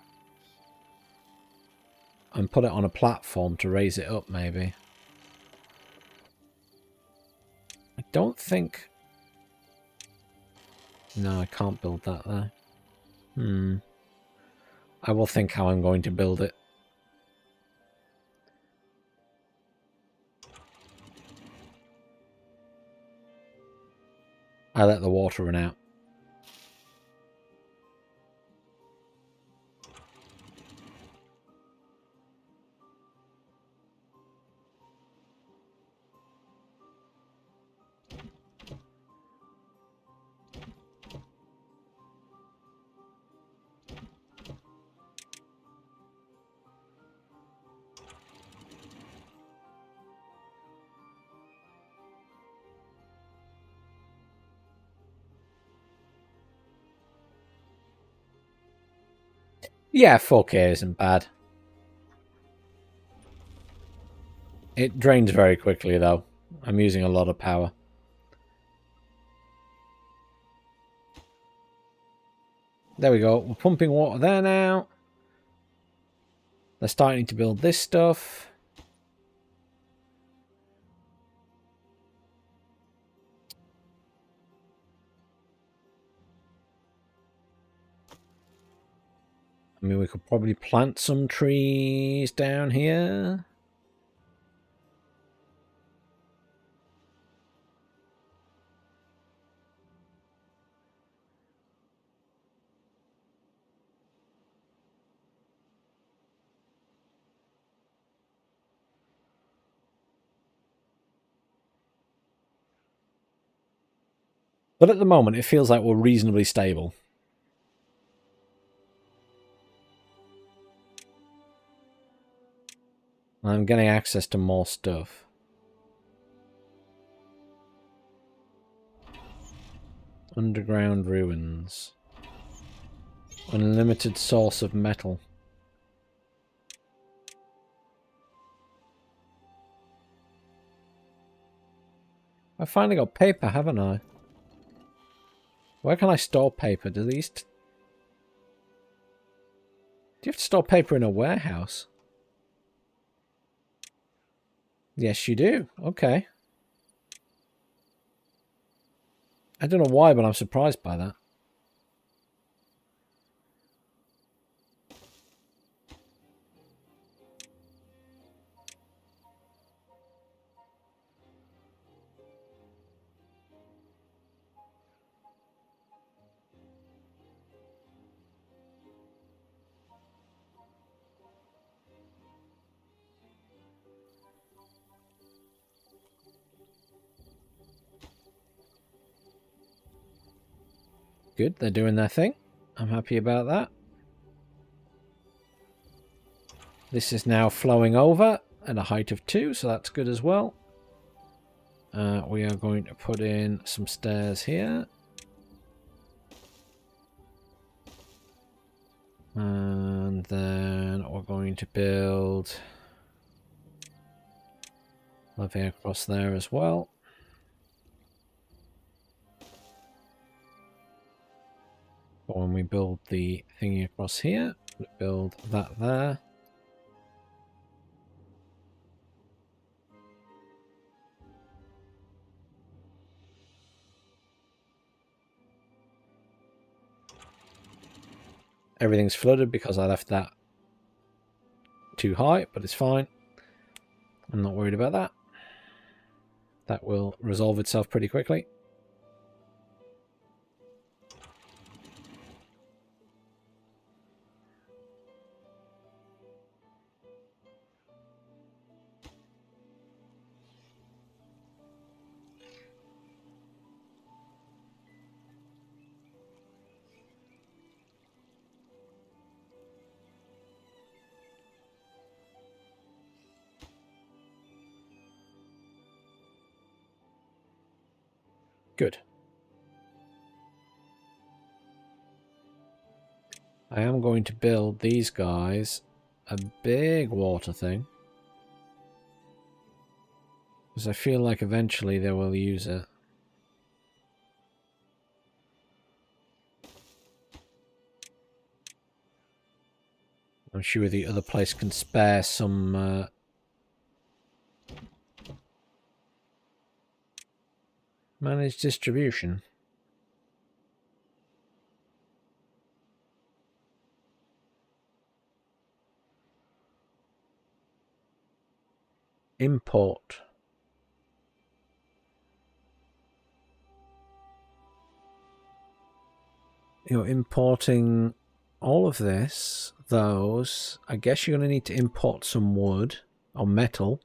Speaker 1: and put it on a platform to raise it up, maybe. I don't think... No, I can't build that there. I will think how I'm going to build it. I let the water run out. Yeah, 4K isn't bad. It drains very quickly, though. I'm using a lot of power. There we go. We're pumping water there now. They're starting to build this stuff. I mean, we could probably plant some trees down here. But at the moment, it feels like we're reasonably stable. I'm getting access to more stuff. Underground ruins. Unlimited source of metal. I finally got paper, haven't I? Where can I store paper? Do you have to store paper in a warehouse? Yes, you do. Okay. I don't know why, but I'm surprised by that. Good, they're doing their thing. I'm happy about that. This is now flowing over at a height of 2, so that's good as well. We are going to put in some stairs here. And then we're going to build levee across there as well. But when we build the thingy across here, we build that there. Everything's flooded because I left that too high, but it's fine. I'm not worried about that. That will resolve itself pretty quickly. Good. I am going to build these guys a big water thing. Because I feel like eventually they will use it. I'm sure the other place can spare some managed distribution. Import. You're importing all of this, those. I guess you're going to need to import some wood or metal.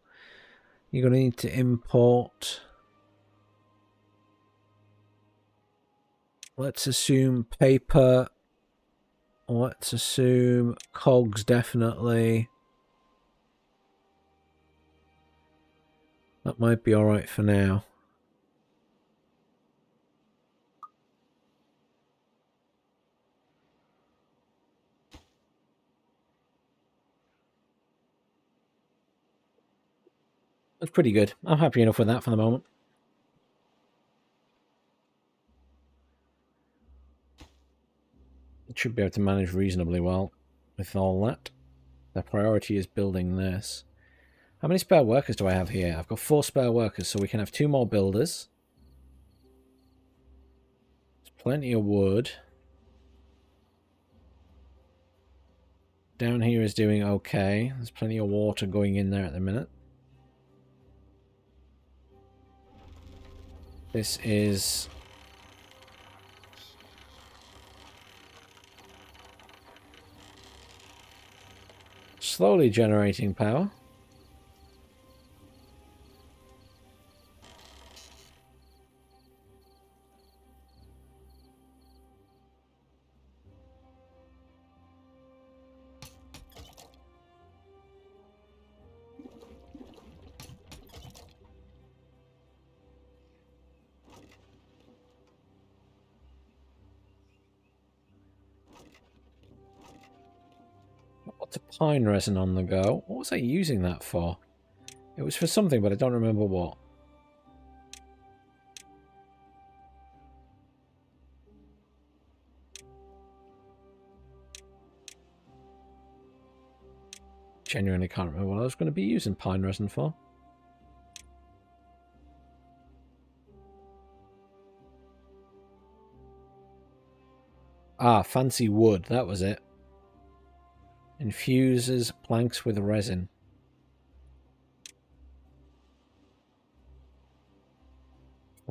Speaker 1: You're going to need to import, let's assume paper. Let's assume cogs definitely. That might be alright for now. That's pretty good. I'm happy enough with that for the moment. It should be able to manage reasonably well with all that. The priority is building this. How many spare workers do I have here? I've got 4 spare workers, so we can have 2 more builders. There's plenty of wood. Down here is doing okay. There's plenty of water going in there at the minute. This is... slowly generating power. Lots of pine resin on the go. What was I using that for? It was for something, but I don't remember what. Genuinely can't remember what I was going to be using pine resin for. Ah, fancy wood. That was it. Infuses planks with resin.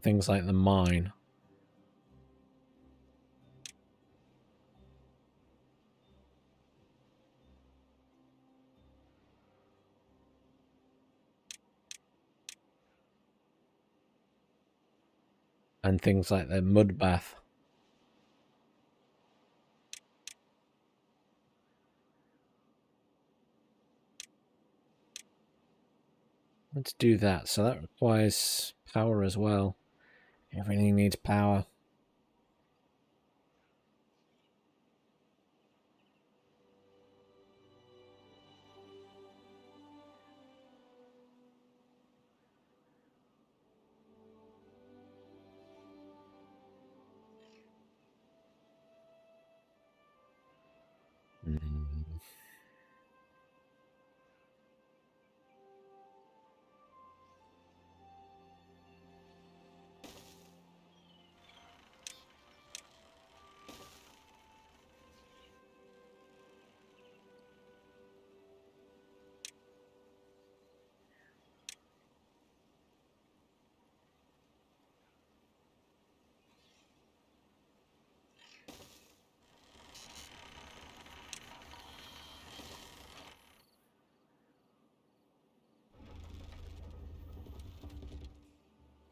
Speaker 1: Things like the mine. And things like the mud bath. Let's do that. So that requires power as well. Everything needs power.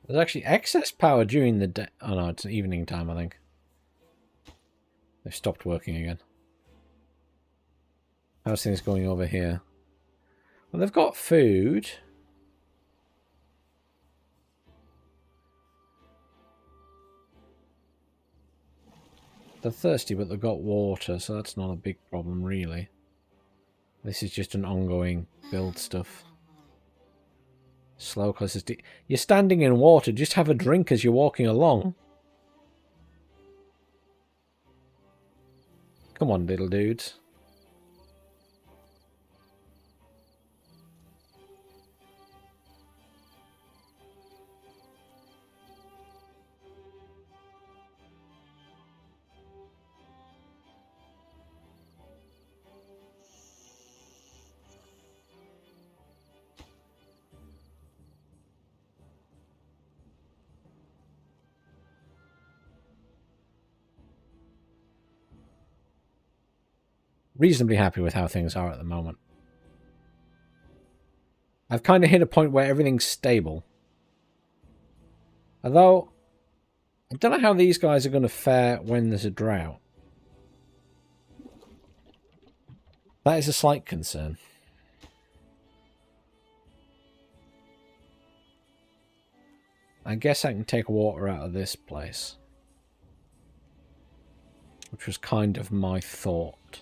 Speaker 1: There's actually excess power during the day. Oh no, it's evening time, I think. They've stopped working again. How's things going over here? Well, they've got food. They're thirsty, but they've got water, so that's not a big problem, really. This is just an ongoing build stuff. Slow causes... You're standing in water, just have a drink as you're walking along. Come on, little dudes. Reasonably happy with how things are at the moment. I've kind of hit a point where everything's stable. Although, I don't know how these guys are going to fare when there's a drought. That is a slight concern. I guess I can take water out of this place. Which was kind of my thought.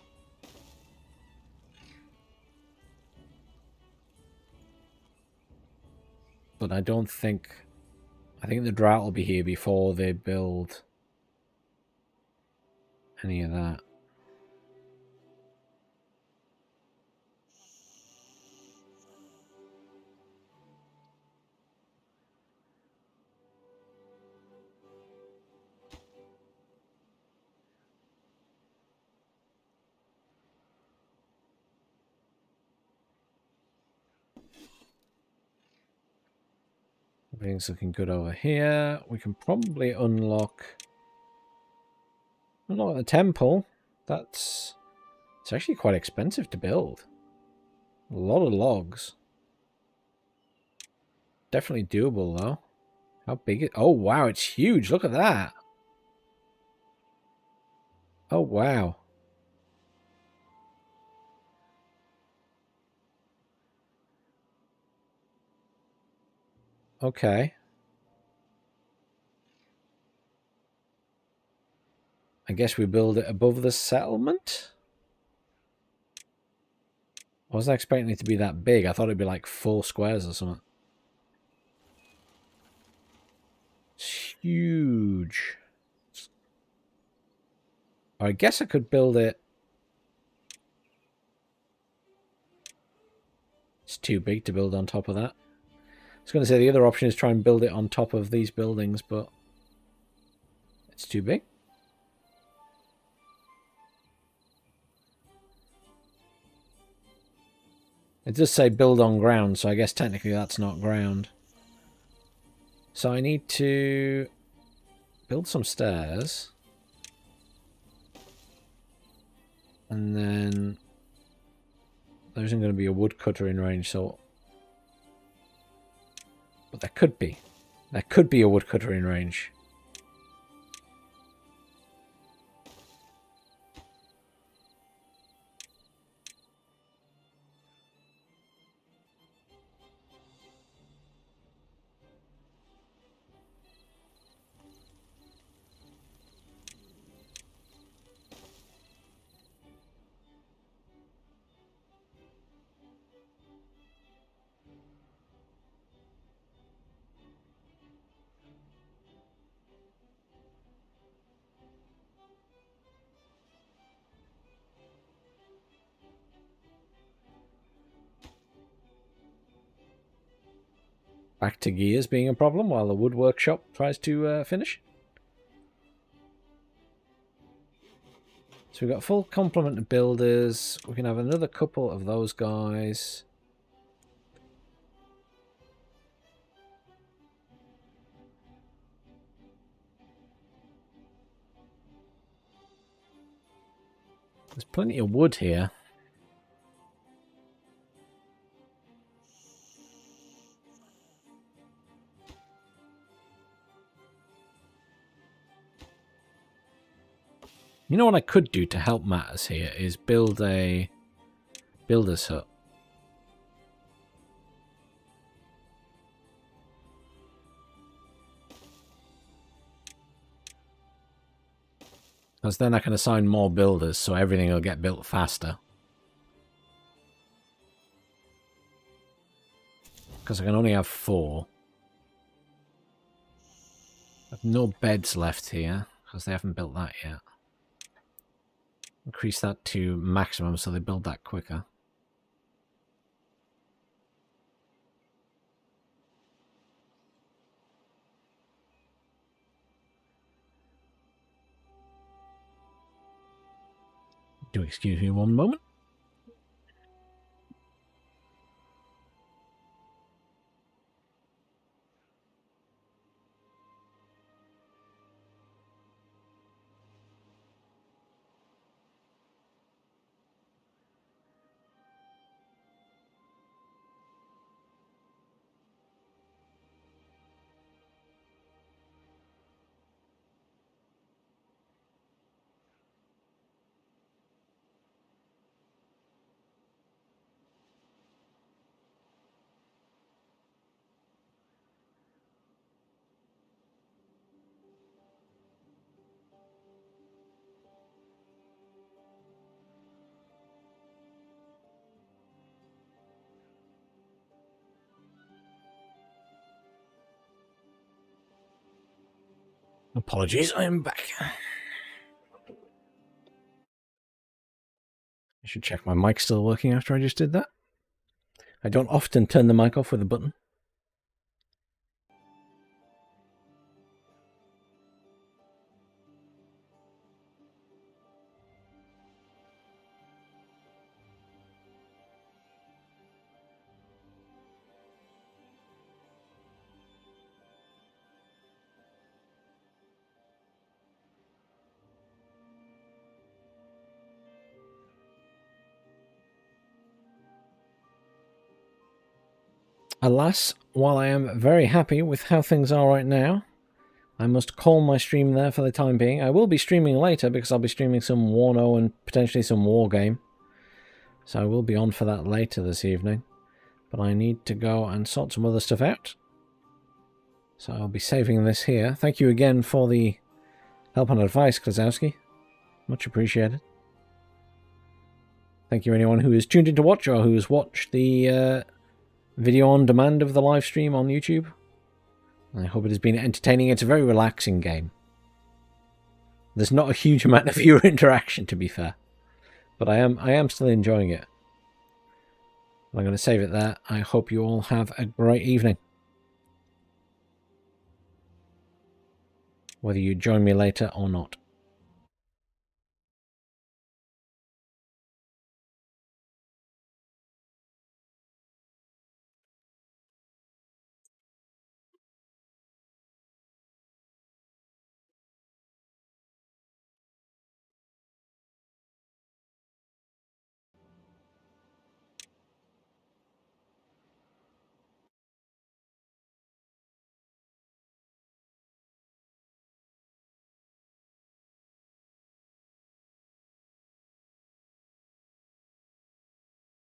Speaker 1: but I don't think... I think the drought will be here before they build any of that. Everything's looking good over here. We can probably unlock the temple. It's actually quite expensive to build. A lot of logs. Definitely doable though. How big oh wow, it's huge. Look at that. Oh wow. Okay. I guess we build it above the settlement? I wasn't expecting it to be that big. I thought it'd be like 4 squares or something. It's huge. I guess I could build it. It's too big to build on top of that. I was going to say the other option is try and build it on top of these buildings, but it's too big. It does say build on ground, so I guess technically that's not ground. So I need to build some stairs. And then there isn't going to be a woodcutter in range, so... But there could be. There could be a woodcutter in range. Back to gears being a problem while the wood workshop tries to finish. So we've got a full complement of builders. We can have another couple of those guys. There's plenty of wood here. You know what I could do to help matters here is build a builder's hut. Because then I can assign more builders, so everything will get built faster. Because I can only have 4. I have no beds left here, because they haven't built that yet. Increase that to maximum so they build that quicker. Do excuse me one moment. Apologies, I am back. I should check my mic's still working after I just did that. I don't often turn the mic off with a button. Alas, while I am very happy with how things are right now, I must call my stream there for the time being. I will be streaming later because I'll be streaming some Warno and potentially some Wargame. So I will be on for that later this evening. But I need to go and sort some other stuff out. So I'll be saving this here. Thank you again for the help and advice, Klazowski. Much appreciated. Thank you anyone who is tuned in to watch or who has watched the video on demand of the live stream on YouTube. I hope it has been entertaining. It's a very relaxing game. There's not a huge amount of viewer interaction, to be fair. But I am still enjoying it. I'm going to save it there. I hope you all have a great evening. Whether you join me later or not.